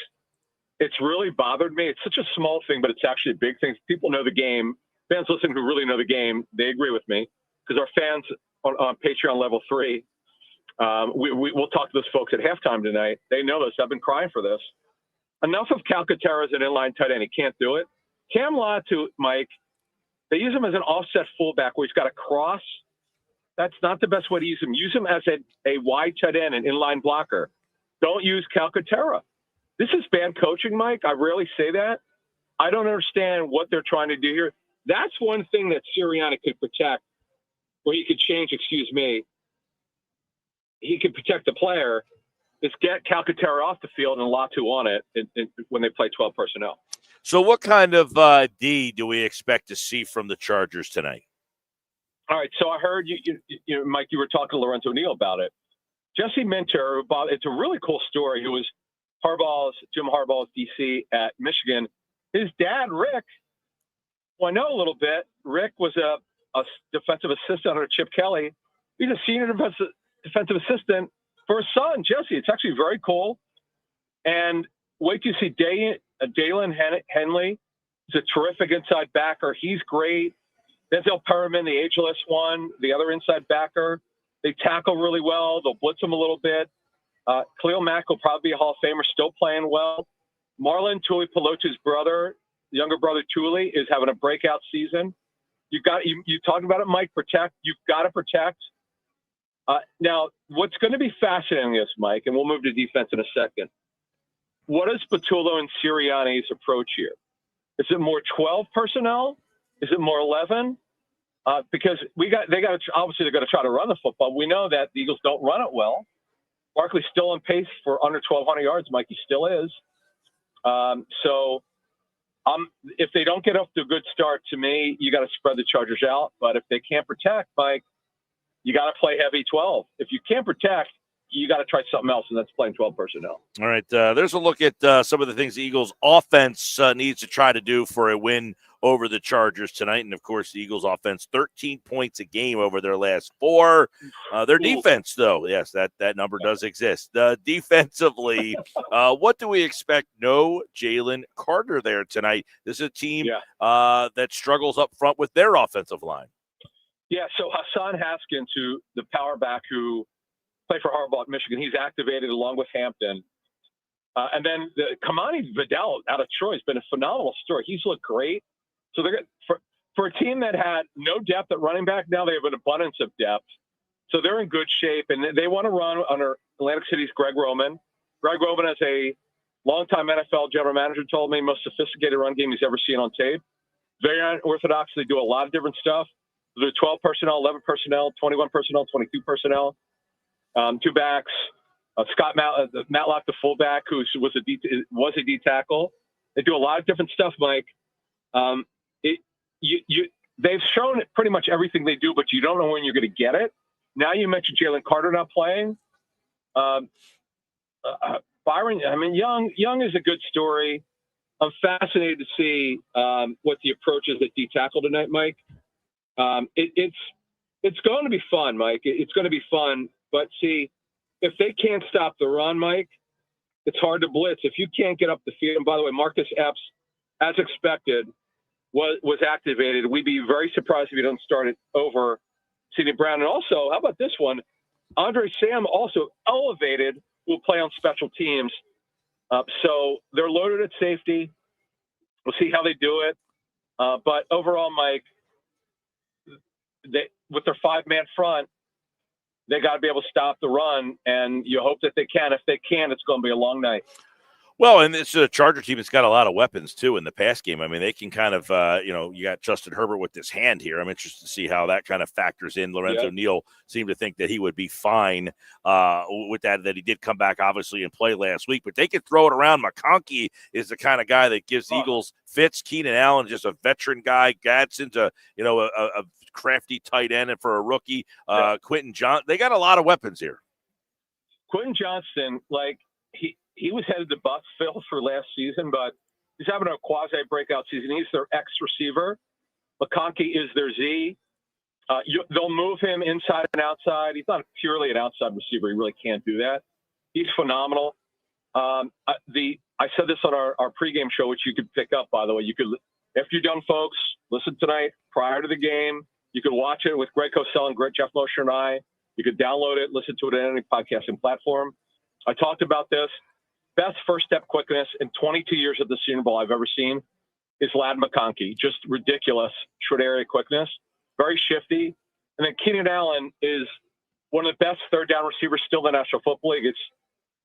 It's really bothered me. It's such a small thing, but it's actually a big thing. People know the game. Fans listening who really know the game, they agree with me. Because our fans on Patreon level 3, we'll talk to those folks at halftime tonight. They know this. I've been crying for this. Enough of Calcaterra as an inline tight end. He can't do it. Cam Latu, Mike, they use him as an offset fullback where he's got a cross. That's not the best way to use him. Use him as a wide tight end, an inline blocker. Don't use Calcaterra. This is bad coaching, Mike. I rarely say that. I don't understand what they're trying to do here. That's one thing that Sirianni could protect, or he could change, he could protect the player, is get Calcaterra off the field and Latu on it when they play 12 personnel. So what kind of D do we expect to see from the Chargers tonight? All right, so I heard you Mike, you were talking to Lorenzo Neal about it. Jesse Minter, it's a really cool story. He was Jim Harbaugh's DC at Michigan. His dad, Rick, who I know a little bit, Rick was a defensive assistant under Chip Kelly. He's a senior defensive assistant for his son, Jesse. It's actually very cool. And wait till you see Dalen Henley. He's a terrific inside backer. He's great. Denzel Perriman, the ageless one, the other inside backer. They tackle really well. They'll blitz him a little bit. Khalil Mack will probably be a Hall of Famer, still playing well. Marlon Tuipulotu's brother, the younger brother Tuli, is having a breakout season. You talked about it, Mike. Protect. You've got to protect. Now, what's going to be fascinating is, Mike, and we'll move to defense in a second. What is Patullo and Sirianni's approach here? Is it more 12 personnel? Is it more 11? Because they're going to try to run the football. We know that the Eagles don't run it well. Barkley's still on pace for under 1,200 yards. Mike, he still is. If they don't get off to a good start, to me, you got to spread the Chargers out. But if they can't protect, Mike, you got to play heavy 12. If you can't protect, you got to try something else, and that's playing 12 personnel. All right, there's a look at some of the things the Eagles' offense needs to try to do for a win over the Chargers tonight. And, of course, the Eagles' offense, 13 points a game over their last 4. Their defense, though, yes, that number does exist. Defensively, what do we expect? No Jalen Carter there tonight. This is a team that struggles up front with their offensive line. Yeah, so Hassan Haskins, the power back who played for Harbaugh at Michigan, he's activated along with Hampton. And then Kamani Vidal out of Troy has been a phenomenal story. He's looked great. So they're for a team that had no depth at running back, now they have an abundance of depth. So they're in good shape, and they want to run under Atlantic City's Greg Roman. Greg Roman, as a longtime NFL general manager, told me most sophisticated run game he's ever seen on tape. Very unorthodox. They do a lot of different stuff. They do 12 personnel, 11 personnel, 21 personnel, 22 personnel, 2 backs. Scott Matlock, the fullback, who was a D tackle. They do a lot of different stuff, Mike. They've shown pretty much everything they do, but you don't know when you're going to get it. Now you mentioned Jalen Carter not playing. Byron, Young is a good story. I'm fascinated to see what the approach is at D tackle tonight, Mike. It's going to be fun, Mike. It's going to be fun. But see, if they can't stop the run, Mike, it's hard to blitz. If you can't get up the field, and by the way, Marcus Epps, as expected, was activated. We'd be very surprised if you don't start it over Sidney Brown. And also, how about this one? Andre Sam, also elevated, will play on special teams. So they're loaded at safety. We'll see how they do it. But overall, Mike, with their 5-man front, they got to be able to stop the run, and you hope that they can. If they can, it's going to be a long night. Well, and it's a Charger team that's got a lot of weapons, too, in the pass game. I mean, they can kind of, you got Justin Herbert with this hand here. I'm interested to see how that kind of factors in. Lorenzo Neal seemed to think that he would be fine with that he did come back, obviously, and play last week. But they can throw it around. McConkey is the kind of guy that gives the Eagles fits. Keenan Allen, just a veteran guy. Gadsden's a crafty tight end, and for a rookie, Quentin Johnson. They got a lot of weapons here. Quentin Johnston, he was headed to Buffalo for last season, but he's having a quasi-breakout season. He's their X receiver. McConkey is their Z. They'll move him inside and outside. He's not purely an outside receiver. He really can't do that. He's phenomenal. I said this on our pregame show, which you could pick up, by the way. You could, if you're done, folks, listen tonight prior to the game. You could watch it with Greg Cosell and Jeff Mosher and I. You could download it, listen to it on any podcasting platform. I talked about this. Best first step quickness in 22 years at the Senior Bowl I've ever seen is Ladd McConkey. Just ridiculous short area quickness, very shifty. And then Keenan Allen is one of the best third down receivers still in the National Football League. It's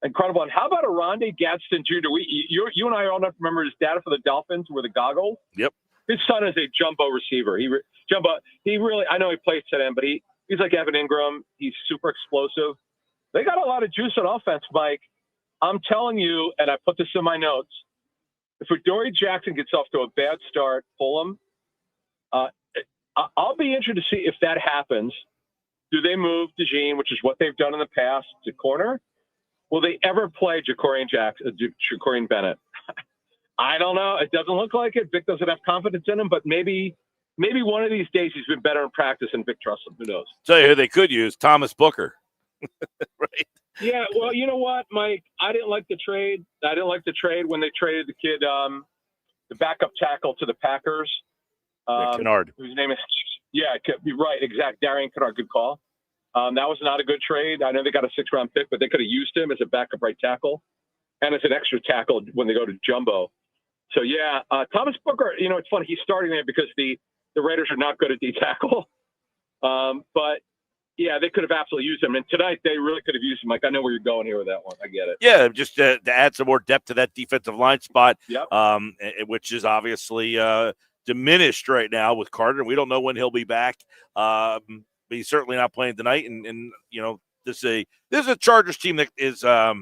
incredible. And how about Aronde Gadsden Jr.? You and I all have to remember his dad for the Dolphins with the goggles. Yep. His son is a jumbo receiver. He really, I know he plays to them, but he's like Evan Ingram. He's super explosive. They got a lot of juice on offense, Mike. I'm telling you, and I put this in my notes, if Adoree Jackson gets off to a bad start, pull him. I'll be interested to see if that happens. Do they move DeJean, which is what they've done in the past, to corner? Will they ever play Jacorian Bennett? I don't know. It doesn't look like it. Vic doesn't have confidence in him, but maybe one of these days he's been better in practice and Vic trusts him. Who knows? Tell you who they could use, Thomas Booker. Right. Yeah, well, you know what, Mike? I didn't like the trade. When they traded the kid, the backup tackle to the Packers. Kennard. Whose name is – yeah, you're right, exact. Darian Kennard, good call. That was not a good trade. I know they got a 6th-round pick, but they could have used him as a backup right tackle and as an extra tackle when they go to jumbo. So, yeah, Thomas Booker, it's funny. He's starting there because the Raiders are not good at D-tackle. But, yeah, they could have absolutely used him. And tonight they really could have used him. Like, I know where you're going here with that one. I get it. Yeah, just to add some more depth to that defensive line spot, yep. Which is obviously diminished right now with Carter. We don't know when he'll be back. But he's certainly not playing tonight. And this is a Chargers team that is I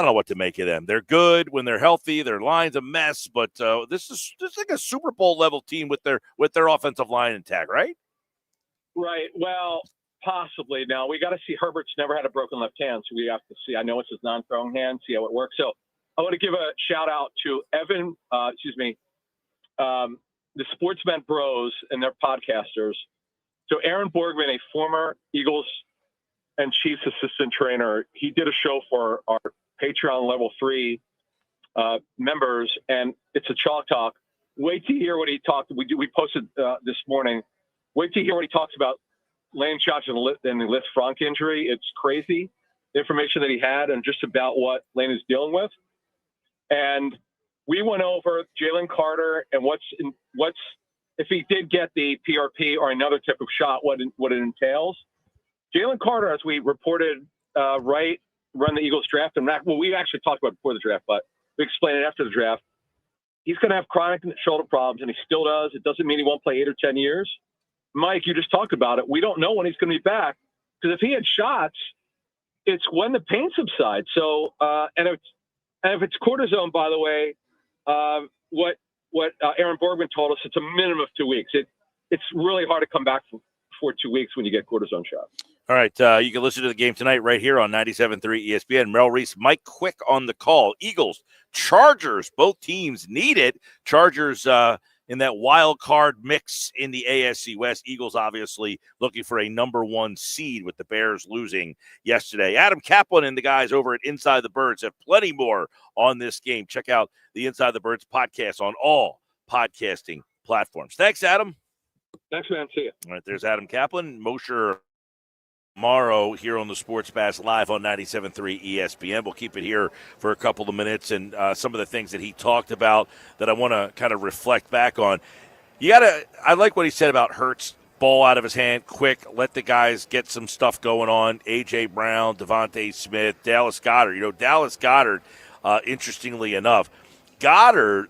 don't know what to make of them. They're good when they're healthy. Their line's a mess, but this is like a Super Bowl level team with their offensive line intact, right? Right. Well, possibly. Now we got to see. Herbert's never had a broken left hand, so we have to see. I know it's his non-throwing hand. See how it works. So I want to give a shout out to Evan. The Sportsman Bros and their podcasters. So Aaron Borgman, a former Eagles and Chiefs assistant trainer, he did a show for our Patreon level 3 members, and it's a chalk talk. Wait to hear what he talked. We posted this morning. Wait to hear what he talks about Lane Johnson and the Liz Frank injury. It's crazy, the information that he had and just about what Lane is dealing with. And we went over Jalen Carter and what's if he did get the PRP or another type of shot, what it entails. Jalen Carter, as we reported, run the Eagles draft, and we actually talked about it before the draft, but we explained it after the draft. He's going to have chronic shoulder problems, and he still does. It doesn't mean he won't play 8 or 10 years. Mike, you just talked about it. We don't know when he's going to be back, because if he had shots, it's when the pain subsides. So, and if it's cortisone, by the way, what Aaron Borgman told us, it's a minimum of 2 weeks. It's really hard to come back for 2 weeks when you get cortisone shots. All right, you can listen to the game tonight right here on 97.3 ESPN. Merrill Reese, Mike Quick on the call. Eagles, Chargers, both teams need it. Chargers in that wild card mix in the AFC West. Eagles obviously looking for a number 1 seed with the Bears losing yesterday. Adam Caplan and the guys over at Inside the Birds have plenty more on this game. Check out the Inside the Birds podcast on all podcasting platforms. Thanks, Adam. Thanks, man. See you. All right, there's Adam Caplan. Mosher tomorrow here on the Sports Bash live on 97.3 ESPN. We'll keep it here for a couple of minutes, and some of the things that he talked about that I want to kind of reflect back on. I like what he said about Hurts, ball out of his hand, quick, let the guys get some stuff going on. A.J. Brown, Devontae Smith, Dallas Goedert. Dallas Goedert, interestingly enough, Goddard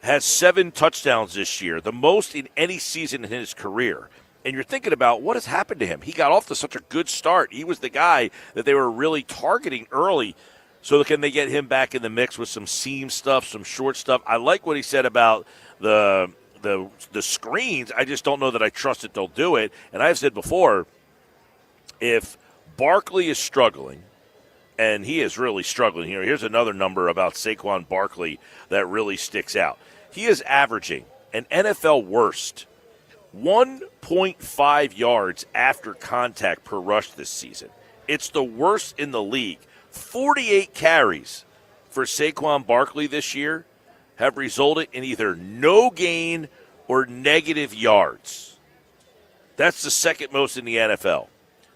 has 7 touchdowns this year, the most in any season in his career. And you're thinking about what has happened to him. He got off to such a good start. He was the guy that they were really targeting early. So can they get him back in the mix with some seam stuff, some short stuff? I like what he said about the screens. I just don't know that I trust that they'll do it. And I've said before, if Barkley is struggling, and he is really struggling here. Here's another number about Saquon Barkley that really sticks out. He is averaging an NFL worst 1.5 yards after contact per rush this season. It's the worst in the league. 48 carries for Saquon Barkley this year have resulted in either no gain or negative yards. That's the second most in the NFL,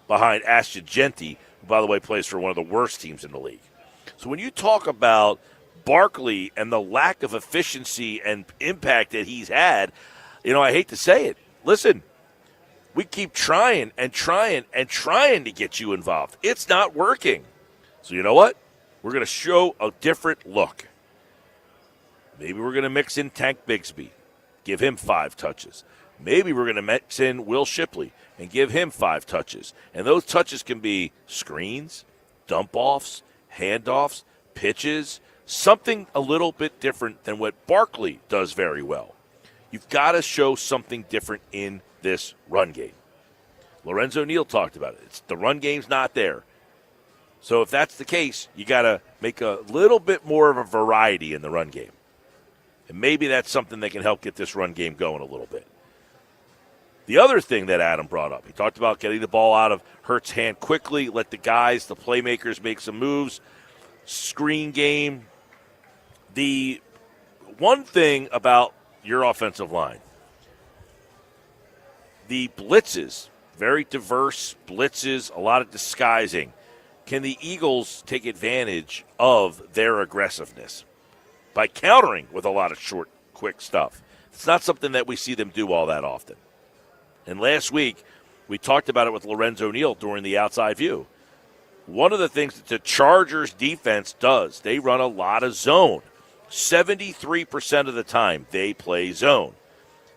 behind Ashton Genty, who, by the way, plays for one of the worst teams in the league. So when you talk about Barkley and the lack of efficiency and impact that he's had, I hate to say it. Listen, we keep trying and trying and trying to get you involved. It's not working. So you know what? We're going to show a different look. Maybe we're going to mix in Tank Bigsby, give him 5 touches. Maybe we're going to mix in Will Shipley and give him 5 touches. And those touches can be screens, dump-offs, handoffs, pitches, something a little bit different than what Barkley does very well. You've got to show something different in this run game. Lorenzo Neal talked about it. The run game's not there. So if that's the case, you got to make a little bit more of a variety in the run game. And maybe that's something that can help get this run game going a little bit. The other thing that Adam brought up, he talked about getting the ball out of Hurts' hand quickly, let the guys, the playmakers, make some moves, screen game. The one thing about your offensive line, the blitzes, very diverse blitzes, a lot of disguising. Can the Eagles take advantage of their aggressiveness by countering with a lot of short, quick stuff? It's not something that we see them do all that often. And last week, we talked about it with Lorenzo Neal during the outside view. One of the things that the Chargers defense does, they run a lot of zone. 73% of the time, they play zone.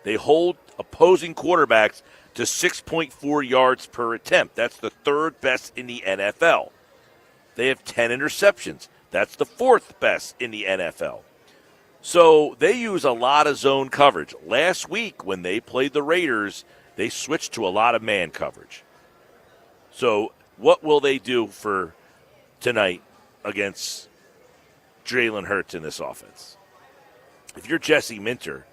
They hold opposing quarterbacks to 6.4 yards per attempt. That's the third best in the NFL. They have 10 interceptions. That's the fourth best in the NFL. So they use a lot of zone coverage. Last week, when they played the Raiders, they switched to a lot of man coverage. So what will they do for tonight against Jalen Hurts in this offense? If you're Jesse Minter,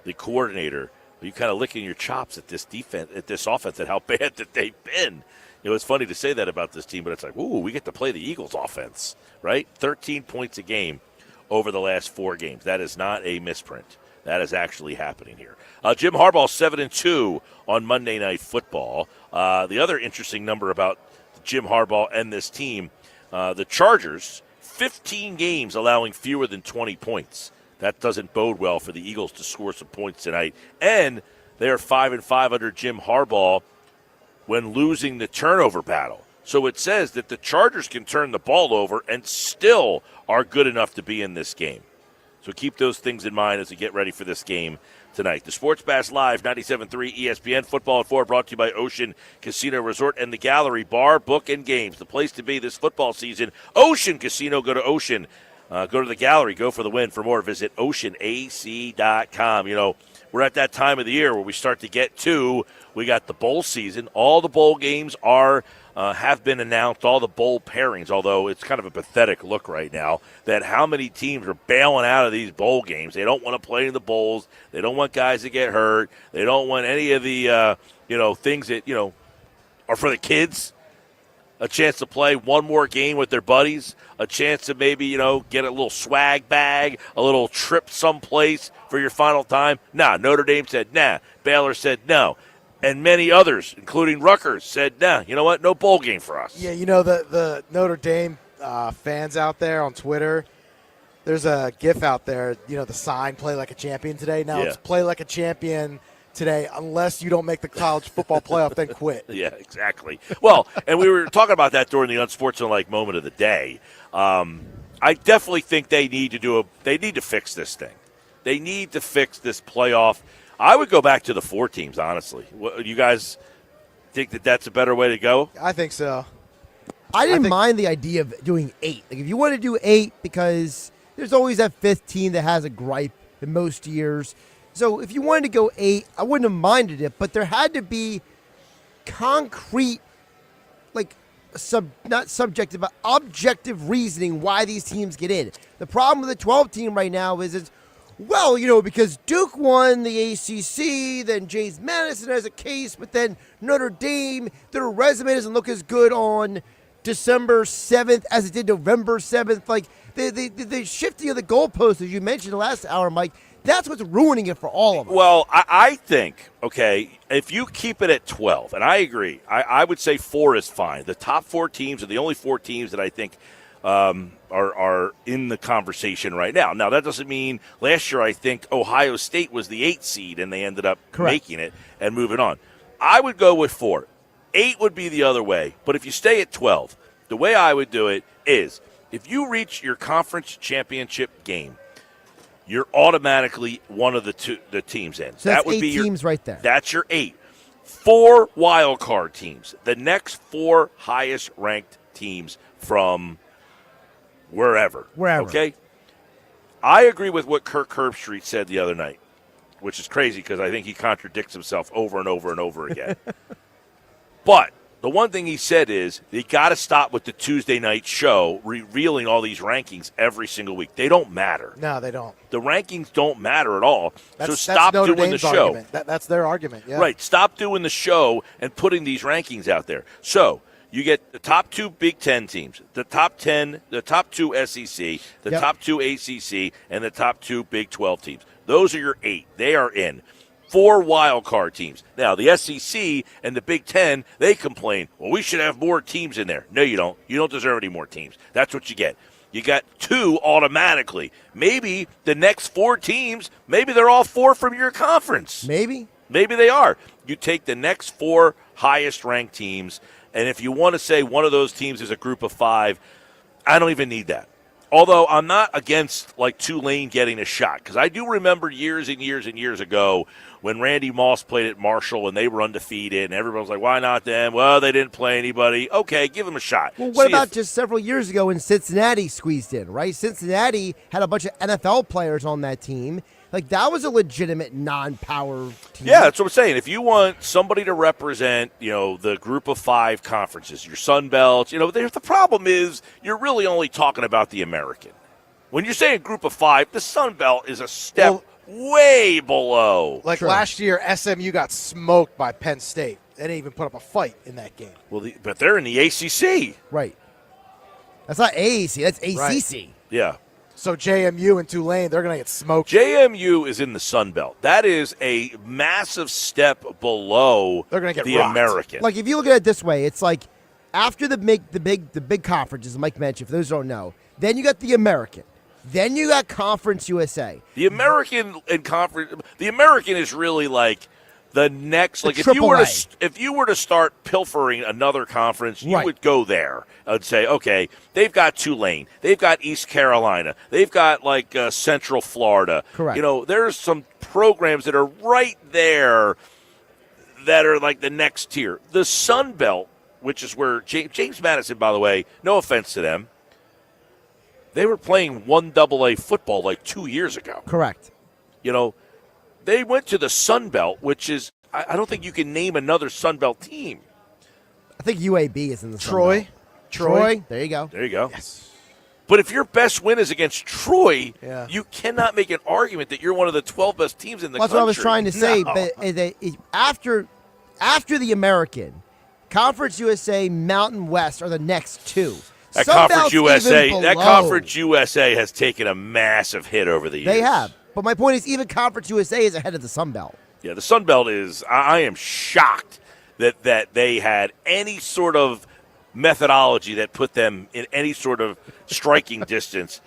the coordinator, you kind of licking your chops at this defense, at this offense, at how bad that they've been. It's funny to say that about this team, but it's like, ooh, we get to play the Eagles offense, right? 13 points a game over the last 4 games. That is not a misprint. That is actually happening here. Jim Harbaugh 7-2 on Monday Night Football. The other interesting number about Jim Harbaugh and this team, the Chargers, 15 games allowing fewer than 20 points. That doesn't bode well for the Eagles to score some points tonight. And they're 5-5 under Jim Harbaugh when losing the turnover battle. So it says that the Chargers can turn the ball over and still are good enough to be in this game. So keep those things in mind as we get ready for this game tonight. The Sports Bash Live, 97.3 ESPN, Football at 4, brought to you by Ocean Casino Resort and the Gallery Bar, Book, and Games. The place to be this football season. Ocean Casino, go to Ocean. Go to the Gallery, go for the win. For more, visit oceanac.com. We're at that time of the year where we start to get to, we got the bowl season. All the bowl games have been announced, all the bowl pairings, although it's kind of a pathetic look right now that how many teams are bailing out of these bowl games. They don't want to play in the bowls. They don't want guys to get hurt. They don't want any of the, things that, are for the kids. A chance to play one more game with their buddies, a chance to maybe, get a little swag bag, a little trip someplace for your final time. Nah, Notre Dame said nah. Baylor said no. And many others, including Rutgers, said nah, you know what, no bowl game for us. Yeah, the Notre Dame fans out there on Twitter, there's a GIF out there, the sign, play like a champion today. Now it's play like a champion today, unless you don't make the college football playoff, then quit. Yeah, exactly. Well, and we were talking about that during the unsportsmanlike moment of the day. I definitely think they need to fix this thing. They need to fix this playoff. I would go back to the 4 teams, honestly. You guys think that that's a better way to go? I think so. I didn't mind the idea of doing 8. Like, if you want to do 8, because there's always that 5th team that has a gripe in most years. So if you wanted to go 8, I wouldn't have minded it, but there had to be concrete, not subjective, but objective reasoning why these teams get in. The problem with the 12 team right now is because Duke won the ACC, then James Madison has a case, but then Notre Dame, their resume doesn't look as good on December 7th as it did November 7th. Like the shifting of the goalposts, as you mentioned the last hour, Mike, that's what's ruining it for all of us. Well, I think, okay, if you keep it at 12, and I agree, I would say 4 is fine. The top 4 teams are the only 4 teams that I think are in the conversation right now. Now, that doesn't mean last year I think Ohio State was the 8th seed and they ended up making it and moving on. I would go with 4. 8 would be the other way. But if you stay at 12, the way I would do it is if you reach your conference championship game, you're automatically one of the teams in. So that's that would 8 be teams right there. That's your 8. 4 wild card teams. The next 4 highest ranked teams from wherever. Okay? I agree with what Kirk Herbstreit said the other night, which is crazy because I think he contradicts himself over and over and over again. But the one thing he said is they got to stop with the Tuesday night show revealing all these rankings every single week. They don't matter. No, they don't. The rankings don't matter at all. So That's stop Notre doing Dame's the show. argument. That's their argument. Yeah. Right. Stop doing the show and putting these rankings out there. So you get the top 2 Big Ten teams, the top 2 SEC, the top 2 ACC, and the top 2 Big 12 teams. Those are your 8. They are in. 4 wild card teams. Now, the SEC and the Big Ten, they complain, well, we should have more teams in there. No, you don't. You don't deserve any more teams. That's what you get. You got 2 automatically. Maybe the next 4 teams, maybe they're all 4 from your conference. Maybe they are. You take the next 4 highest-ranked teams, and if you want to say one of those teams is a group of 5, I don't even need that. Although I'm not against, like, Tulane getting a shot, because I do remember years and years and years ago when Randy Moss played at Marshall and they were undefeated, and everyone was like, why not them? Well, they didn't play anybody. Okay, give them a shot. Well, what about just several years ago when Cincinnati squeezed in, right? Cincinnati had a bunch of NFL players on that team. Like, that was a legitimate non-power team. Yeah, that's what I'm saying. If you want somebody to represent, the group of 5 conferences, your Sun Belt, the problem is you're really only talking about the American. When you're saying group of 5, the Sun Belt is a step way below. Like last year, SMU got smoked by Penn State. They didn't even put up a fight in that game. Well, but they're in the ACC. Right. That's not AAC. That's ACC. Right. Yeah. So JMU and Tulane, they're going to get smoked. JMU is in the Sun Belt. That is a massive step below they're gonna get the rocked. American. Like, if you look at it this way, it's like after the big conferences, Mike mentioned, for those who don't know, then you got the American. Then you got Conference USA. The American and Conference – the American is really like the next – like if you were to start pilfering another conference, you would go there and say, okay, they've got Tulane. They've got East Carolina. They've got, like, Central Florida. Correct. There's some programs that are right there that are like the next tier. The Sun Belt, which is where James Madison, by the way, no offense to them, they were playing 1AA football like 2 years ago. Correct. They went to the Sun Belt, which is, I don't think you can name another Sun Belt team. I think UAB is in the Troy. Sun Belt. Troy. There you go. There you go. Yes. But if your best win is against Troy, Yeah. you cannot make an argument that you're one of the 12 best teams in the That's country. what I was trying to say. No. But after the American, Conference USA, Mountain West are the next 2. That Sun Conference Belt's USA, even that below. Conference USA has taken a massive hit over the years. They have. But my point is, even Conference USA is ahead of the Sun Belt. Yeah, the Sun Belt is. I am shocked that they had any sort of methodology that put them in any sort of striking distance.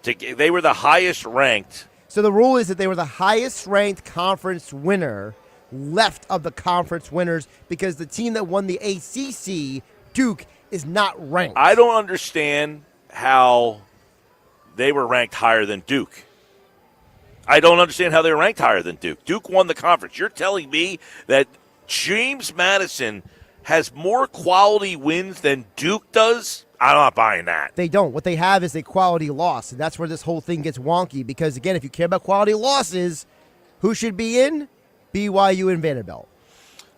They were the highest ranked. So the rule is that they were the highest ranked conference winner left of the conference winners because the team that won the ACC, Duke, is not ranked. I don't understand how they were ranked higher than Duke. I don't understand how they were ranked higher than Duke. Duke won the conference. You're telling me that James Madison has more quality wins than Duke does? I'm not buying that. They don't. What they have is a quality loss, and that's where this whole thing gets wonky because, again, if you care about quality losses, who should be in? BYU and Vanderbilt.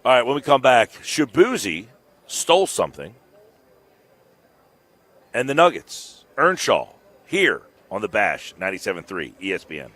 All right, when we come back, Shabuzi stole something, and the Nuggets. Earnshaw here on the Bash, 97.3 ESPN.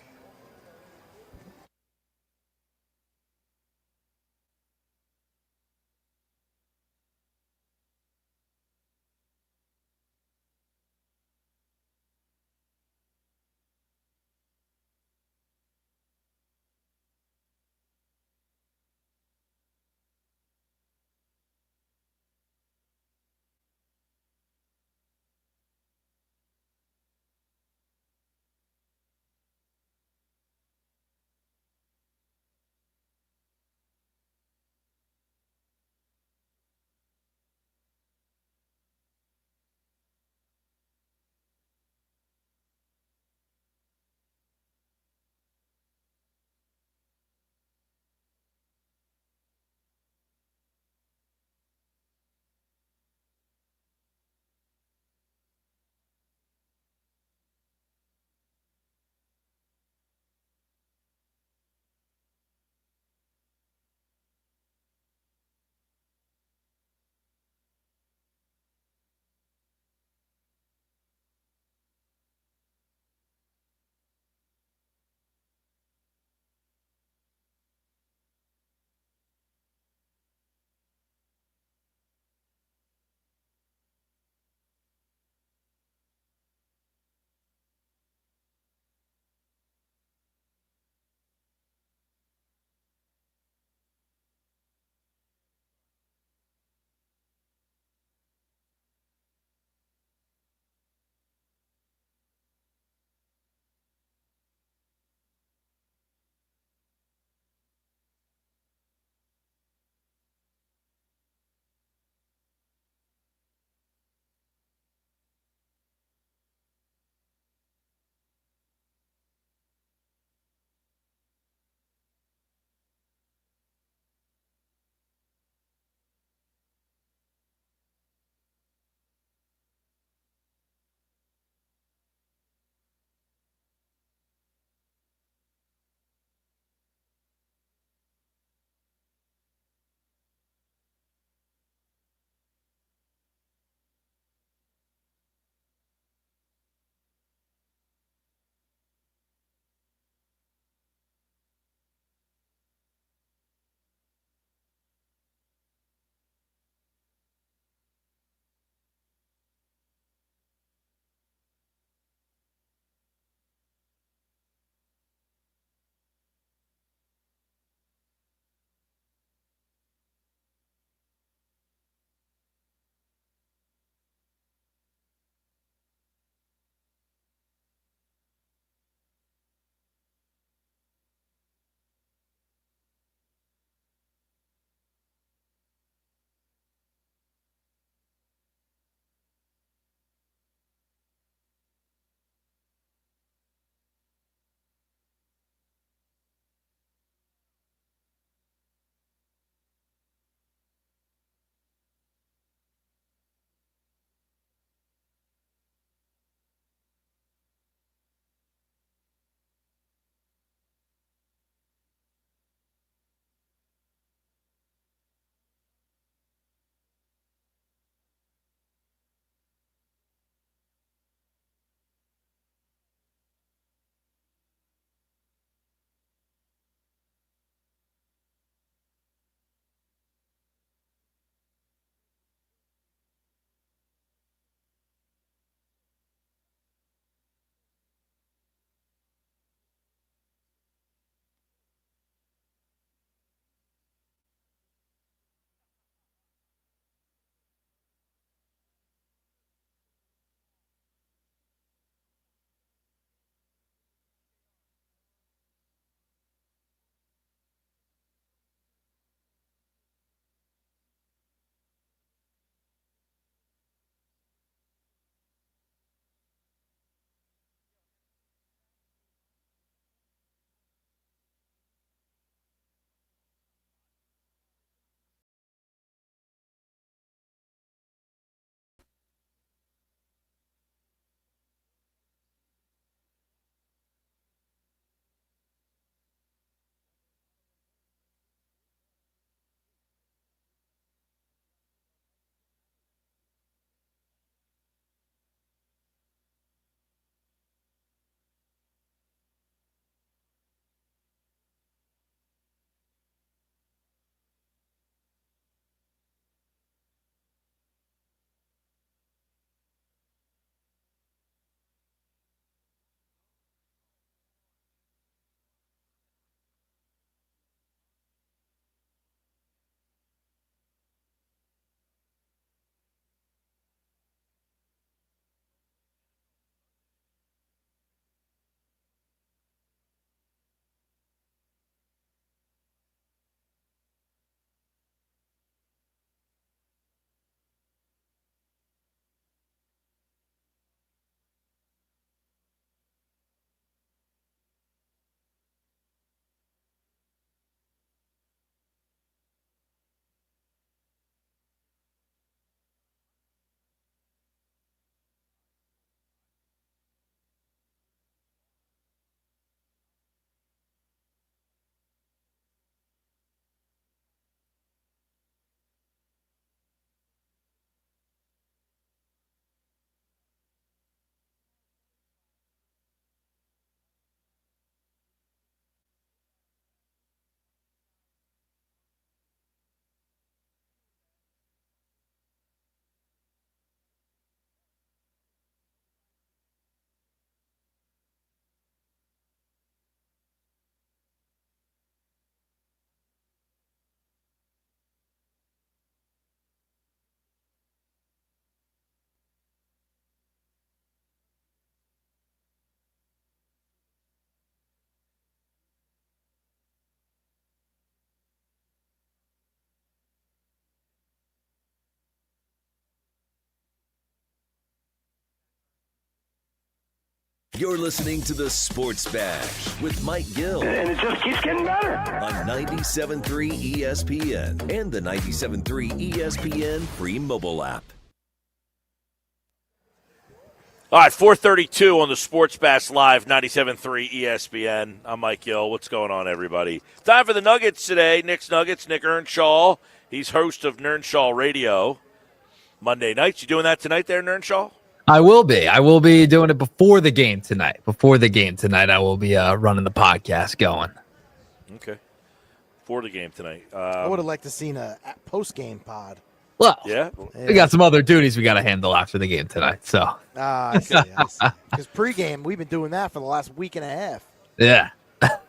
You're listening to the Sports Bash with Mike Gill. And it just keeps getting better. On 97.3 ESPN and the 97.3 ESPN free mobile app. All right, 4:32 on the Sports Bash Live, 97.3 ESPN. I'm Mike Gill. What's going on, everybody? Time for the Nuggets today. Nick's Nuggets, Nick Earnshaw. He's host of Earnshaw Radio. Monday nights. You doing that tonight there, Earnshaw? I will be. I will be doing it before the game tonight. I will be running the podcast going. Okay. For the game tonight. I would have liked to seen a post-game pod. Well, yeah. We got some other duties we got to handle after the game tonight. So. I see. Because pregame, we've been doing that for the last week and a half. Yeah.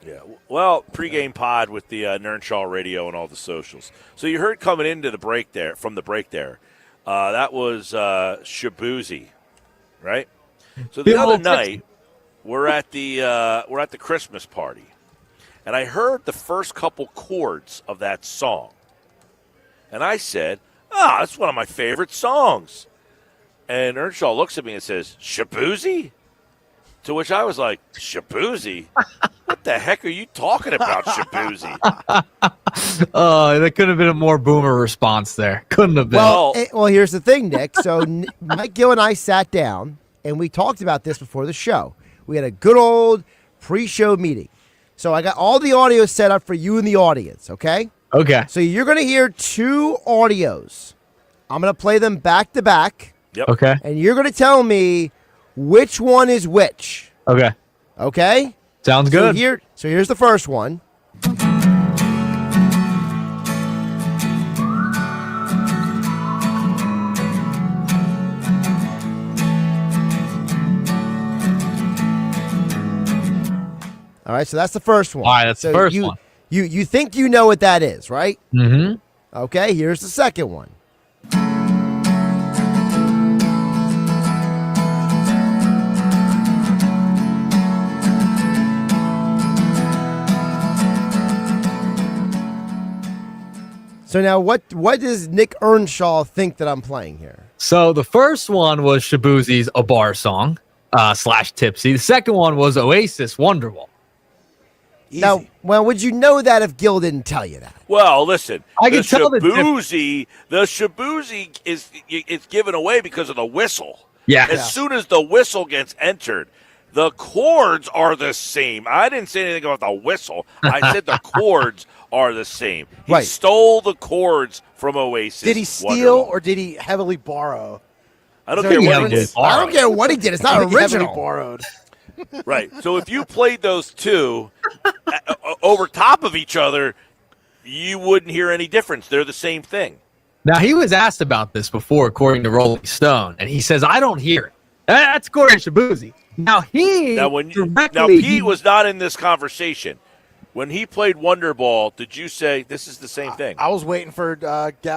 Yeah. Well, pregame pod with the Earnshaw Radio and all the socials. So you heard coming into the break there, that was Shabuzi, right? So the other night, we're at the Christmas party, and I heard the first couple chords of that song, and I said, that's one of my favorite songs. And Earnshaw looks at me and says, Shabuzi? To which I was like, Shabuzi? What the heck are you talking about, Shabuzi? That could have been a more boomer response there. Couldn't have been. Well, here's the thing, Nick. So Mike Gill and I sat down, and we talked about this before the show. We had a good old pre-show meeting. So I got all the audio set up for you and the audience, okay? Okay. So you're going to hear two audios. I'm going to play them back to back. Yep. Okay. And you're going to tell me which one is which. Okay. Okay? Sounds good. So here's the first one. All right, so that's the first one. All right, that's the first one. You think you know what that is, right? Mm-hmm. Okay, here's the second one. So now what does Nick Earnshaw think that I'm playing here? So the first one was Shabuzi's A Bar Song / Tipsy. The second one was Oasis Wonderwall. Easy. Now, would you know that if Gil didn't tell you that? Well, listen, I can tell the Shabuzi is given away because of the whistle. Yeah. As soon as the whistle gets entered, the chords are the same. I didn't say anything about the whistle. I said the chords are the same. He Right. stole the chords from Oasis. Did he steal Wonderwall. or did he heavily borrow? I don't care what he did. I don't care what he did. It's not I think he heavily original. borrowed. Right. So if you played those two over top of each other, you wouldn't hear any difference. They're the same thing. Now, he was asked about this before, according to Rolling Stone, and he says, I don't hear it. That's according to Shabuzi. Now, Pete was not in this conversation. When he played Wonderball, did you say this is the same thing? I was waiting for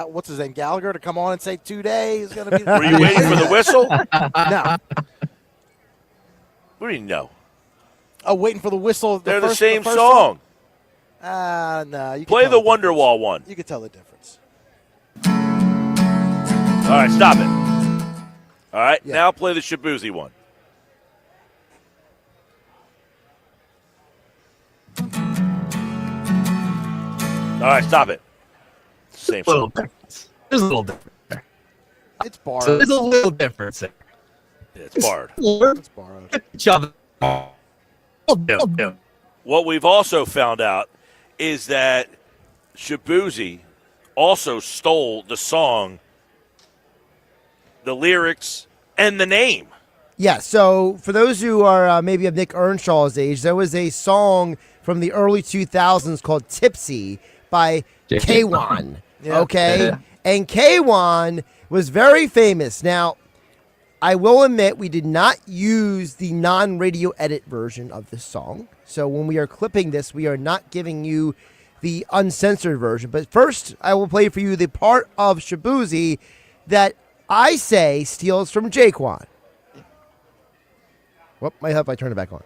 what's his name, Gallagher, to come on and say 2 days is going to be. Were you waiting for the whistle? No. What do you know? Oh, waiting for the whistle. They're the first same first song. No. You can Play tell the difference. Wonderwall one. You can tell the difference. All right, stop it. All right, now play the Shabuzi one. All right, stop it. Same little song. difference. There's a little difference there. It's borrowed. So there's a little difference there. Yeah, it's barred. It's borrowed. Each other. What we've also found out is that Shabuzi also stole the song, the lyrics, and the name. Yeah, so for those who are maybe of Nick Earnshaw's age, there was a song from the early 2000s called Tipsy by K1. Yeah. Okay? And K1 was very famous. Now, I will admit we did not use the non-radio edit version of this song. So when we are clipping this, we are not giving you the uncensored version. But first, I will play for you the part of Shabuzi that I say steals from Jaquan. Well, might help if I turn it back on.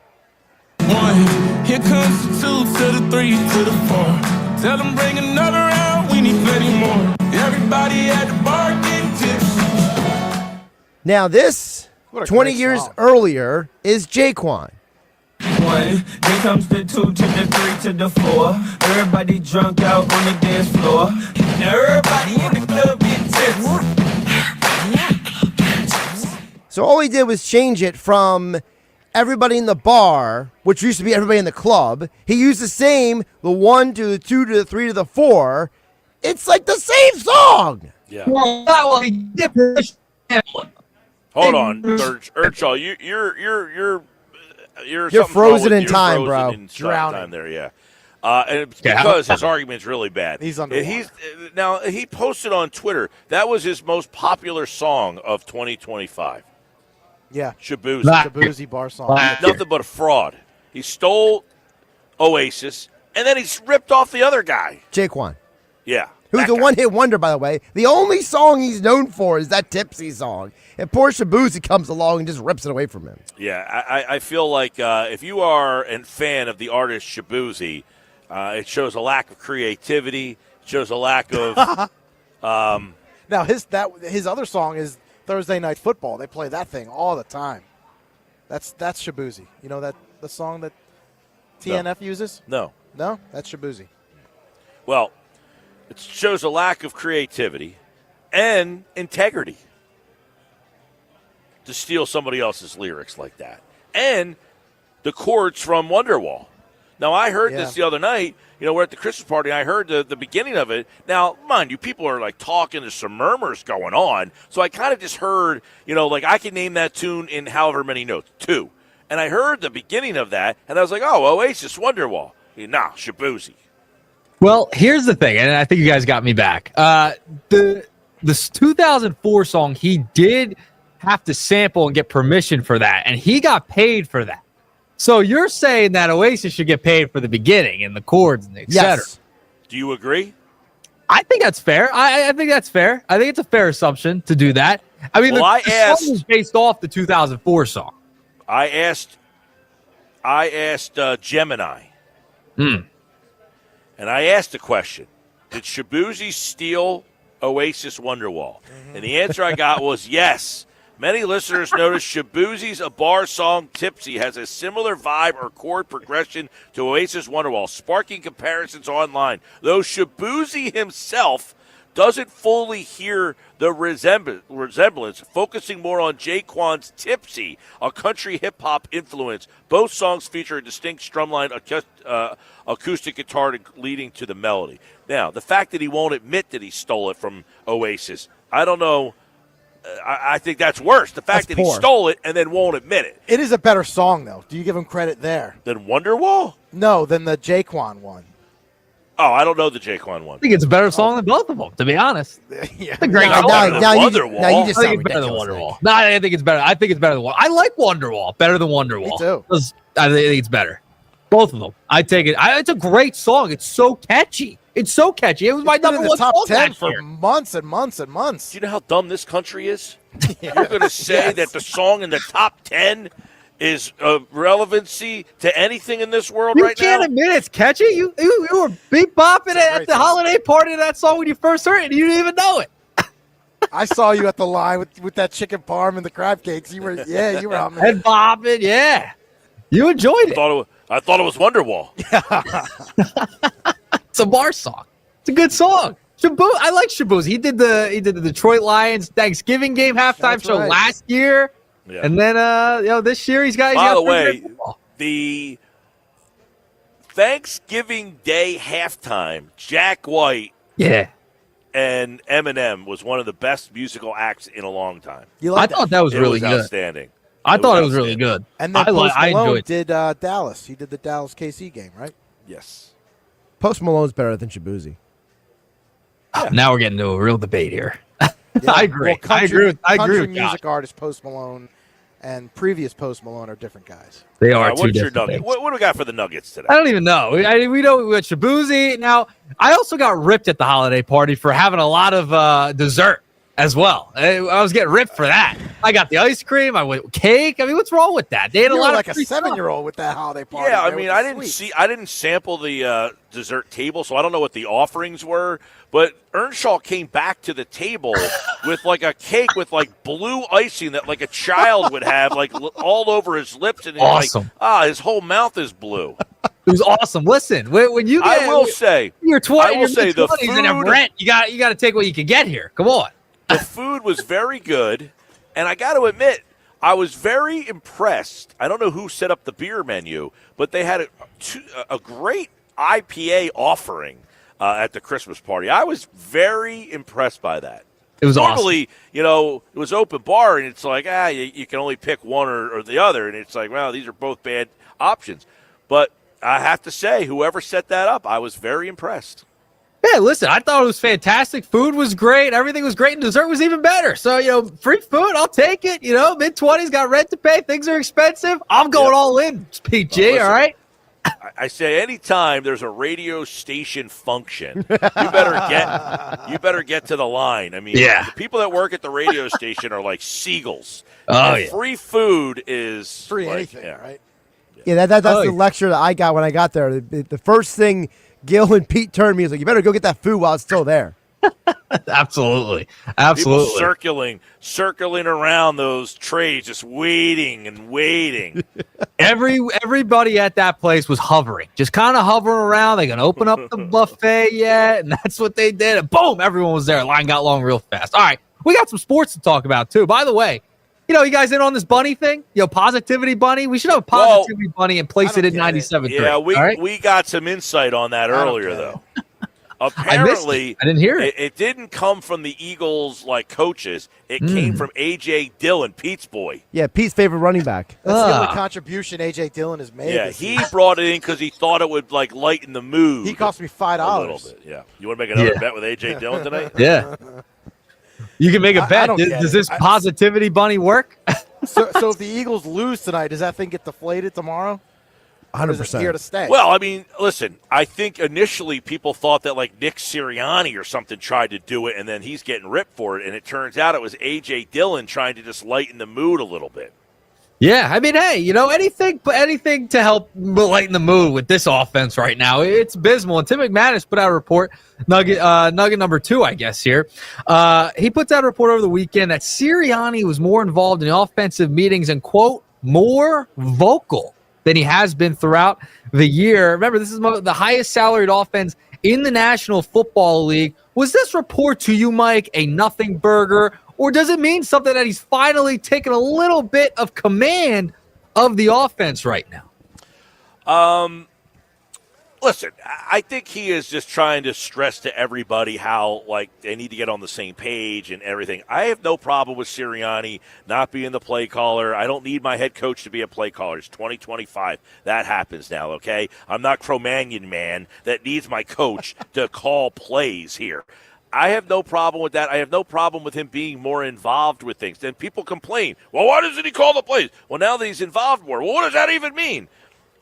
1, here comes the 2 to the 3 to the 4. Tell them bring another round, we need plenty more. Everybody at the bar getting tipsy. Now this What a 20 great years song. earlier is Jaquan. 1, then comes the 2 to the 3 to the 4. Everybody drunk out on the dance floor. Now everybody in the club get tense. So all he did was change it from everybody in the bar, which used to be everybody in the club. He used the 1 to the 2 to the 3 to the 4. It's like the same song. Yeah. Well, he did Hold on, Urchall. You're something frozen wrong with- in time, frozen bro. in Drowning. time there, yeah. And it's because his argument's really bad. He's underwater. Now he posted on Twitter that was his most popular song of 2025. Yeah. Shabuzi. Shabuzi bar song. Nothing but a fraud. He stole Oasis, and then he's ripped off the other guy. Jaquan. Yeah. Who's that a guy. one-hit wonder, by the way. The only song he's known for is that Tipsy song. And poor Shabuzi comes along and just rips it away from him. Yeah, I feel like if you are a fan of the artist Shabuzi, it shows a lack of creativity. It shows a lack of. Now his other song is Thursday Night Football. They play that thing all the time. That's Shabuzi. You know the song that TNF uses? No. No, that's Shabuzi. Well, it shows a lack of creativity and integrity to steal somebody else's lyrics like that. And the chords from Wonderwall. Now, I heard this the other night. You know, we're at the Christmas party. I heard the beginning of it. Now, mind you, people are like talking. There's some murmurs going on. So I kind of just heard, like I can name that tune in however many notes, 2. And I heard the beginning of that, and I was like, oh, Oasis, Wonderwall. Nah, Shabuzi. Well, here's the thing, and I think you guys got me back. This 2004 song, he did have to sample and get permission for that, and he got paid for that. So you're saying that Oasis should get paid for the beginning and the chords and et cetera. Do you agree? I think that's fair. I think that's fair. I think it's a fair assumption to do that. I mean, Well, the song is based off the 2004 song. I asked Gemini. And I asked the question, did Shabuzi steal Oasis Wonderwall? And the answer I got was yes. Many listeners noticed Shabuzi's A Bar song Tipsy has a similar vibe or chord progression to Oasis Wonderwall, sparking comparisons online. Though Shabuzi himself doesn't fully hear the resemblance, focusing more on Jaquan's Tipsy, a country hip-hop influence. Both songs feature a distinct strumline acoustic guitar leading to the melody. Now, the fact that he won't admit that he stole it from Oasis, I don't know. I think that's worse. The fact that he stole it and then won't admit it. It is a better song, though. Do you give him credit there? Than Wonderwall? No, than the Jaquan one. Oh, I don't know the Jaquan one. I think it's a better song than both of them, to be honest. Yeah. It's a great song. Now you just I sound think it's better than ridiculous, Wonderwall. No, I think it's better. I think it's better than Wonderwall. I like Wonderwall better than Wonderwall. Me too. I think it's better. Both of them. I take it. It's a great song. It's so catchy. It's so catchy. It was my number in the one top song 10 that for year. months and months and months. Do you know how dumb this country is? You're going to say that the song in the top 10 is relevancy to anything in this world You right can't now? admit it's catchy. You were beat bopping at the holiday party of that song when you first heard it, and you didn't even know it. I saw you at the line with that chicken parm and the crab cakes. You were on me. And bopping, yeah. You enjoyed it. I thought it was Wonderwall. It's a bar song. It's a good song. I like Shaboozey. He did the Detroit Lions Thanksgiving game halftime show last year, and then this year he's got. By the way, the Thanksgiving Day halftime, Jack White, and Eminem was one of the best musical acts in a long time. I thought that was really good. Outstanding. I thought it was really good. And then Post Malone did Dallas. He did the Dallas KC game, right? Yes. Post Malone's better than Shabuzi. Now we're getting into a real debate here. I agree. Well, I agree with country Josh. music artist Post Malone and previous Post Malone are different guys. They are What's two your different nugget? things. What do we got for the Nuggets today? I don't even know. We know we had Shaboozey. Now, I also got ripped at the holiday party for having a lot of dessert as well. I was getting ripped for that. I got the ice cream. I went cake. I mean, what's wrong with that? They had You a were lot like of a 7-year-old with that holiday party. Yeah, I there mean, with I the didn't sweets. I didn't sample the dessert table, so I don't know what the offerings were. But Earnshaw came back to the table with like a cake with like blue icing that like a child would have, like all over his lips, and awesome. Like, his whole mouth is blue. It was awesome. Listen, when you get, I will say, you're 20, I will say the food, and have rent. You got to take what you can get here. Come on. The food was very good, and I got to admit, I was very impressed. I don't know who set up the beer menu, but they had a great IPA offering at the Christmas party. I was very impressed by that. It was normally, awesome. It was open bar, and it's like, you can only pick one or the other, and it's like, well, these are both bad options. But I have to say, whoever set that up, I was very impressed. Yeah, listen, I thought it was fantastic. Food was great. Everything was great, and dessert was even better. So, free food, I'll take it. Mid-20s, got rent to pay. Things are expensive. I'm going all in, PG, all right? I say anytime there's a radio station function, you better get to the line. I mean, the people that work at the radio station are like seagulls. Oh, and free food is free like, anything, right? Yeah, that's the lecture that I got when I got there. The first thing Gil and Pete turned to me was like, you better go get that food while it's still there. Absolutely. People circling around those trays, just waiting and waiting. Everybody at that place was hovering, just kind of hovering around. They're gonna open up the buffet yet, and that's what they did. And boom, everyone was there. Line got long real fast. All right, we got some sports to talk about too. By the way, you guys in on this bunny thing? Positivity bunny. We should have a positivity bunny and place it in 97.3. Yeah, we got some insight on that earlier though. Apparently, I didn't hear it. It didn't come from the Eagles coaches. It came from A.J. Dillon, Pete's boy. Yeah, Pete's favorite running back. That's the only contribution A.J. Dillon has made. Yeah, he brought it in because he thought it would lighten the mood. He cost me $5. A little bit. Yeah, you want to make another bet with A.J. Dillon tonight? Yeah, you can make a bet. Does this positivity bunny work? So if the Eagles lose tonight, does that thing get deflated tomorrow? 100%. Here to stay. Well, I mean, listen, I think initially people thought that Nick Sirianni or something tried to do it, and then he's getting ripped for it, and it turns out it was A.J. Dillon trying to just lighten the mood a little bit. Yeah, I mean, hey, anything to help lighten the mood with this offense right now. It's abysmal. And Tim McManus put out a report, nugget number 2, I guess, here. He puts out a report over the weekend that Sirianni was more involved in the offensive meetings and, quote, more vocal than he has been throughout the year. Remember, this is the highest salaried offense in the National Football League. Was this report to you, Mike, a nothing burger, or does it mean something that he's finally taken a little bit of command of the offense right now? Listen, I think he is just trying to stress to everybody how, they need to get on the same page and everything. I have no problem with Sirianni not being the play caller. I don't need my head coach to be a play caller. It's 2025. That happens now, okay? I'm not Cro-Magnon man that needs my coach to call plays here. I have no problem with that. I have no problem with him being more involved with things. Then people complain, well, why doesn't he call the plays? Well, now that he's involved more, well, what does that even mean?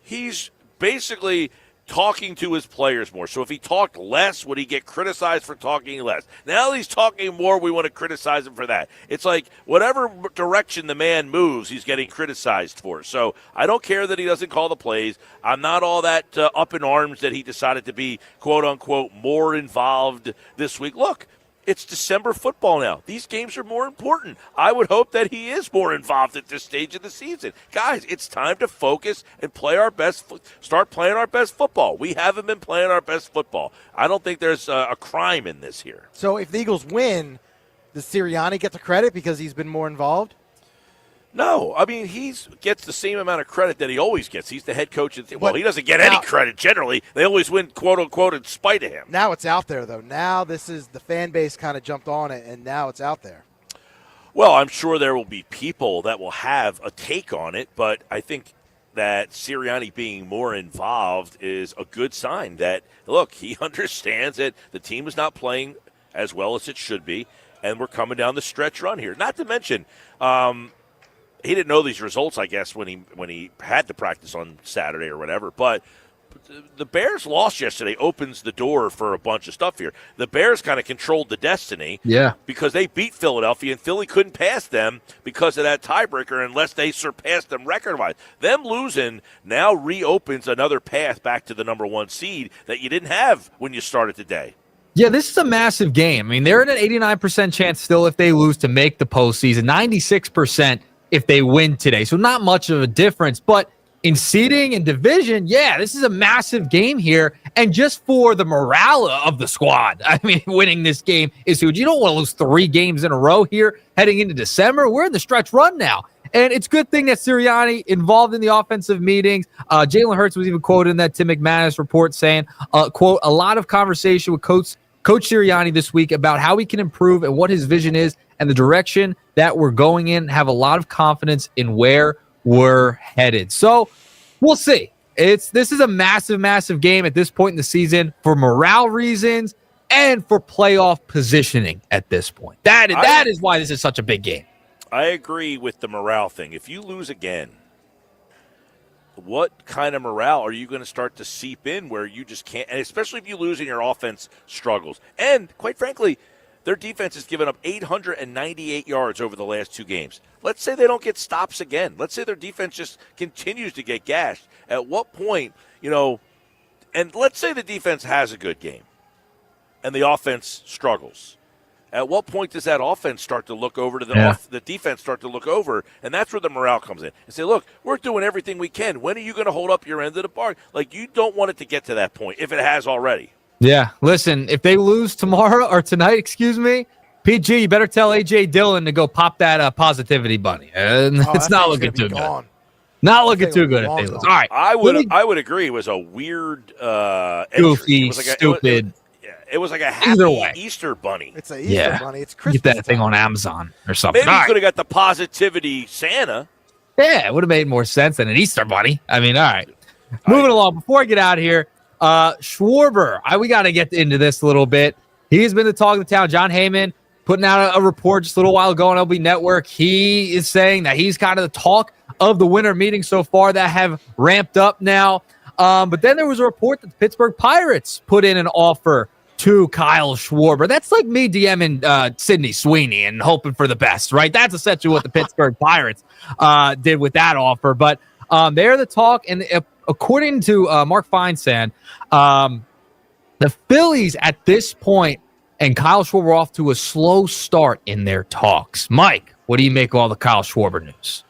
He's basically talking to his players more. So if he talked less, would he get criticized for talking less? Now that he's talking more, we want to criticize him for that. It's like whatever direction the man moves, he's getting criticized for. So I don't care that he doesn't call the plays. I'm not all that up in arms that he decided to be, quote-unquote, more involved this week. Look, it's December football now. These games are more important. I would hope that he is more involved at this stage of the season. Guys, it's time to focus and start playing our best football. We haven't been playing our best football. I don't think there's a crime in this here. So if the Eagles win, does Sirianni get the credit because he's been more involved? No, I mean, he gets the same amount of credit that he always gets. He's the head coach. Well, he doesn't get any credit generally. They always win, quote-unquote, in spite of him. Now it's out there, though. Now this is the fan base kind of jumped on it, and now it's out there. Well, I'm sure there will be people that will have a take on it, but I think that Sirianni being more involved is a good sign that, look, he understands that the team is not playing as well as it should be, and we're coming down the stretch run here. Not to mention he didn't know these results, I guess, when he had to practice on Saturday or whatever. But the Bears' loss yesterday opens the door for a bunch of stuff here. The Bears kind of controlled the destiny because they beat Philadelphia, and Philly couldn't pass them because of that tiebreaker unless they surpassed them record-wise. Them losing now reopens another path back to the number 1 seed that you didn't have when you started today. Yeah, this is a massive game. I mean, they're at an 89% chance still if they lose to make the postseason, 96% if they win today. So not much of a difference. But in seeding and division, yeah, this is a massive game here. And just for the morale of the squad, I mean, winning this game is huge. You don't want to lose 3 games in a row here heading into December. We're in the stretch run now. And it's a good thing that Sirianni involved in the offensive meetings. Jalen Hurts was even quoted in that Tim McManus report saying, quote, a lot of conversation with Coach Sirianni this week about how he can improve and what his vision is and the direction that we're going in. Have a lot of confidence in where we're headed. So we'll see. This is a massive, massive game at this point in the season for morale reasons and for playoff positioning at this point. That is why this is such a big game. I agree with the morale thing. If you lose again, what kind of morale are you going to start to seep in where you just can't, and especially if you lose and your offense struggles. And quite frankly, their defense has given up 898 yards over the last 2 games. Let's say they don't get stops again. Let's say their defense just continues to get gashed. At what point, and let's say the defense has a good game and the offense struggles. At what point does that offense start to look over to the defense start to look over, and that's where the morale comes in and say, look, we're doing everything we can. When are you going to hold up your end of the bargain? Like, you don't want it to get to that point if it has already. Yeah, listen, if they lose tomorrow or tonight, PG, you better tell A.J. Dillon to go pop that positivity bunny. It's not looking too good. Not looking too good if they lose. All right. I would agree it was a weird goofy, stupid. It was like a happy Easter bunny. It's an Easter bunny. It's Christmas. Get that thing on Amazon or something. Maybe you could have got the positivity Santa. Yeah, it would have made more sense than an Easter bunny. I mean, all right. Moving along. Before I get out of here, Schwarber. We got to get into this a little bit. He's been the talk of the town. John Heyman putting out a report just a little while ago on LB Network. He is saying that he's kind of the talk of the winter meetings so far that have ramped up now. But then there was a report that the Pittsburgh Pirates put in an offer to Kyle Schwarber. That's like me DMing Sidney Sweeney and hoping for the best, right? That's essentially what the Pittsburgh Pirates did with that offer. But they're the talk, and according to Mark Feinsand, the Phillies at this point and Kyle Schwarber off to a slow start in their talks. Mike, what do you make of all the Kyle Schwarber news?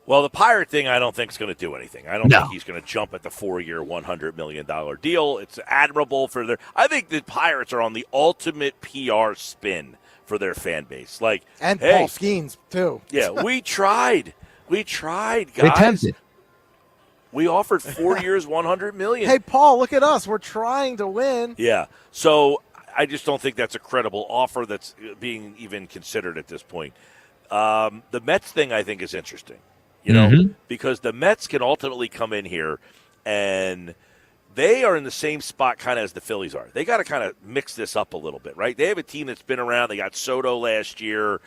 Well, the Pirate thing I don't think is going to do anything. I don't think he's going to jump at the 4-year, $100 million deal. It's admirable for their – I think the Pirates are on the ultimate PR spin for their fan base. And Paul Skeens, too. Yeah, we tried. We tried, guys. They tempted. We offered 4 years, $100 million. Hey, Paul, look at us. We're trying to win. Yeah. So I just don't think that's a credible offer that's being even considered at this point. The Mets thing I think is interesting. Because the Mets can ultimately come in here and they are in the same spot kind of as the Phillies are. They got to kind of mix this up a little bit, right? They have a team that's been around. They got Soto last year,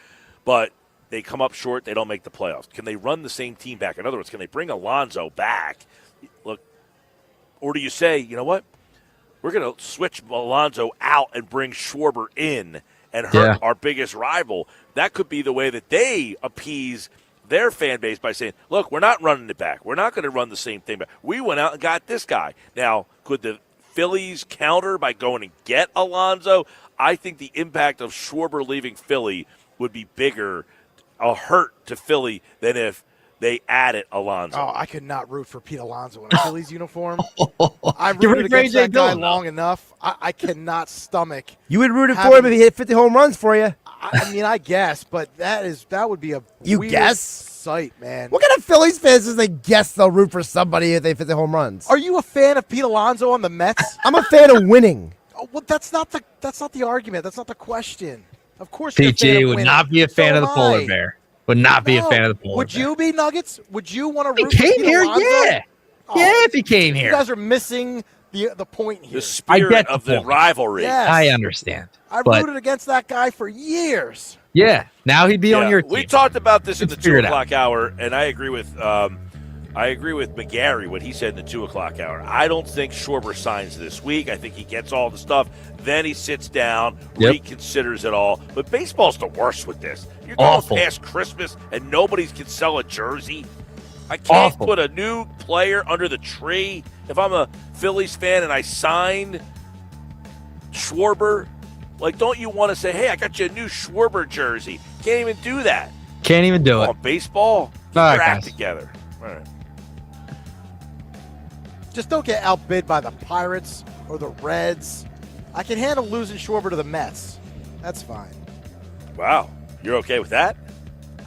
but they come up short. They don't make the playoffs. Can they run the same team back? In other words, can they bring Alonso back? Look, or do you say, you know what? We're going to switch Alonso out and bring Schwarber in and hurt our biggest rival. That could be the way that they appease their fan base by saying, look, we're not running it back. We're not going to run the same thing back. We went out and got this guy. Now, could the Phillies counter by going and get Alonso? I think the impact of Schwarber leaving Philly would be bigger, a hurt to Philly, than if they added Alonso. Oh, I could not root for Pete Alonso in a Phillies uniform. I've rooted against that guy long enough. I cannot stomach. You would root for him if he hit 50 home runs for you. I mean, I guess, but that would be a weird sight, man. What kind of Phillies fans does they guess they'll root for somebody if they hit the home runs? Are you a fan of Pete Alonso on the Mets? I'm a fan of winning. Oh, well, that's not the argument. That's not the question. Of course, PG would not be a fan of the polar bear. Would not be a fan of the polar bear. Would you be, Nuggets? Would you want to root for Pete Alonso? He came here, yeah. Oh, yeah, if he came here. You guys are missing the point here. The spirit of the rivalry. Yes. I understand. I've rooted against that guy for years. Yeah, now he'd be on your team. We talked about this in the 2 o'clock hour, and I agree with McGarry, what he said in the 2 o'clock hour. I don't think Schwarber signs this week. I think he gets all the stuff. Then he sits down, reconsiders it all. But baseball's the worst with this. You're going past Christmas, and nobody can sell a jersey. I can't put a new player under the tree. If I'm a Phillies fan and I signed Schwarber. Like, don't you want to say, hey, I got you a new Schwarber jersey? Can't even do that. Can't even do it. On baseball, get All right, your act guys. together. All right. Just don't get outbid by the Pirates or the Reds. I can handle losing Schwarber to the Mets. That's fine. Wow. You're okay with that?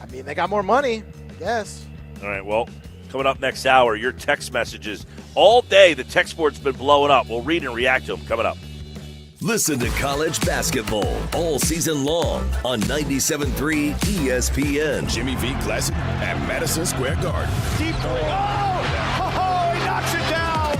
I mean, they got more money, I guess. All right, well, coming up next hour, your text messages. All day, the text board's been blowing up. We'll read and react to them coming up. Listen to college basketball all season long on 97.3 ESPN. Jimmy V Classic at Madison Square Garden. Deep three. Oh, he knocks it down.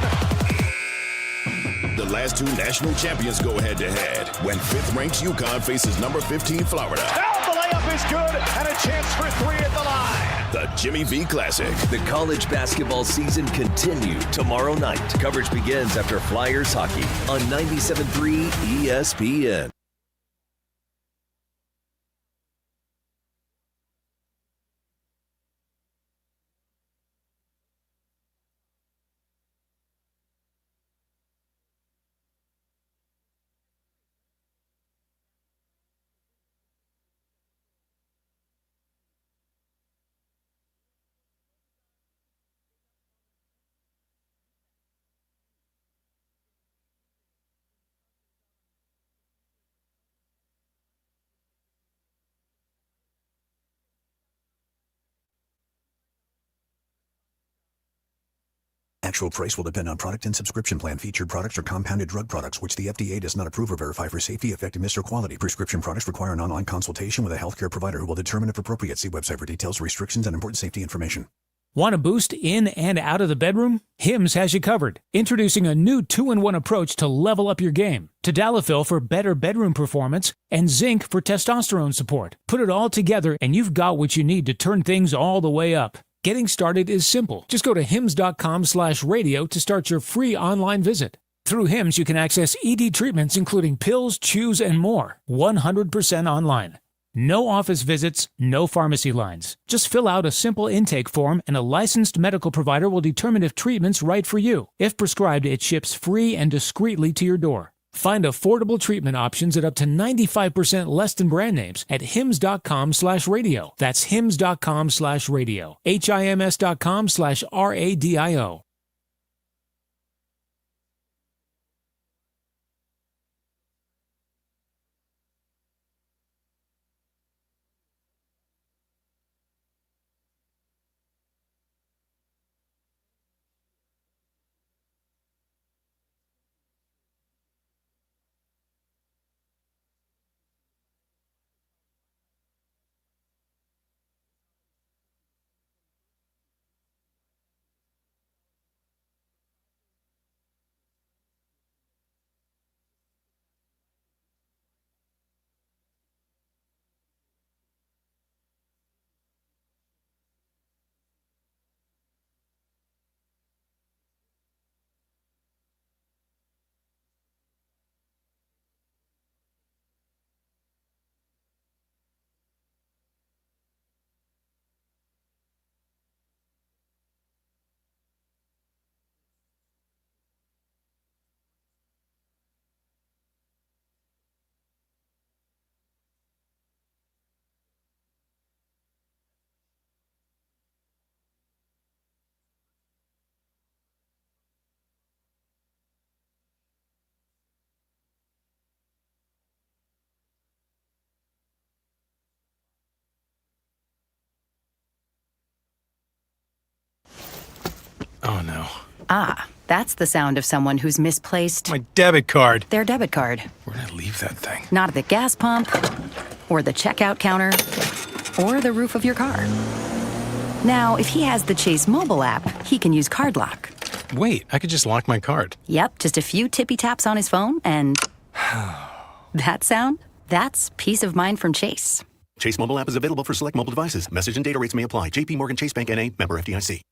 The last two national champions go head-to-head when fifth-ranked UConn faces number 15 Florida. Now the layup is good and a chance for three at the line. The Jimmy V Classic. The college basketball season continues tomorrow night. Coverage begins after Flyers hockey on 97.3 ESPN. Actual price will depend on product and subscription plan. Featured products are compounded drug products, which the FDA does not approve or verify for safety, effectiveness, or quality. Prescription products require an online consultation with a healthcare provider who will determine if appropriate. See website for details, restrictions, and important safety information. Want a boost in and out of the bedroom? Hims has you covered. Introducing a new 2-in-1 approach to level up your game. Tadalafil for better bedroom performance and zinc for testosterone support. Put it all together and you've got what you need to turn things all the way up. Getting started is simple. Just go to hims.com/radio to start your free online visit. Through Hims, you can access ED treatments including pills, chews, and more. 100% online. No office visits, no pharmacy lines. Just fill out a simple intake form and a licensed medical provider will determine if treatment's right for you. If prescribed, it ships free and discreetly to your door. Find affordable treatment options at up to 95% less than brand names at hims.com/radio. That's hims.com/radio. HIMS.com/RADIO. Oh, no. Ah, that's the sound of someone who's misplaced My debit card. their debit card. Where'd I leave that thing? Not at the gas pump, or the checkout counter, or the roof of your car. Now, if he has the Chase mobile app, he can use Card Lock. Wait, I could just lock my card. Yep, just a few tippy taps on his phone, and that sound? That's peace of mind from Chase. Chase mobile app is available for select mobile devices. Message and data rates may apply. JP Morgan Chase Bank N.A. Member FDIC.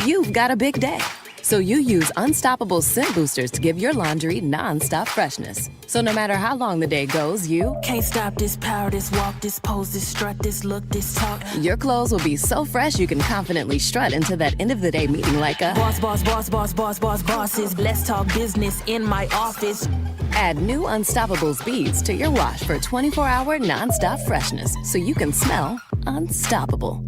you've got a big day. So you use Unstoppable Scent Boosters to give your laundry nonstop freshness. So no matter how long the day goes, you can't stop this power, this walk, this pose, this strut, this look, this talk. Your clothes will be so fresh you can confidently strut into that end of the day meeting like a bosses. Let's talk business in my office. Add new Unstoppables beads to your wash for 24-hour nonstop freshness so you can smell unstoppable.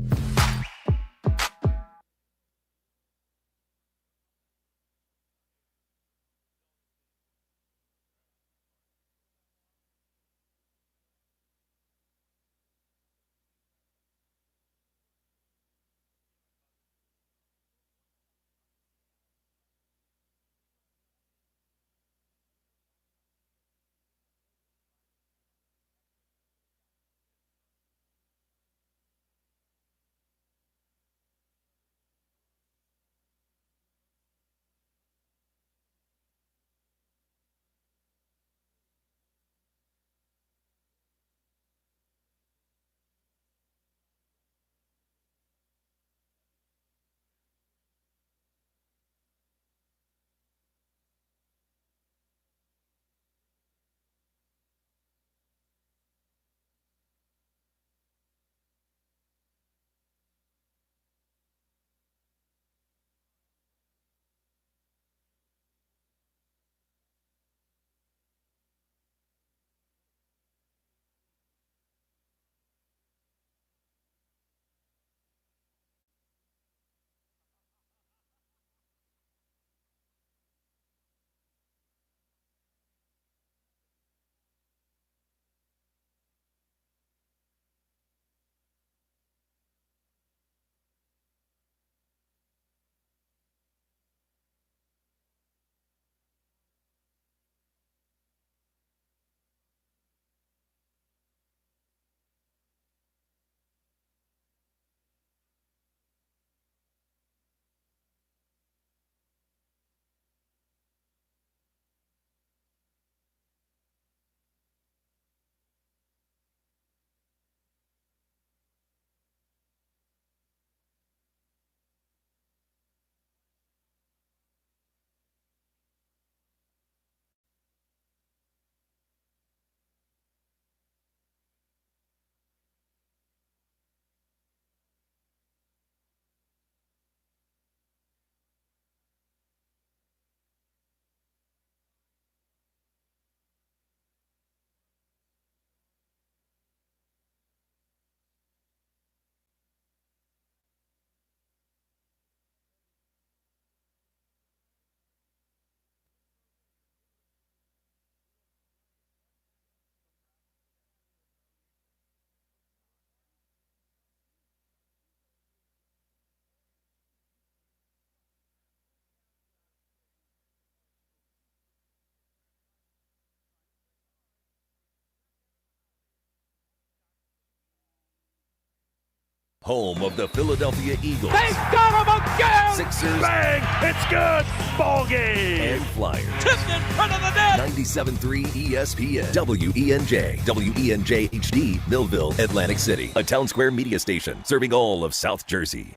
Home of the Philadelphia Eagles. They got him again! Sixers. Bang! It's good! Ball game! And Flyers. Tipped in front of the net! 97.3 ESPN. WENJ. WENJ HD. Millville, Atlantic City. A Town Square media station serving all of South Jersey.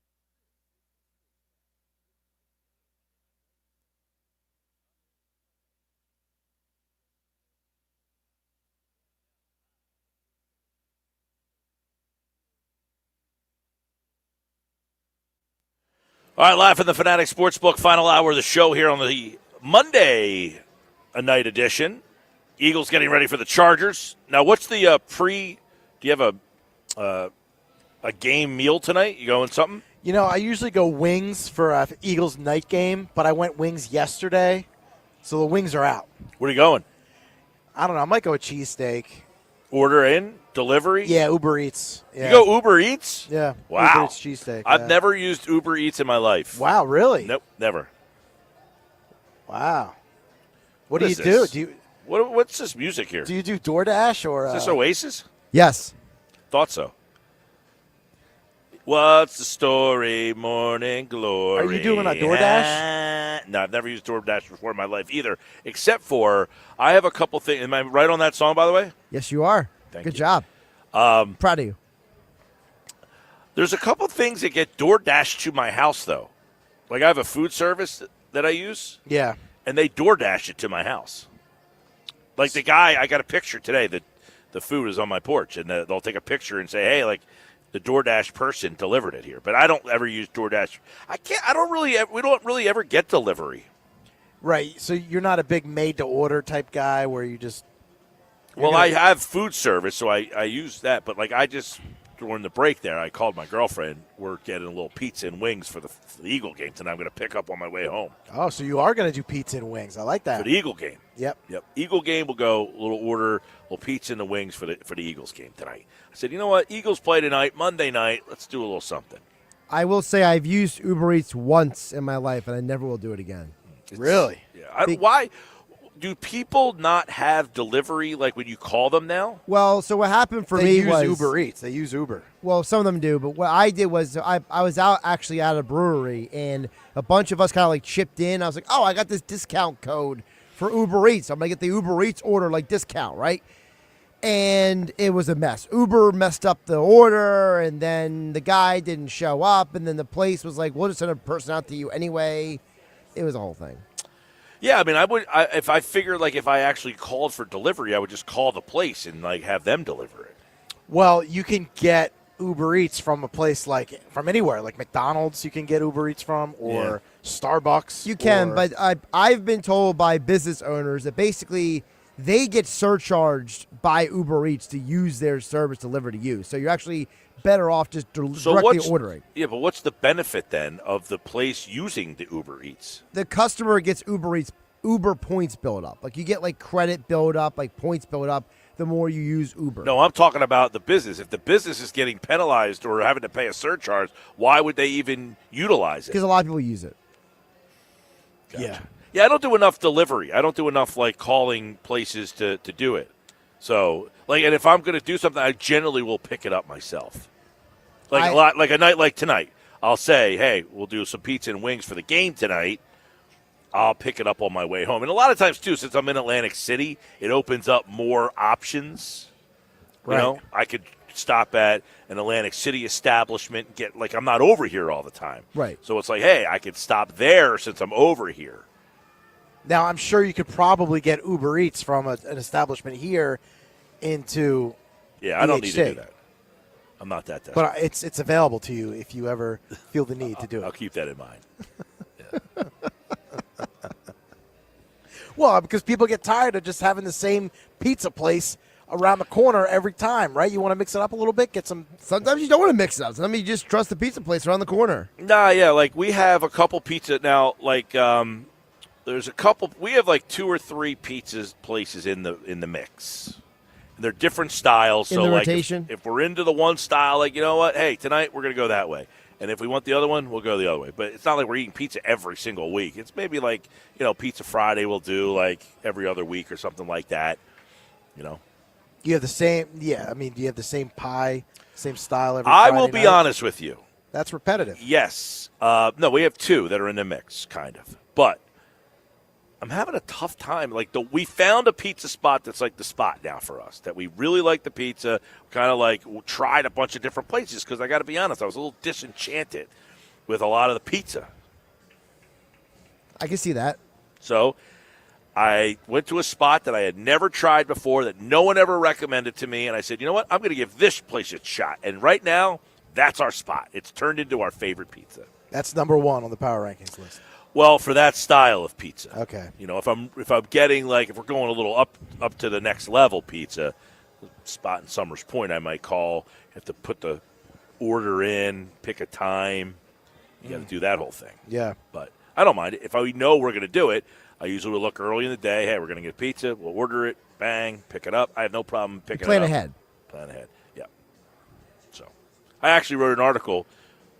All right, live from the Fanatic Sportsbook, final hour of the show here on the Monday night edition. Eagles getting ready for the Chargers. Now, what's the do you have a game meal tonight? You going something? You know, I usually go wings for Eagles night game, but I went wings yesterday, so the wings are out. Where are you going? I don't know. I might go a cheesesteak. Order in? Delivery? Yeah, Uber Eats. Yeah. You go Uber Eats? Yeah. Wow. Uber Eats cheesesteak. I've never used Uber Eats in my life. Wow, really? Nope, never. Wow. What do you do? This? Do you what's this music here? do you do DoorDash or Is this Oasis? Yes. Thought so. What's the story, Morning Glory? Are you doing a DoorDash? No, I've never used DoorDash before in my life either, except for I have a couple things. Am I right on that song, by the way? Yes, you are. Thank Good you. job. Proud of you. There's a couple things that get DoorDash to my house, though. Like I have a food service that I use. Yeah. And they DoorDash it to my house. Like the guy, I got a picture today that the food is on my porch, and they'll take a picture and say, hey, like the DoorDash person delivered it here. But I don't ever use DoorDash. We don't really ever get delivery. Right. So you're not a big made-to-order type guy where you just. Well, I have food service, so I use that. But like during the break there, I called my girlfriend. We're getting a little pizza and wings for the Eagle game tonight. I'm going to pick up on my way home. Oh, so you are going to do pizza and wings. I like that. For the Eagle game. Yep. Eagle game, we'll go a little pizza and the wings for the Eagles game tonight. I said, you know what? Eagles play tonight, Monday night. Let's do a little something. I will say I've used Uber Eats once in my life, and I never will do it again. Really? Yeah. Why do people not have delivery like when you call them now? Well, so what happened for They me use was Uber Eats. They use Uber. Well, some of them do, but what I did was I was actually at a brewery, and a bunch of us kind of like chipped in. I was like, oh, I got this discount code for Uber Eats. I'm going to get the Uber Eats order like discount, right? And it was a mess. Uber messed up the order, and then the guy didn't show up, and then the place was like, we'll just send a person out to you anyway. It was a whole thing. Yeah, I mean, if I figured like if I actually called for delivery, I would just call the place and like have them deliver it. Well, you can get Uber Eats from a place from anywhere, like McDonald's. You can get Uber Eats from, or Starbucks. You can, but I've been told by business owners that basically they get surcharged by Uber Eats to use their service delivered to you. So you're actually better off just directly ordering. Yeah, but what's the benefit then of the place using the Uber Eats? The customer gets Uber points build up. Like you get like credit build up, like points build up the more you use Uber. No, I'm talking about the business. If the business is getting penalized or having to pay a surcharge, why would they even utilize it? Because a lot of people use it. Gotcha. Yeah, I don't do enough delivery. I don't do enough like calling places to do it. So, like, and if I'm going to do something, I generally will pick it up myself. Like a night like tonight, I'll say, hey, we'll do some pizza and wings for the game tonight. I'll pick it up on my way home. And a lot of times, too, since I'm in Atlantic City, it opens up more options. Right. You know, I could stop at an Atlantic City establishment and get, like, I'm not over here all the time. Right. So it's like, hey, I could stop there since I'm over here. Now, I'm sure you could probably get Uber Eats from an establishment here into I don't need to do that. I'm not that desperate. But it's available to you if you ever feel the need to do it. I'll keep that in mind. Well, because people get tired of just having the same pizza place around the corner every time, right? You want to mix it up a little bit, get some. Sometimes you don't want to mix it up. Sometimes you just trust the pizza place around the corner. Nah, yeah, like we have a couple pizza now. Like there's a couple. We have like 2 or 3 pizza places in the mix. And they're different styles. In so the like rotation? If we're into the one style, like, you know what? Hey, tonight we're gonna go that way. And if we want the other one, we'll go the other way. But it's not like we're eating pizza every single week. It's maybe like, you know, Pizza Friday we'll do like every other week or something like that. You know. You have the same, I mean, do you have the same pie, same style every Friday I will be night? honest with you. That's repetitive. Yes. No, we have 2 that are in the mix, kind of. But I'm having a tough time. Like we found a pizza spot that's like the spot now for us, that we really like the pizza. Kind of like tried a bunch of different places because I got to be honest, I was a little disenchanted with a lot of the pizza. I can see that. So I went to a spot that I had never tried before, that no one ever recommended to me, and I said, you know what, I'm going to give this place a shot. And right now, that's our spot. It's turned into our favorite pizza. That's number 1 on the power rankings list. Well, for that style of pizza. Okay. You know, if I'm getting like, if we're going a little up to the next level pizza, spot in Summers Point I might call. You have to put the order in, pick a time. You got to do that whole thing. Yeah. But I don't mind it. If I know we're going to do it, I usually will look early in the day. Hey, we're going to get pizza. We'll order it. Bang. Pick it up. I have no problem picking it up. Plan ahead. Yeah. So I actually wrote an article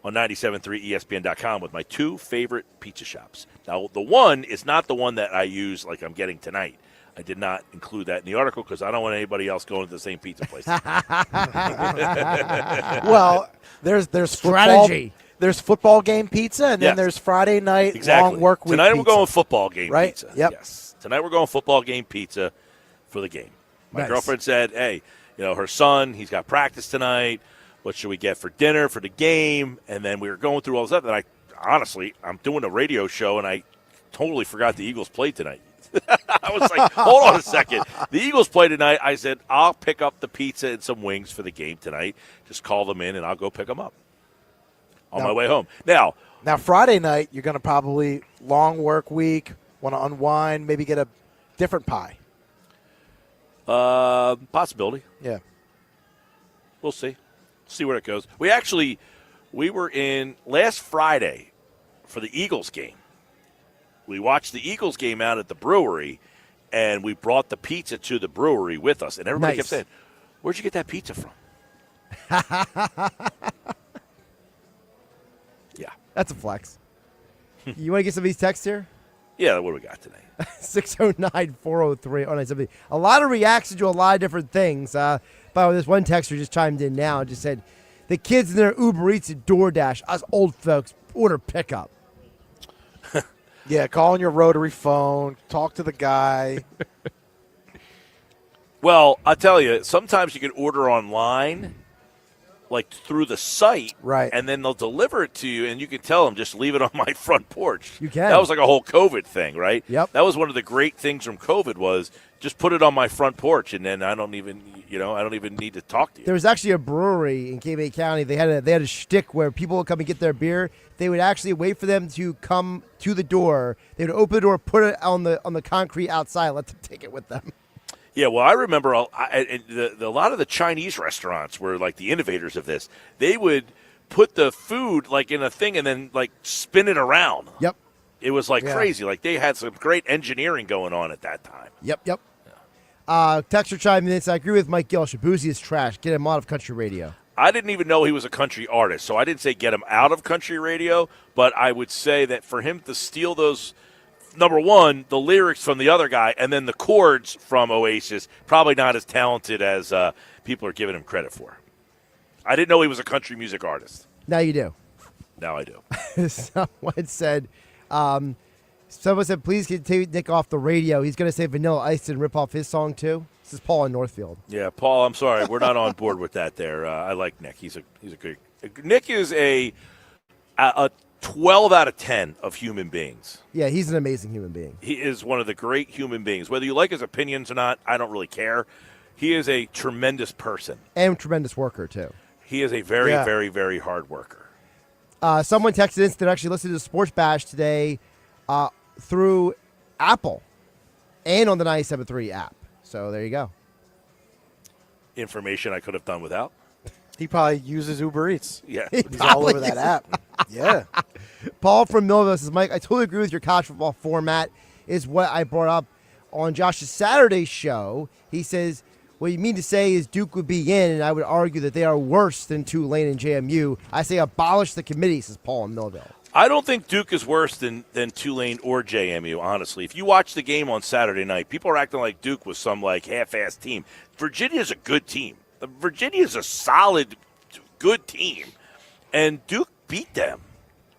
on 97.3ESPN.com with my 2 favorite pizza shops. Now, the one is not the one that I use like I'm getting tonight. I did not include that in the article because I don't want anybody else going to the same pizza place. Well, there's strategy. Football, there's football game pizza, and then there's Friday night long work week Tonight pizza. we're going football game right? pizza. Yep. Yes. Tonight we're going football game pizza for the game. My girlfriend said, hey, you know, her son, he's got practice tonight. What should we get for dinner for the game? And then we were going through all this stuff, and honestly, I'm doing a radio show, and I totally forgot the Eagles played tonight. I was like, hold on a second. The Eagles play tonight. I said, I'll pick up the pizza and some wings for the game tonight. Just call them in, and I'll go pick them up on my way home. Now, Friday night, you're going to probably long work week, want to unwind, maybe get a different pie. Possibility. Yeah. We'll see. See where it goes. We were in last Friday for the Eagles game. We watched the Eagles game out at the brewery, and we brought the pizza to the brewery with us. And everybody kept saying, where'd you get that pizza from? Yeah. That's a flex. You want to get some of these texts here? Yeah, what do we got today? 609-403-0970. A lot of reactions to a lot of different things. By the way, this one texter just chimed in now and just said, the kids in their Uber Eats and DoorDash, us old folks, order pickup. Yeah, call on your rotary phone, talk to the guy. Well, I'll tell you, sometimes you can order online, like through the site, right? And then they'll deliver it to you, and you can tell them, just leave it on my front porch. You can. That was like a whole COVID thing, right? Yep. That was one of the great things from COVID was just put it on my front porch, and then I don't even need to talk to you. There was actually a brewery in Bay County. They had a shtick where people would come and get their beer. They would actually wait for them to come to the door. They would open the door, put it on the concrete outside, let them take it with them. Yeah, well, I remember a lot of the Chinese restaurants were like the innovators of this. They would put the food like in a thing and then like spin it around. Yep. It was like crazy. Like they had some great engineering going on at that time. Yep. Texter chiming in. I agree with Mike Gill. Shabuzi is trash. Get him out of country radio. I didn't even know he was a country artist, so I didn't say get him out of country radio, but I would say that for him to steal those, number one, the lyrics from the other guy, and then the chords from Oasis, probably not as talented as people are giving him credit for. I didn't know he was a country music artist. Now you do. Now I do. Someone said, please take Nick off the radio. He's going to say Vanilla Ice and rip off his song, too. This is Paul in Northfield. Yeah, Paul, I'm sorry. We're not on board with that there. I like Nick. He's a good – Nick is a 12 out of 10 of human beings. Yeah, he's an amazing human being. He is one of the great human beings. Whether you like his opinions or not, I don't really care. He is a tremendous person. And tremendous worker, too. He is a very, very, very hard worker. Someone texted in that actually listened to the Sports Bash today through Apple and on the 97.3 app. So there you go. Information I could have done without. He probably uses Uber Eats. Yeah. He's all over that app. Yeah. Paul from Millville says, Mike, I totally agree with your college football format is what I brought up on Josh's Saturday show. He says, what you mean to say is Duke would be in, and I would argue that they are worse than Tulane and JMU. I say abolish the committee, says Paul in Millville. I don't think Duke is worse than Tulane or JMU, honestly. If you watch the game on Saturday night, people are acting like Duke was some like half-assed team. Virginia's a good team. Virginia's a solid, good team. And Duke beat them,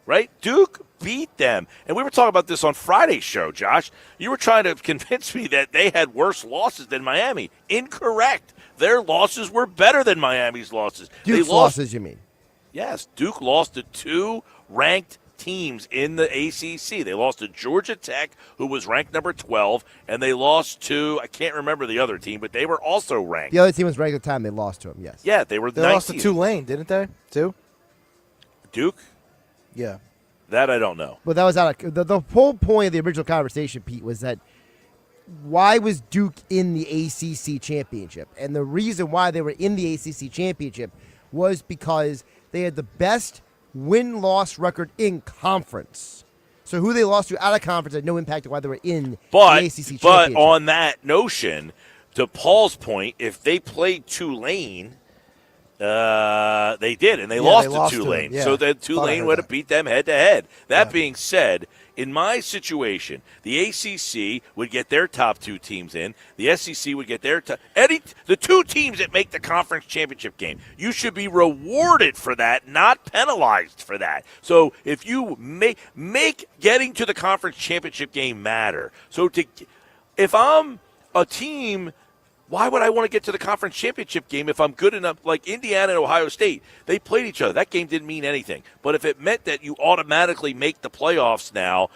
right? Duke beat them. And we were talking about this on Friday's show, Josh. You were trying to convince me that they had worse losses than Miami. Incorrect. Their losses were better than Miami's losses. Duke's losses, you mean? Yes, Duke lost to two ranked teams in the ACC. They lost to Georgia Tech, who was ranked number 12, and they lost to, I can't remember the other team, but they were also ranked. The other team was ranked at the time they lost to them, yes. Yeah, they were They lost to Tulane, didn't they, too? Duke? Yeah. That I don't know. But that was out of the whole point of the original conversation, Pete, was that why was Duke in the ACC championship? And the reason why they were in the ACC championship was because they had the best win-loss record in conference. So who they lost to out of conference had no impact on why they were in the ACC championship. But on that notion, to Paul's point, if they played Tulane, they did, and they lost to Tulane. So then Tulane would have beat them head-to-head. That being said, in my situation, the ACC would get their top two teams in. The SEC would get their the two teams that make the conference championship game. You should be rewarded for that, not penalized for that. So if you make getting to the conference championship game matter. So if I'm a team Why would I want to get to the conference championship game if I'm good enough? Like Indiana and Ohio State, they played each other. That game didn't mean anything. But if it meant that you automatically make the playoffs now,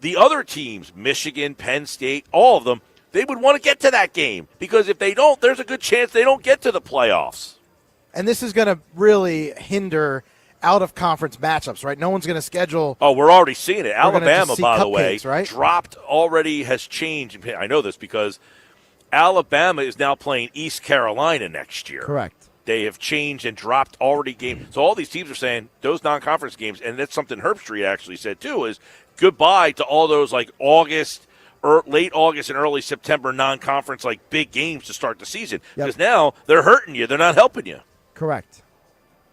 the other teams, Michigan, Penn State, all of them, they would want to get to that game. Because if they don't, there's a good chance they don't get to the playoffs. And this is going to really hinder out-of-conference matchups, right? No one's going to schedule. Oh, we're already seeing it. Alabama, by the way, right? dropped already, has changed. I know this because Alabama is now playing East Carolina next year. Correct. They have changed and dropped already games. So all these teams are saying those non-conference games, and that's something Herb Street actually said too, is goodbye to all those like August, late August and early September non-conference like big games to start the season. Because now they're hurting you. They're not helping you. Correct.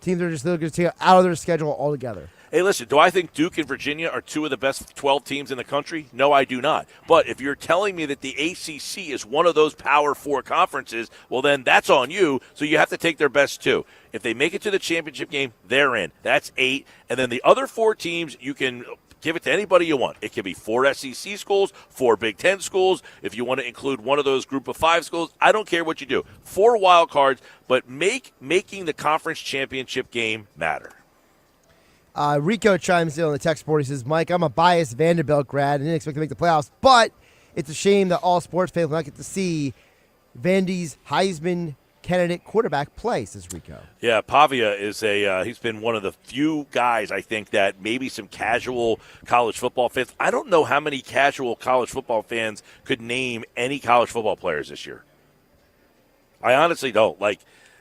Teams are just going to take it out of their schedule altogether. Hey, listen, do I think Duke and Virginia are two of the best 12 teams in the country? No, I do not. But if you're telling me that the ACC is one of those Power 4 conferences, well, then that's on you, so you have to take their best two. If they make it to the championship game, they're in. That's 8. And then the other 4 teams, you can give it to anybody you want. It can be 4 SEC schools, 4 Big Ten schools. If you want to include one of those group of 5 schools, I don't care what you do. 4 wild cards, but making the conference championship game matter. Rico chimes in on the text board. He says, Mike, I'm a biased Vanderbilt grad and didn't expect to make the playoffs, but it's a shame that all sports fans will not get to see Vandy's Heisman candidate quarterback play, says Rico. Yeah, Pavia is he's been one of the few guys, I think, that maybe some casual college football fans. I don't know how many casual college football fans could name any college football players this year. I honestly don't. Like,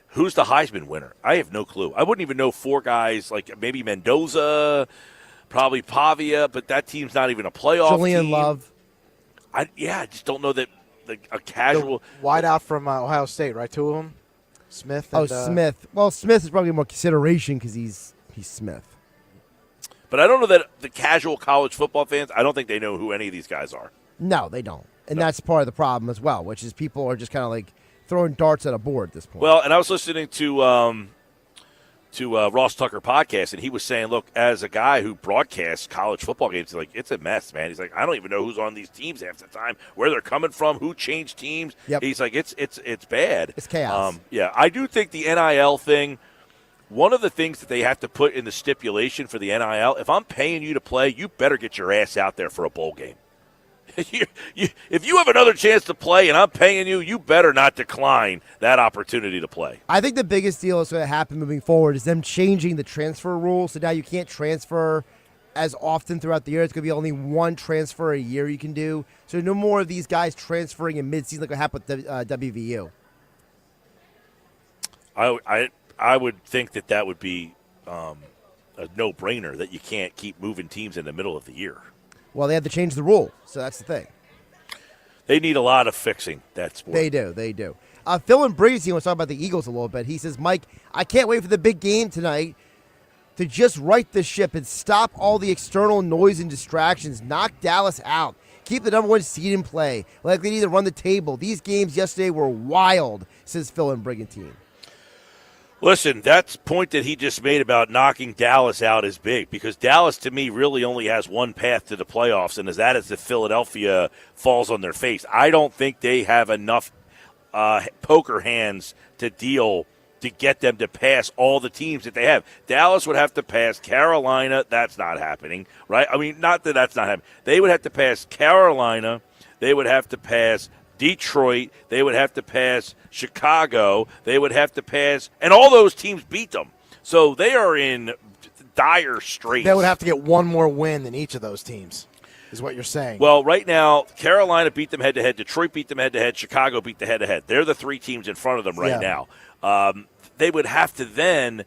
who's the Heisman winner? I have no clue. I wouldn't even know 4 guys, like maybe Mendoza, probably Pavia, but that team's not even a playoff Julian team. Love. I just don't know that a casual. The wide out from Ohio State, right? 2 of them? Smith. And, Smith. Well, Smith is probably more consideration because he's Smith. But I don't know that the casual college football fans, I don't think they know who any of these guys are. No, they don't. And that's part of the problem as well, which is people are just kind of like throwing darts at a board at this point. Well, and I was listening to Ross Tucker podcast, and he was saying, look, as a guy who broadcasts college football games, he's like, it's a mess, man. He's like, I don't even know who's on these teams half the time, where they're coming from, who changed teams. Yep. He's like, it's bad. It's chaos. Yeah, I do think the NIL thing, one of the things that they have to put in the stipulation for the NIL, if I'm paying you to play, you better get your ass out there for a bowl game. If you have another chance to play and I'm paying you, you better not decline that opportunity to play. I think the biggest deal that's going to happen moving forward is them changing the transfer rules. So now you can't transfer as often throughout the year. It's going to be only 1 transfer a year you can do. So no more of these guys transferring in midseason like what happened with WVU. I would think that would be a no-brainer, that you can't keep moving teams in the middle of the year. Well, they had to change the rule, so that's the thing. They need a lot of fixing, that sport. They do. Phil and Brady wants to talk about the Eagles a little bit. He says, Mike, I can't wait for the big game tonight to just right the ship and stop all the external noise and distractions. Knock Dallas out. Keep the number 1 seed in play. Like they need to run the table. These games yesterday were wild, says Phil and Brigantine. Listen, that point that he just made about knocking Dallas out is big, because Dallas, to me, really only has one path to the playoffs, and that is if Philadelphia falls on their face. I don't think they have enough poker hands to deal to get them to pass all the teams that they have. Dallas would have to pass Carolina. That's not happening, right? I mean, not that that's not happening. They would have to pass Carolina. They would have to pass Detroit. They would have to pass Chicago. They would have to pass, and all those teams beat them. So they are in dire straits. They would have to get 1 more win than each of those teams, is what you're saying. Well, right now, Carolina beat them head-to-head. Detroit beat them head-to-head. Chicago beat them head-to-head. They're the 3 teams in front of them right now. They would have to then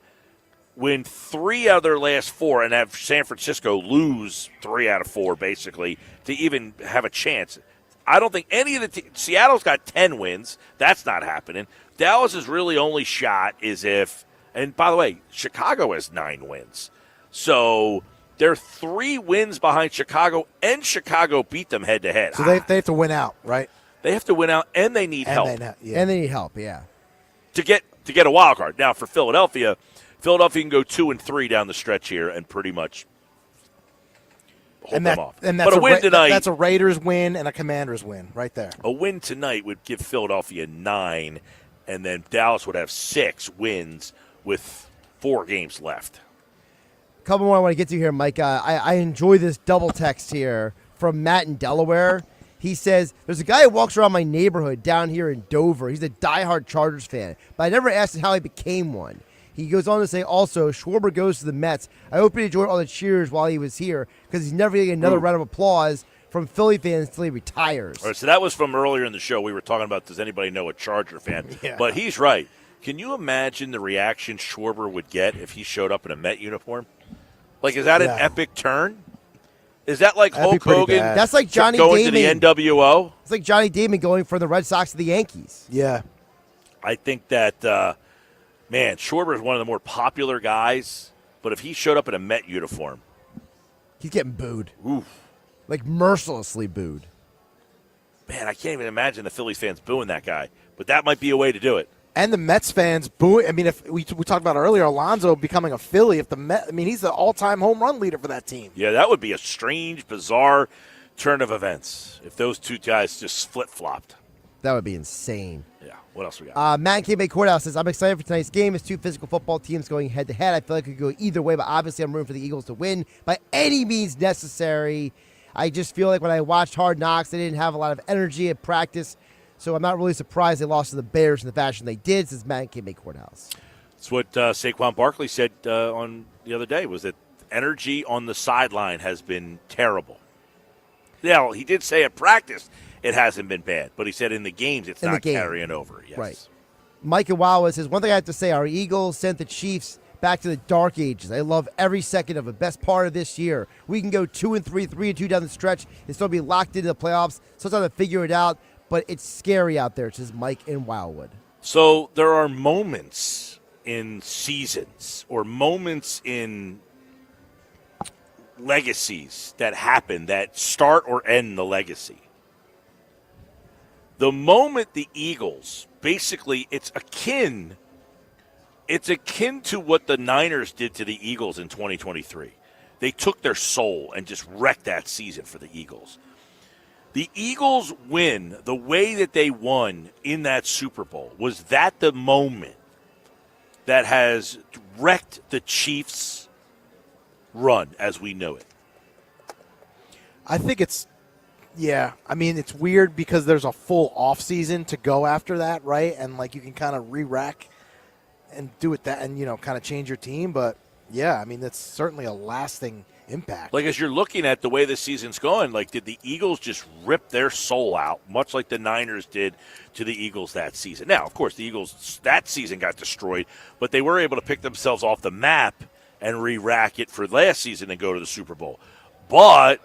win 3 out of their last 4 and have San Francisco lose 3 out of 4, basically, to even have a chance. I don't think any of the Seattle's got 10 wins. That's not happening. Dallas's really only shot is if, and by the way, Chicago has 9 wins. So they're 3 wins behind Chicago, and Chicago beat them head-to-head. So they have to win out, right? They have to win out, and they need help. And they need help, yeah. To get a wild card. Now, for Philadelphia can go 2-3 down the stretch here and pretty much hold them off. And that's but a win tonight. That's a Raiders win and a Commanders win right there. A win tonight would give Philadelphia 9, and then Dallas would have 6 wins with 4 games left. A couple more I want to get to here, Mike. I enjoy this double text here from Matt in Delaware. He says, there's a guy who walks around my neighborhood down here in Dover. He's a diehard Chargers fan, but I never asked him how he became one. He goes on to say, also, Schwarber goes to the Mets. I hope he enjoyed all the cheers while he was here because he's never getting another round of applause from Philly fans until he retires. All right, so that was from earlier in the show. We were talking about, does anybody know a Charger fan? Yeah. But he's right. Can you imagine the reaction Schwarber would get if he showed up in a Met uniform? Like, is that an epic turn? Is that like That'd Hulk Hogan? That's like Johnny going Damon. to the NWO? It's like Johnny Damon going from the Red Sox to the Yankees. Yeah. I think that, man, Schwarber is one of the more popular guys. But if he showed up in a Met uniform, he's getting booed. Oof. Like mercilessly booed. Man, I can't even imagine the Phillies fans booing that guy. But that might be a way to do it. And the Mets fans boo. I mean, if we talked about earlier, Alonso becoming a Philly. If the Met, I mean, he's the all-time home run leader for that team. Yeah, that would be a strange, bizarre turn of events if those two guys just flip-flopped. That would be insane. Yeah. What else we got? Matt in Cape Courthouse says, I'm excited for tonight's game. It's 2 physical football teams going head-to-head. I feel like it could go either way, but obviously I'm rooting for the Eagles to win by any means necessary. I just feel like when I watched Hard Knocks, they didn't have a lot of energy at practice, so I'm not really surprised they lost to the Bears in the fashion they did, since Matt in Cape Courthouse. That's what Saquon Barkley said on the other day, was that energy on the sideline has been terrible. Yeah, he did say at practice it hasn't been bad, but he said in the games it's not carrying over. Yes. Right. Mike Iwawa says, one thing I have to say, our Eagles sent the Chiefs back to the dark ages. I love every second of it. Best part of this year. We can go 2-3, 3-2 down the stretch and still be locked into the playoffs. Sometimes I figure it out, but it's scary out there, says Mike in Wildwood. So there are moments in seasons or moments in legacies that happen that start or end the legacy. The moment the Eagles, basically it's akin to what the Niners did to the Eagles in 2023. They took their soul and just wrecked that season for the Eagles. The Eagles win the way that they won in that Super Bowl. Was that the moment that has wrecked the Chiefs' run as we know it? I think it's, yeah. I mean, it's weird because there's a full off season to go after that, right? And like you can kind of re-rack and do it that, and kind of change your team. But yeah, I mean, that's certainly a lasting impact. Like as you're looking at the way the season's going, like did the Eagles just rip their soul out, much like the Niners did to the Eagles that season? Now, of course, the Eagles that season got destroyed, but they were able to pick themselves off the map and re-rack it for last season and go to the Super Bowl. But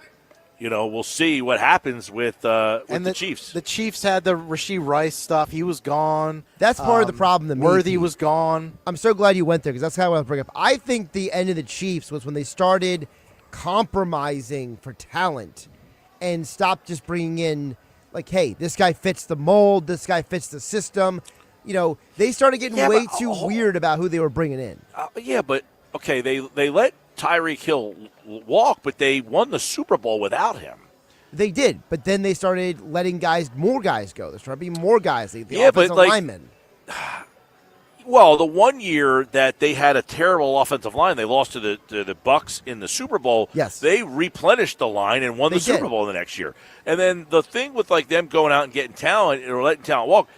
we'll see what happens with the Chiefs. The Chiefs had the Rashee Rice stuff. He was gone. That's part of the problem to me. Worthy was gone. I'm so glad you went there because that's how I want to bring up. I think the end of the Chiefs was when they started compromising for talent and stopped just bringing in, like, hey, this guy fits the mold, this guy fits the system. They started getting way too weird about who they were bringing in. But, okay, they let Tyreek Hill walk, but they won the Super Bowl without him. They did, but then they started letting more guys go. There started being more guys. The offensive linemen. Well, the one year that they had a terrible offensive line, they lost to the Bucs in the Super Bowl. Yes. They replenished the line and won the Super Bowl the next year. And then the thing with like them going out and getting talent or letting talent walk,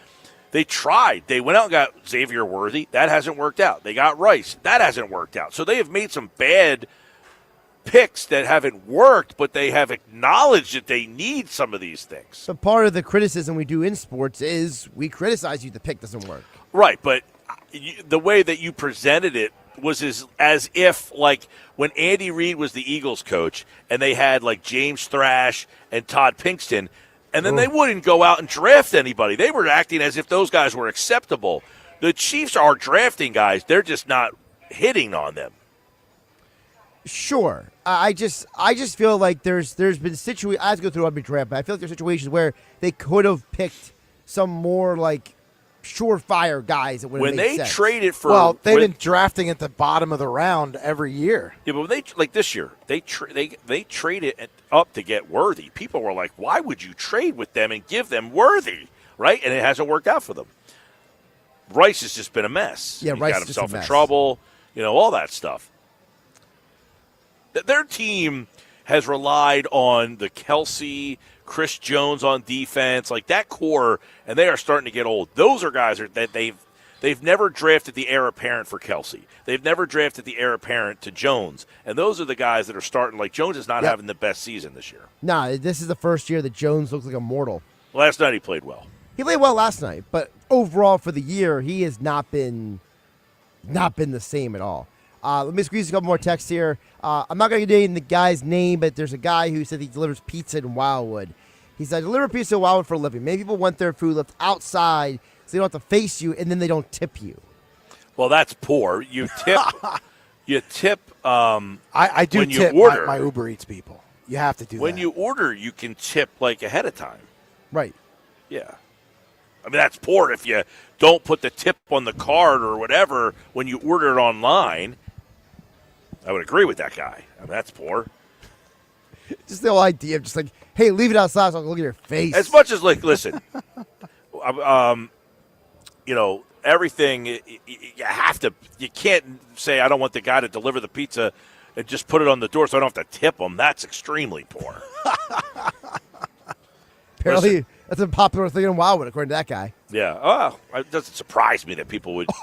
they tried. They went out and got Xavier Worthy. That hasn't worked out. They got Rice. That hasn't worked out. So they have made some bad picks that haven't worked, but they have acknowledged that they need some of these things. So part of the criticism we do in sports is we criticize you the pick doesn't work. Right, but the way that you presented it was as if, like, when Andy Reid was the Eagles coach and they had, like, James Thrash and Todd Pinkston, and then they wouldn't go out and draft anybody. They were acting as if those guys were acceptable. The Chiefs are drafting guys. They're just not hitting on them. Sure. I just feel like there's been situations, I have to go through every draft, but I feel like there's situations where they could have picked some more, like, surefire guys that would when they sense. traded for. Well, they've been drafting at the bottom of the round every year. Yeah, but when they like this year, they traded up to get Worthy. People were like, "Why would you trade with them and give them Worthy?" Right, and it hasn't worked out for them. Rice has just been a mess. Yeah, he Rice got is just himself a in mess. trouble. All that stuff. Their team has relied on the Kelsey, Chris Jones on defense, like that core, and they are starting to get old. Those are guys that they've never drafted the heir apparent for Kelsey. They've never drafted the heir apparent to Jones, and those are the guys that are starting. Like Jones is not having the best season this year. Nah, this is the first year that Jones looks like a mortal. Last night he played well. He played well last night, but overall for the year, he has not been the same at all. Let me squeeze a couple more texts here. I'm not going to name the guy's name, but there's a guy who said he delivers pizza in Wildwood. He said, I deliver pizza in Wildwood for a living. Many people want their food left outside so they don't have to face you, and then they don't tip you. Well, that's poor. You tip. You tip. I do when tip you order. my Uber Eats people. You have to do when that. you order, you can tip like ahead of time. Right. Yeah. I mean, that's poor if you don't put the tip on the card or whatever when you order it online. I would agree with that guy. I mean, that's poor. Just the whole idea of just like, hey, leave it outside so I can look at your face. As much as, like, listen, everything, you can't say I don't want the guy to deliver the pizza and just put it on the door so I don't have to tip him. That's extremely poor. Apparently, that's a popular thing in Wildwood, according to that guy. Yeah. Oh, it doesn't surprise me that people would do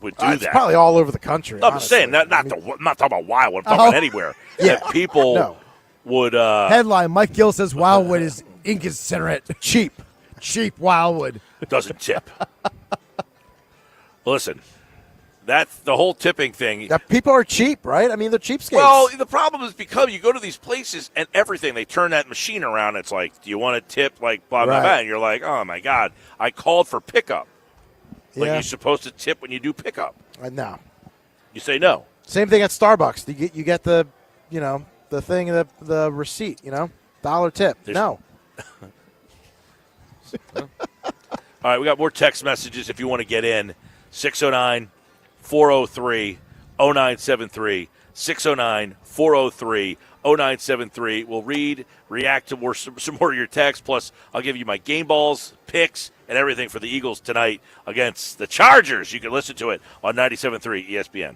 It's that. probably all over the country. No, I'm just saying, I'm not talking about Wildwood. I'm talking anywhere. Yeah. That people would. Headline, Mike Gill says Wildwood is inconsiderate. Cheap. Cheap Wildwood. Doesn't tip. Listen, that's the whole tipping thing. That people are cheap, right? I mean, they're cheapskates. Well, the problem is because you go to these places and everything, they turn that machine around. It's like, do you want to tip? Like, blah, blah, Right. blah. And you're like, oh, my God, I called for pickup. Like, Yeah. you're supposed to tip when you do pickup. No. You say no. Same thing at Starbucks. You get the, the thing, the receipt, $1 tip. No. All right, we got more text messages if you want to get in. 609-403-0973. 609-403-0973. We'll read, react to some more of your texts. Plus, I'll give you my game balls, picks, and everything for the Eagles tonight against the Chargers. You can listen to it on 97.3 ESPN.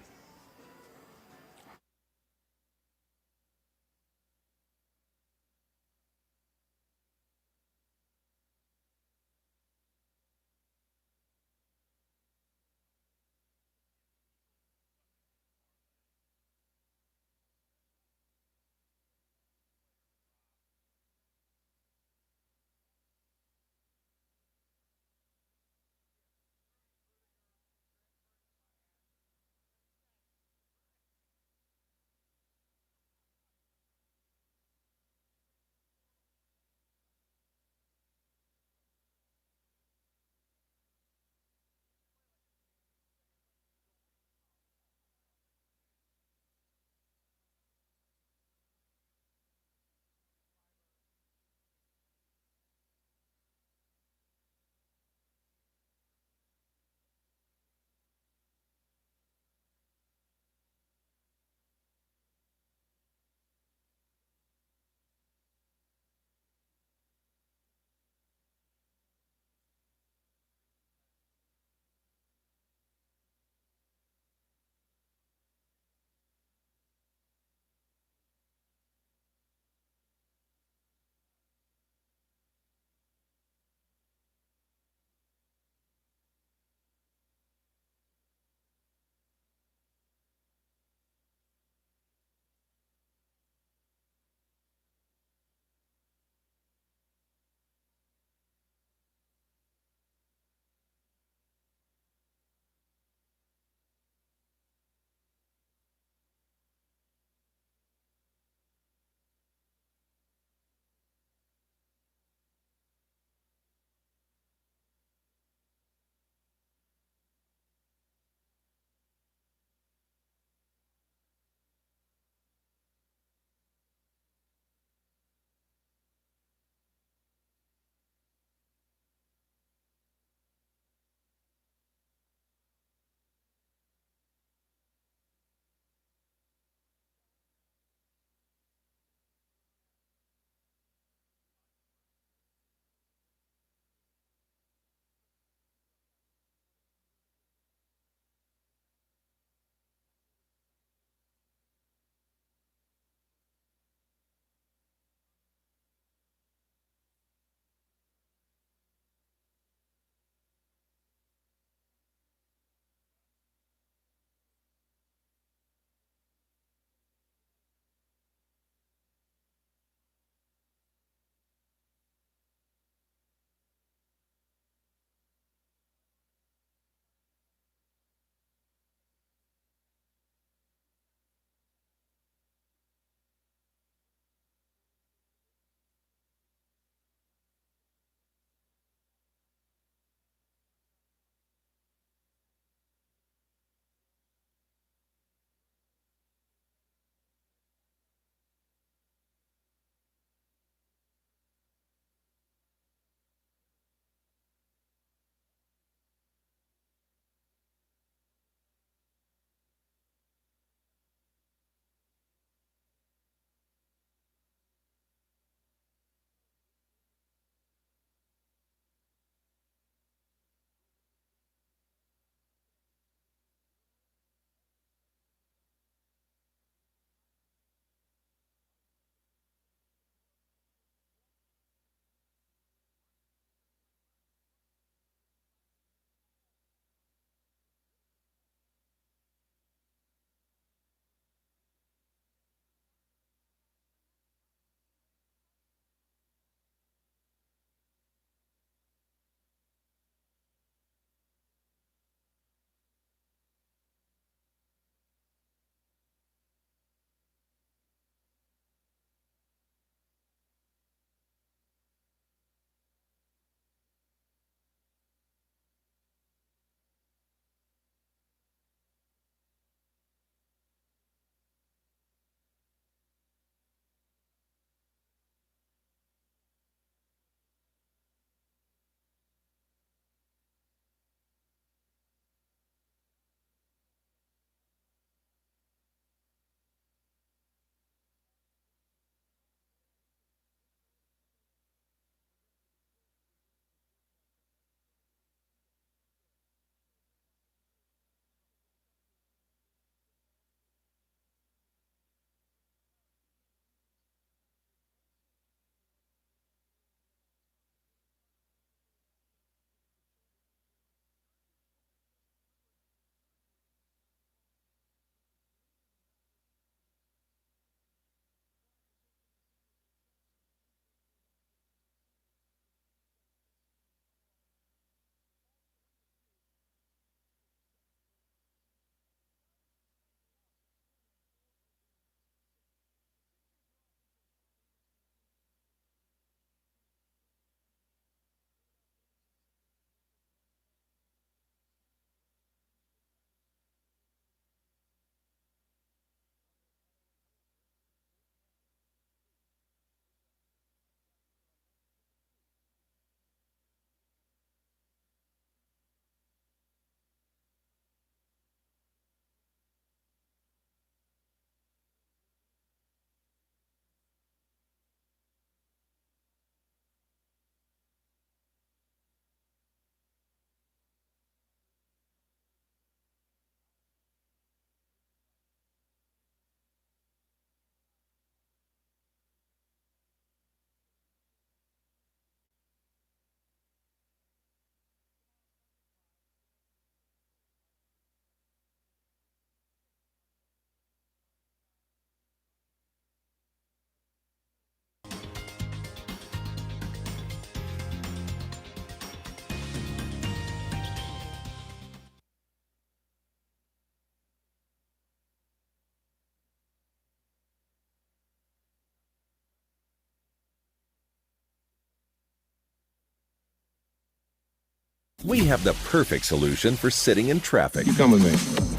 We have the perfect solution for sitting in traffic. You come with me.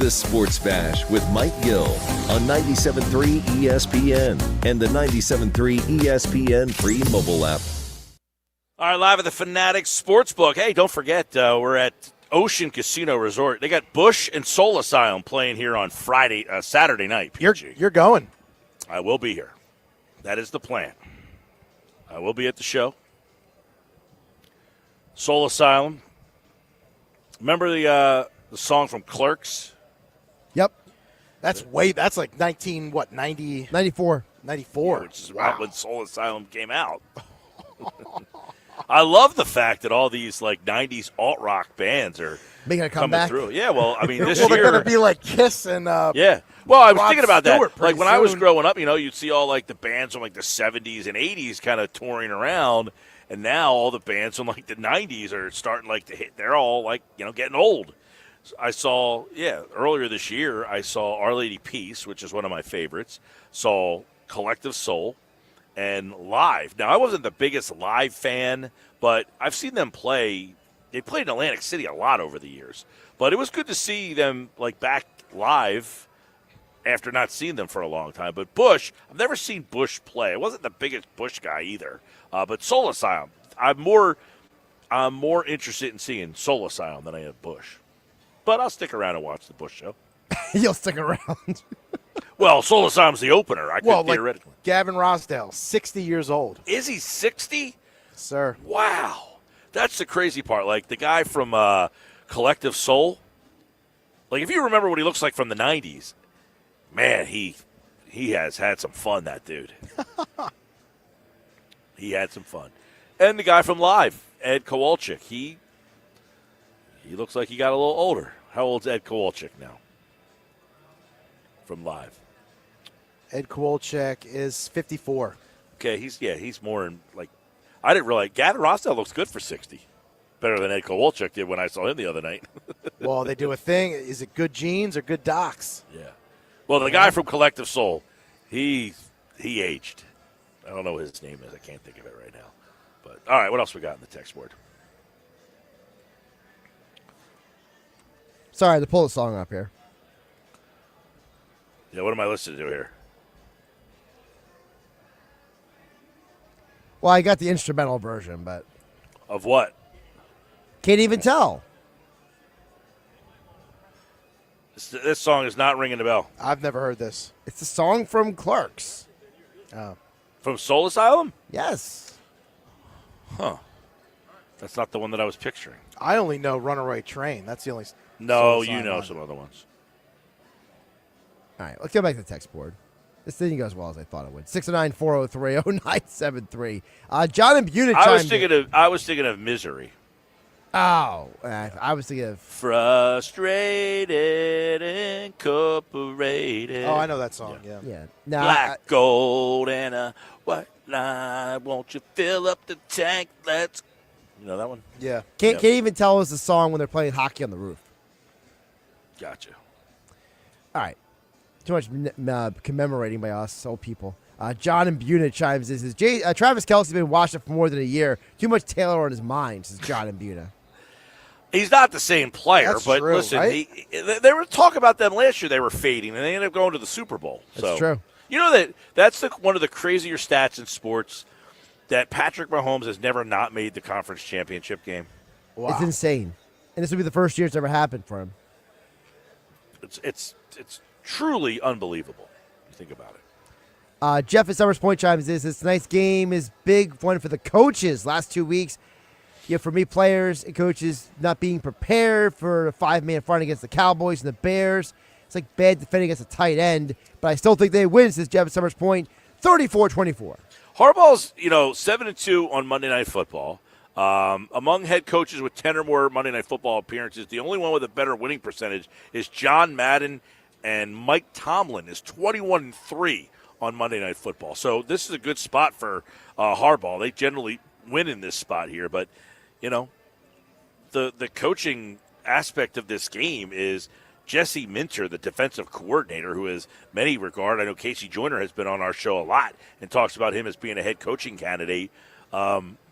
The Sports Bash with Mike Gill on 97.3 ESPN and the 97.3 ESPN free mobile app. All right, live at the Fanatics Sportsbook. Hey, don't forget, we're at Ocean Casino Resort. They got Bush and Soul Asylum playing here on Saturday night. PG. You're going. I will be here. That is the plan. I will be at the show. Soul Asylum. Remember the song from Clerks? Yep. That's like 90? 94. 94. Yeah, which is about when Soul Asylum came out. I love the fact that all these like 90s alt-rock bands are making a coming comeback through. Yeah, well, I mean, this well, year. they're going to be like Kiss and yeah. Well, I was Rod thinking about Stewart that. Like when I was soon. growing up, you'd see all like the bands from like the 70s and 80s kind of touring around. And now all the bands from like the 90s are starting like to hit. They're all like, getting old. I saw, earlier this year, I saw Our Lady Peace, which is one of my favorites. Saw Collective Soul and Live. Now, I wasn't the biggest Live fan, but I've seen them play. They played in Atlantic City a lot over the years. But it was good to see them like back live after not seeing them for a long time. But Bush, I've never seen Bush play. I wasn't the biggest Bush guy either. But Soul Asylum, I'm more interested in seeing Soul Asylum than I am Bush. But I'll stick around and watch the Bush show. You'll stick around. Well, Soul Asylum's the opener. I could theoretically. Gavin Rossdale, 60 years old. Is he 60? Sir. Wow. That's the crazy part. Like the guy from Collective Soul. Like if you remember what he looks like from the 90s, man, he has had some fun, that dude. He had some fun. And the guy from Live, Ed Kowalczyk, he looks like he got a little older. How old's Ed Kowalczyk now? From Live. Ed Kowalczyk is 54. Okay, he's more in like I didn't realize Gavin Rossdale looks good for 60. Better than Ed Kowalczyk did when I saw him the other night. Well, they do a thing. Is it good genes or good docs? Yeah. Well, the guy from Collective Soul, he aged. I don't know what his name is. I can't think of it right now. But all right, what else we got in the text board? Sorry, to pull the song up here. Yeah, what am I listening to here? Well, I got the instrumental version, but of what? Can't even tell. This song is not ringing a bell. I've never heard this. It's a song from Clerks. Oh. From Soul Asylum? Yes. Huh. That's not the one that I was picturing. I only know Runaway Train. That's the only. No, you know some other ones. All right, let's go back to the text board. This didn't go as well as I thought it would. 609-403-0973. John and Buda chimed I was thinking of Misery. Oh, I was thinking of Frustrated Incorporated. Oh, I know that song. Yeah. Yeah. Now, Black gold and a white line. Won't you fill up the tank? Let's. You know that one? Yeah. Can't even tell us the song when they're playing hockey on the roof. Gotcha. All right. Too much commemorating by us old people. John and Buna chimes in. Says, Travis Kelce's been washed up for more than a year. Too much Taylor on his mind, says John and Buna. He's not the same player, That's but true, listen, right? they were talking about them last year. They were fading, and they ended up going to the Super Bowl. That's true. You know that's one of the crazier stats in sports, that Patrick Mahomes has never not made the conference championship game. Wow. It's insane. And this will be the first year it's ever happened for him. It's truly unbelievable. You think about it. Jeff at Summers Point chimes in. This tonight's game is big one for the coaches. Last 2 weeks, for me, players and coaches not being prepared for a 5-man front against the Cowboys and the Bears. It's like bad defending against a tight end, but I still think they win, says Jeff at Summers Point, 34-24. Harbaugh's, 7-2 on Monday Night Football. Among head coaches with 10 or more Monday Night Football appearances, the only one with a better winning percentage is John Madden, and Mike Tomlin is 21-3 on Monday Night Football. So this is a good spot for Harbaugh. They generally win in this spot here, but the coaching aspect of this game is Jesse Minter, the defensive coordinator, who is many regard. I know Casey Joyner has been on our show a lot and talks about him as being a head coaching candidate.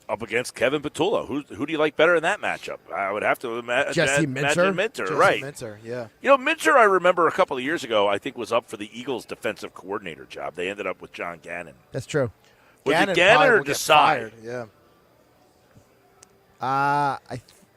up against Kevin Petullo. Who do you like better in that matchup? I would have to Jesse imagine Minter. Jesse Right. Minter, yeah. Minter, I remember a couple of years ago, I think was up for the Eagles defensive coordinator job. They ended up with John Gannon. That's true. Was Gannon it Gannon probably or will get Desai? fired, yeah.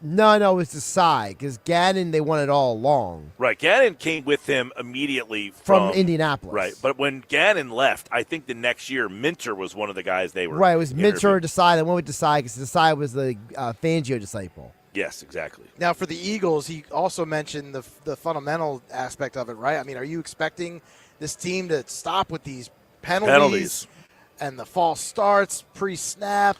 No, it was Desai because Gannon they won it all along. Right. Gannon came with him immediately From Indianapolis. Right. But when Gannon left, I think the next year Minter was one of the guys they were. Right, it was Minter or interviewing. Desai. They went with Desai because Desai was the Fangio disciple. Yes, exactly. Now, for the Eagles, he also mentioned the fundamental aspect of it, right? I mean, are you expecting this team to stop with these penalties. And the false starts pre-snap?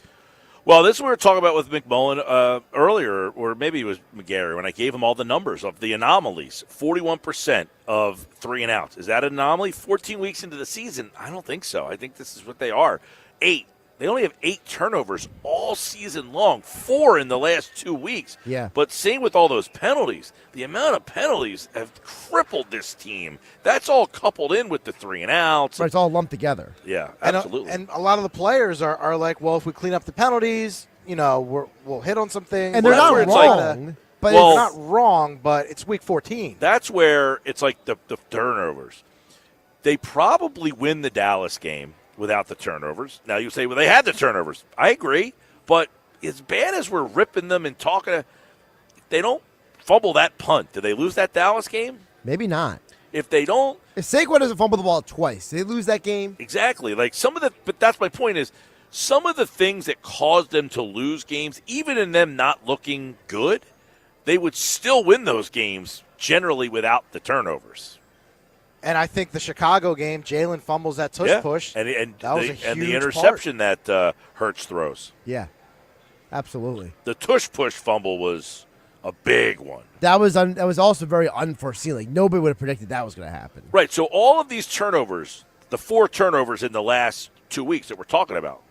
Well, this we were talking about with McMullen earlier, or maybe it was McGarry, when I gave him all the numbers of the anomalies. 41% of 3-and-outs. Is that an anomaly? 14 weeks into the season? I don't think so. I think this is what they are. 8. They only have 8 turnovers all season long, 4 in the last 2 weeks. Yeah. But same with all those penalties. The amount of penalties have crippled this team. That's all coupled in with the 3-and-outs. But it's all lumped together. Yeah, absolutely. And a lot of the players are like, well, if we clean up the penalties, we'll hit on some things. And they're not wrong. But it's not wrong, but it's week 14. That's where it's like the turnovers. They probably win the Dallas game without the turnovers. Now you say, well, they had the turnovers. I agree. But as bad as we're ripping them and talking, they don't fumble that punt. Did they lose that Dallas game? Maybe not. If they don't. If Saquon doesn't fumble the ball twice, they lose that game. Exactly. Like but that's my point is, some of the things that caused them to lose games, even in them not looking good, they would still win those games generally without the turnovers. And I think the Chicago game, Jalen fumbles that tush push. And that was a huge the interception that Hurts throws. Yeah, absolutely. The tush push fumble was a big one. That was also very unforeseen. Like nobody would have predicted that was going to happen. Right. So all of these turnovers, the 4 turnovers in the last 2 weeks that we're talking about,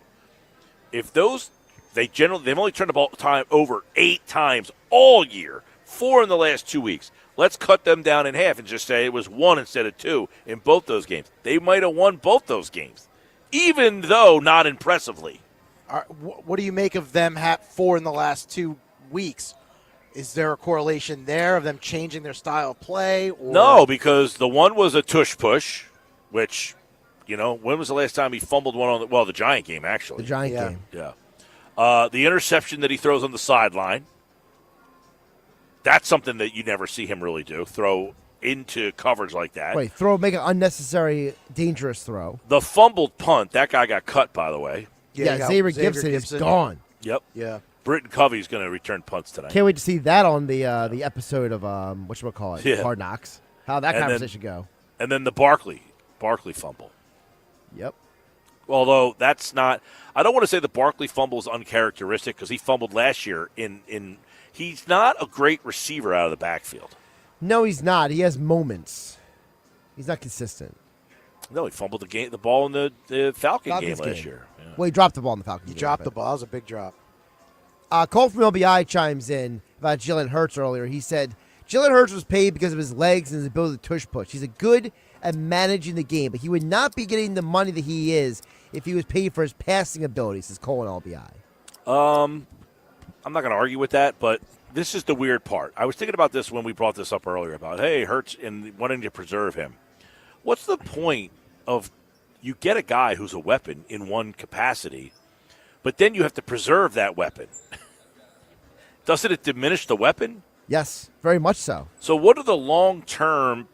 if they've only turned the ball time over 8 times all year, 4 in the last 2 weeks. Let's cut them down in half and just say it was 1 instead of 2 in both those games. They might have won both those games, even though not impressively. What do you make of them 4 in the last 2 weeks? Is there a correlation there of them changing their style of play? Or? No, because the one was a tush push, which, when was the last time he fumbled one on the Giant game, actually? The Giant game. Yeah. The interception that he throws on the sideline. That's something that you never see him really do, throw into coverage like that. Wait, make an unnecessary, dangerous throw. The fumbled punt, that guy got cut, by the way. Yeah, Xavier Gibson is gone. Yep. Yeah. Britton Covey's going to return punts tonight. Can't wait to see that on the episode of, whatchamacallit, Yeah. Hard Knocks. How'd that conversation go? And then the Barkley fumble. Yep. Although that's not – I don't want to say the Barkley fumble is uncharacteristic because he fumbled last year in – he's not a great receiver out of the backfield. No, he's not. He has moments. He's not consistent. No, he fumbled the ball in the Falcon Falcons game last year. Yeah. Well, he dropped the ball in the Falcons game. He dropped the ball. That was a big drop. Cole from LBI chimes in about Jalen Hurts earlier. He said, Jalen Hurts was paid because of his legs and his ability to tush push. He's good at managing the game, but he would not be getting the money that he is if he was paid for his passing abilities, says Cole and LBI. I'm not going to argue with that, but this is the weird part. I was thinking about this when we brought this up earlier about, hey, Hurts and wanting to preserve him. What's the point of you get a guy who's a weapon in one capacity, but then you have to preserve that weapon? Doesn't it diminish the weapon? Yes, very much so. So what are the long-term,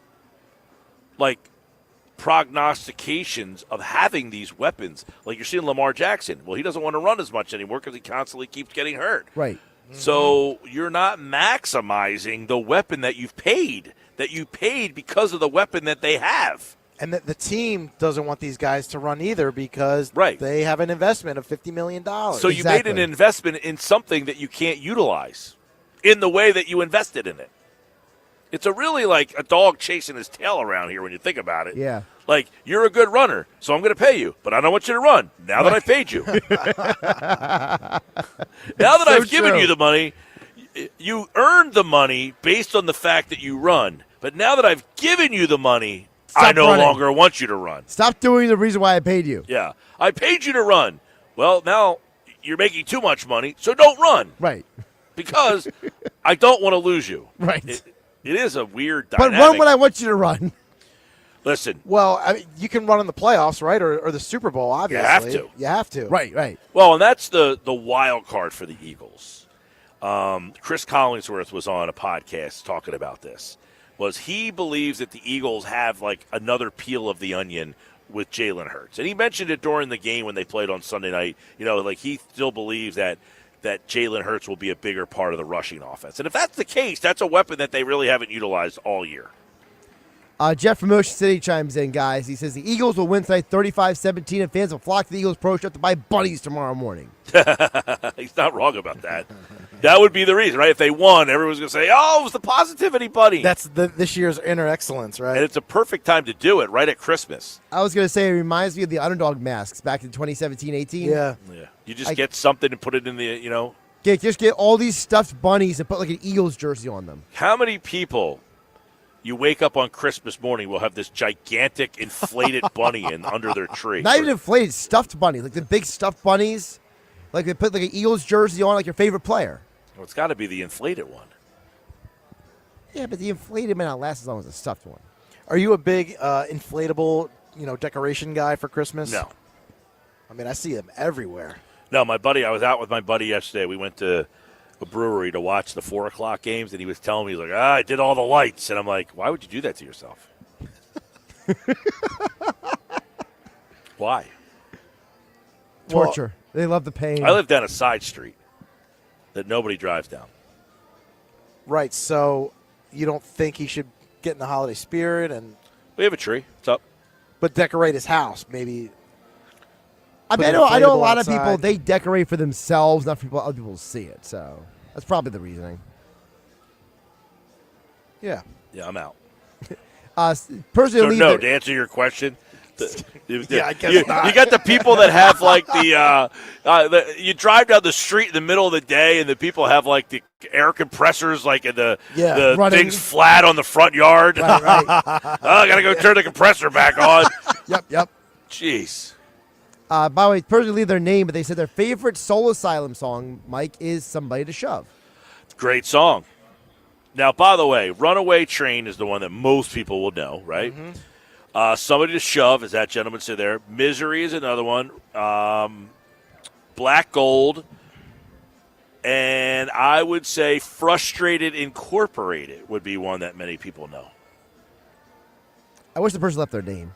prognostications of having these weapons? Like you're seeing Lamar Jackson. Well, he doesn't want to run as much anymore because he constantly keeps getting hurt. Right. So you're not maximizing the weapon that you've paid because of the weapon that they have. And the team doesn't want these guys to run either because they have an investment of $50 million. So you made an investment in something that you can't utilize in the way that you invested in it. It's really like a dog chasing his tail around here when you think about it. Yeah. Like, you're a good runner, so I'm going to pay you, but I don't want you to run now that I paid you. Now that I've given you the money, you earned the money based on the fact that you run. But now that I've given you the money, I no longer want you to run. Stop doing the reason why I paid you. Yeah. I paid you to run. Well, now you're making too much money, so don't run. Right. Because I don't want to lose you. Right. It is a weird But dynamic. run when I want you to run. Listen. Well, I mean, you can run in the playoffs, right, or the Super Bowl. Obviously, You have to. Right. Well, and that's the wild card for the Eagles. Chris Collingsworth was on a podcast talking about this. He believes that the Eagles have like another peel of the onion with Jalen Hurts, and he mentioned it during the game when they played on Sunday night. He still believes that Jalen Hurts will be a bigger part of the rushing offense, and if that's the case, that's a weapon that they really haven't utilized all year. Jeff from Ocean City chimes in, guys. He says the Eagles will win tonight 35-17, and fans will flock to the Eagles Pro Shop to buy bunnies tomorrow morning. He's not wrong about that. That would be the reason, right? If they won, everyone's going to say, oh, it was the positivity bunny. That's this year's inner excellence, right? And it's a perfect time to do it, right at Christmas. I was going to say it reminds me of the underdog masks back in 2017-18. Yeah. You just get something and put it in the, Just get all these stuffed bunnies and put like an Eagles jersey on them. How many people you wake up on Christmas morning will have this gigantic inflated bunny under their tree? Not even inflated, stuffed bunnies. Like the big stuffed bunnies. Like they put like an Eagles jersey on like your favorite player. Well, it's got to be the inflated one. Yeah, but the inflated may not last as long as the stuffed one. Are you a big inflatable, decoration guy for Christmas? No. I mean, I see them everywhere. No, I was out with my buddy yesterday. We went to a brewery to watch the 4 o'clock games, and he was telling me, he's like, I did all the lights. And I'm like, why would you do that to yourself? Why? Torture. They love the pain. I live down a side street that nobody drives down. Right, so you don't think he should get in the holiday spirit and we have a tree. It's up. But decorate his house, maybe. I know a lot of people, they decorate for themselves, not for other people to see it. So that's probably the reasoning. Yeah. Yeah, I'm out. Personally, to answer your question, yeah, I guess not. You got the people that have like you drive down the street in the middle of the day, and the people have like the air compressors like in the things flat on the front yard. Right. I got to go turn the compressor back on. Yep. Jeez. By the way, personally leave their name, but they said their favorite Soul Asylum song, Mike, is Somebody to Shove. Great song. Now, by the way, Runaway Train is the one that most people will know, right? Mm-hmm. Somebody to Shove, as that gentleman said there. Misery is another one. Black Gold. And I would say Frustrated Incorporated would be one that many people know. I wish the person left their name.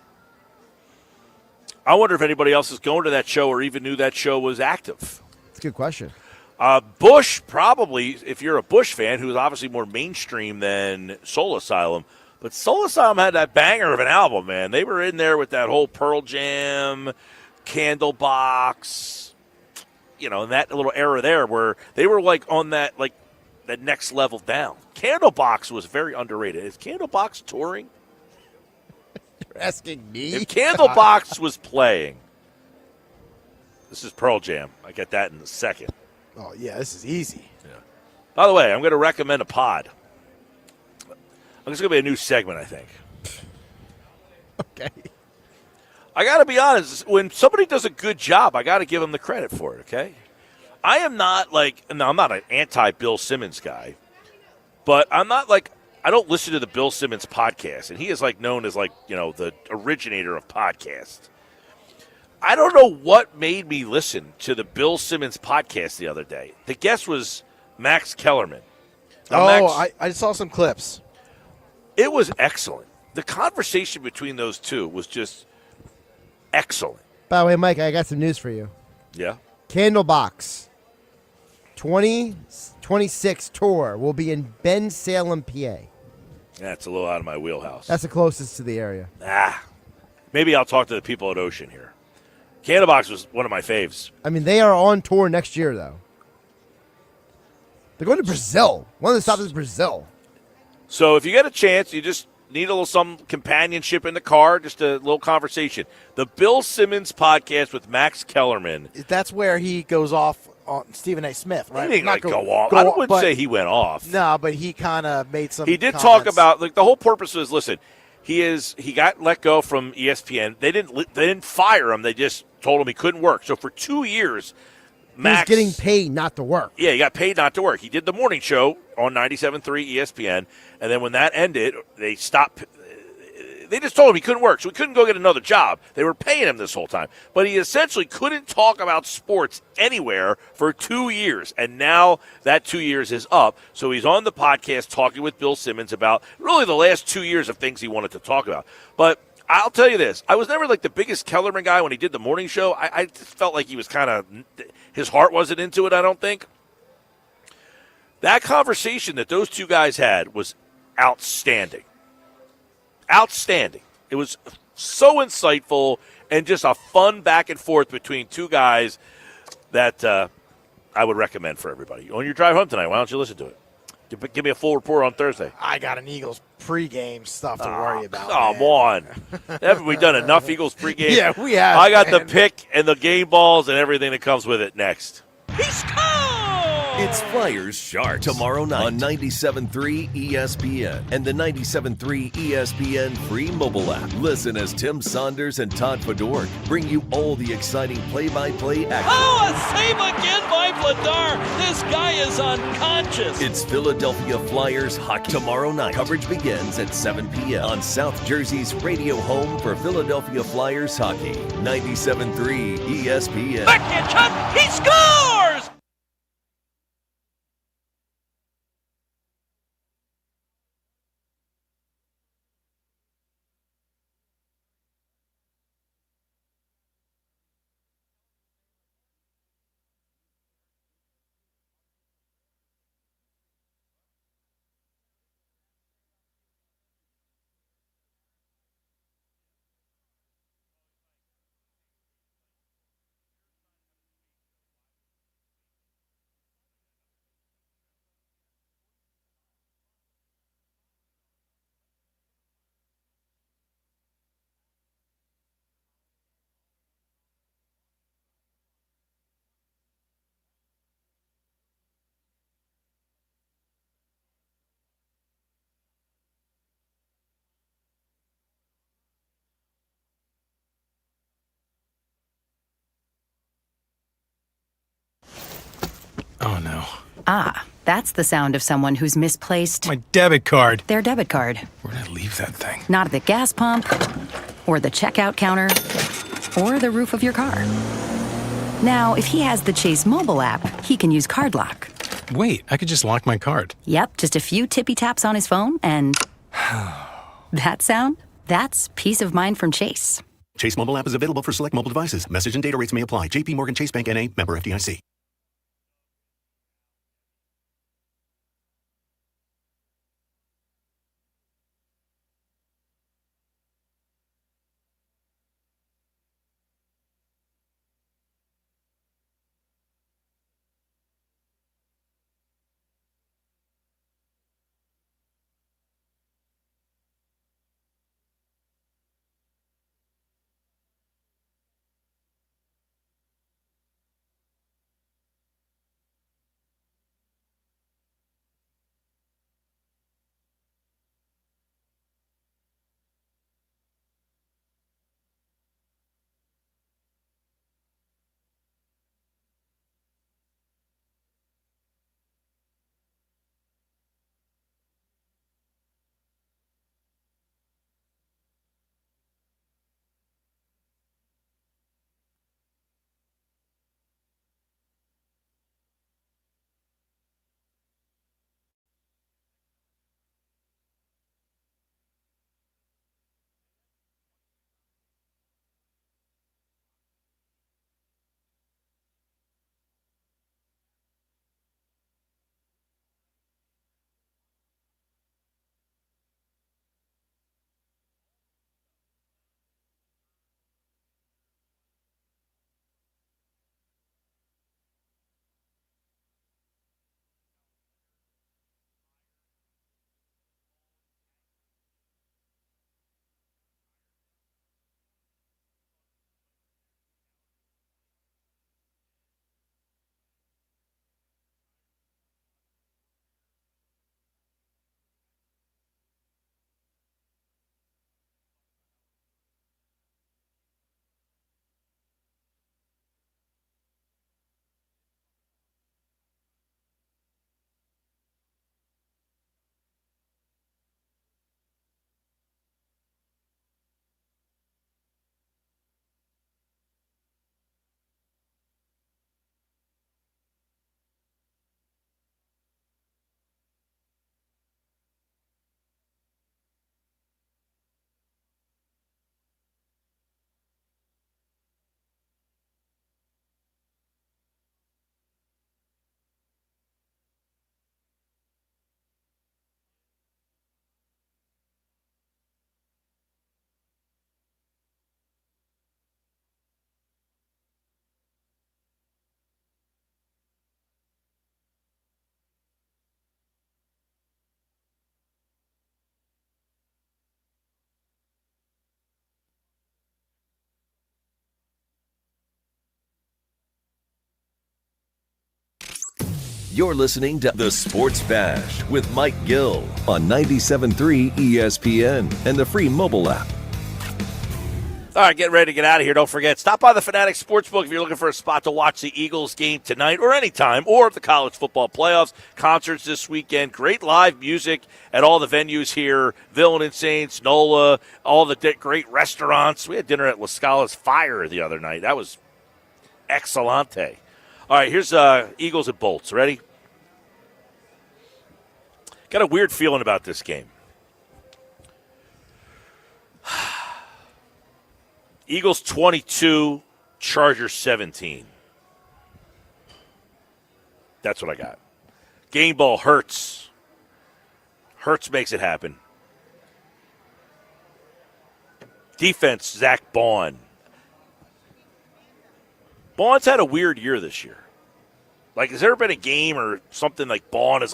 I wonder if anybody else is going to that show or even knew that show was active. That's a good question. Bush, probably, if you're a Bush fan, who's obviously more mainstream than Soul Asylum. But Soul Asylum had that banger of an album, man. They were in there with that whole Pearl Jam, Candlebox, in that little era there where they were like on that next level down. Candlebox was very underrated. Is Candlebox touring? You're asking me? If Candlebox was playing, this is Pearl Jam. I get that in a second. Oh, yeah, this is easy. Yeah. By the way, I'm going to recommend a pod. It's going to be a new segment, I think. Okay. I got to be honest. When somebody does a good job, I got to give them the credit for it, okay? I am not I'm not an anti-Bill Simmons guy, but I'm not I don't listen to the Bill Simmons podcast, and he is known as the originator of podcasts. I don't know what made me listen to the Bill Simmons podcast the other day. The guest was Max Kellerman. Now, I saw some clips. It was excellent. The conversation between those two was just excellent. By the way, Mike, I got some news for you. Yeah? Candlebox 2026 tour will be in Ben Salem, PA. That's a little out of my wheelhouse. That's the closest to the area. Maybe I'll talk to the people at Ocean here. Candlebox was one of my faves. I mean, they are on tour next year, though. They're going to Brazil. One of the stops is Brazil. So if you get a chance, you just need some companionship in the car, just a little conversation. The Bill Simmons podcast with Max Kellerman. That's where he goes off on Stephen A. Smith, right? He didn't go off. I wouldn't say he went off. No, but he kind of made some. He did comments. talk about the whole purpose was listen. He got let go from ESPN. They didn't fire him. They just told him he couldn't work. So for 2 years, Max he was getting paid not to work. Yeah, he got paid not to work. He did the morning show on 97.3 ESPN, and then when that ended, they stopped. They just told him he couldn't work, so he couldn't go get another job. They were paying him this whole time. But he essentially couldn't talk about sports anywhere for 2 years, and now that 2 years is up. So he's on the podcast talking with Bill Simmons about really the last 2 years of things he wanted to talk about. But I'll tell you this. I was never like the biggest Kellerman guy when he did the morning show. I just felt like he was kind of – his heart wasn't into it, I don't think. That conversation that those two guys had was outstanding. Outstanding. It was so insightful and just a fun back and forth between two guys that I would recommend for everybody. On your drive home tonight, why don't you listen to it? Give me a full report on Thursday. I got an Eagles pregame stuff to worry about. Come on. Haven't we done enough Eagles pregame? Yeah, we have. I got the pick and the game balls and everything that comes with it next. It's Flyers Sharks tomorrow night on 97.3 ESPN and the 97.3 ESPN free mobile app. Listen as Tim Saunders and Todd Fedork bring you all the exciting play-by-play action. Oh, a save again by Vladar. This guy is unconscious. It's Philadelphia Flyers hockey tomorrow night. Coverage begins at 7 p.m. on South Jersey's radio home for Philadelphia Flyers hockey. 97.3 ESPN. Backhand shot. He scores! Oh, no. Ah, that's the sound of someone who's misplaced My debit card. their debit card. Where'd I leave that thing? Not at the gas pump, or the checkout counter, or the roof of your car. Now, if he has the Chase mobile app, he can use Card Lock. Wait, I could just lock my card. Yep, just a few tippy taps on his phone, and that sound? That's peace of mind from Chase. Chase mobile app is available for select mobile devices. Message and data rates may apply. JP Morgan Chase Bank N.A. member FDIC. You're listening to The Sports Bash with Mike Gill on 97.3 ESPN and the free mobile app. All right, get ready to get out of here. Don't forget, stop by the Fanatic Sportsbook if you're looking for a spot to watch the Eagles game tonight or anytime, or the college football playoffs. Concerts this weekend. Great live music at all the venues here. Villain and Saints, NOLA, all the great restaurants. We had dinner at La Scala's Fire the other night. That was excellente. All right, here's Eagles and Bolts. Ready? Got a weird feeling about this game. Eagles 22, Chargers 17. That's what I got. Game ball Hurts. Hurts makes it happen. Defense, Zach Baun. Baun's had a weird year this year. Like, has there been a game or something like Baun has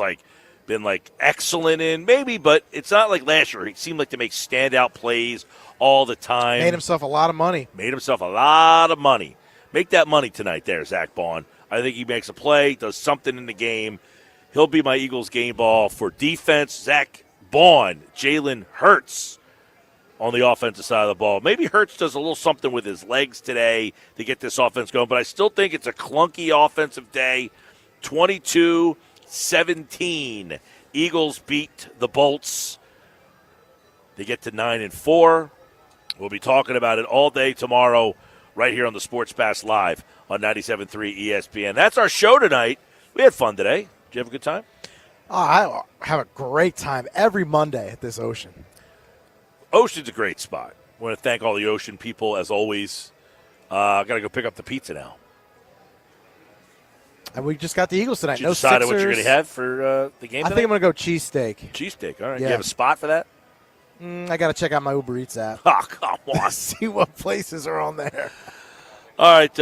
been excellent in? Maybe, but it's not like last year. He seemed like to make standout plays all the time. Made himself a lot of money. Make that money tonight there, Zach Baun. I think he makes a play, does something in the game. He'll be my Eagles game ball. For defense, Zach Baun, Jalen Hurts on the offensive side of the ball. Maybe Hurts does a little something with his legs today to get this offense going, but I still think it's a clunky offensive day. 22-17. Eagles beat the Bolts. They get to 9-4. We'll be talking about it all day tomorrow right here on the Sports Pass Live on 97.3 ESPN. That's our show tonight. We had fun today. Did you have a good time? I have a great time every Monday at this Ocean. Ocean's a great spot. I want to thank all the Ocean people, as always. I got to go pick up the pizza now. And we just got the Eagles tonight. Did you decide what you're going to have for the game tonight? I think I'm going to go cheesesteak. Cheesesteak, all right. Yeah. You have a spot for that? I got to check out my Uber Eats app. Oh, come on. See what places are on there. All right,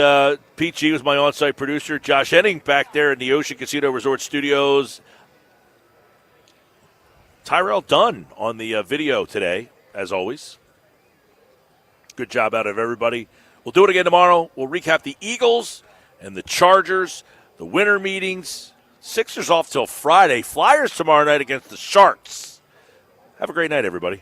Pete G was my on-site producer. Josh Henning back there in the Ocean Casino Resort Studios. Tyrell Dunn on the video today, as always. Good job out of everybody. We'll do it again tomorrow. We'll recap the Eagles and the Chargers, the winter meetings. Sixers off till Friday. Flyers tomorrow night against the Sharks. Have a great night, everybody.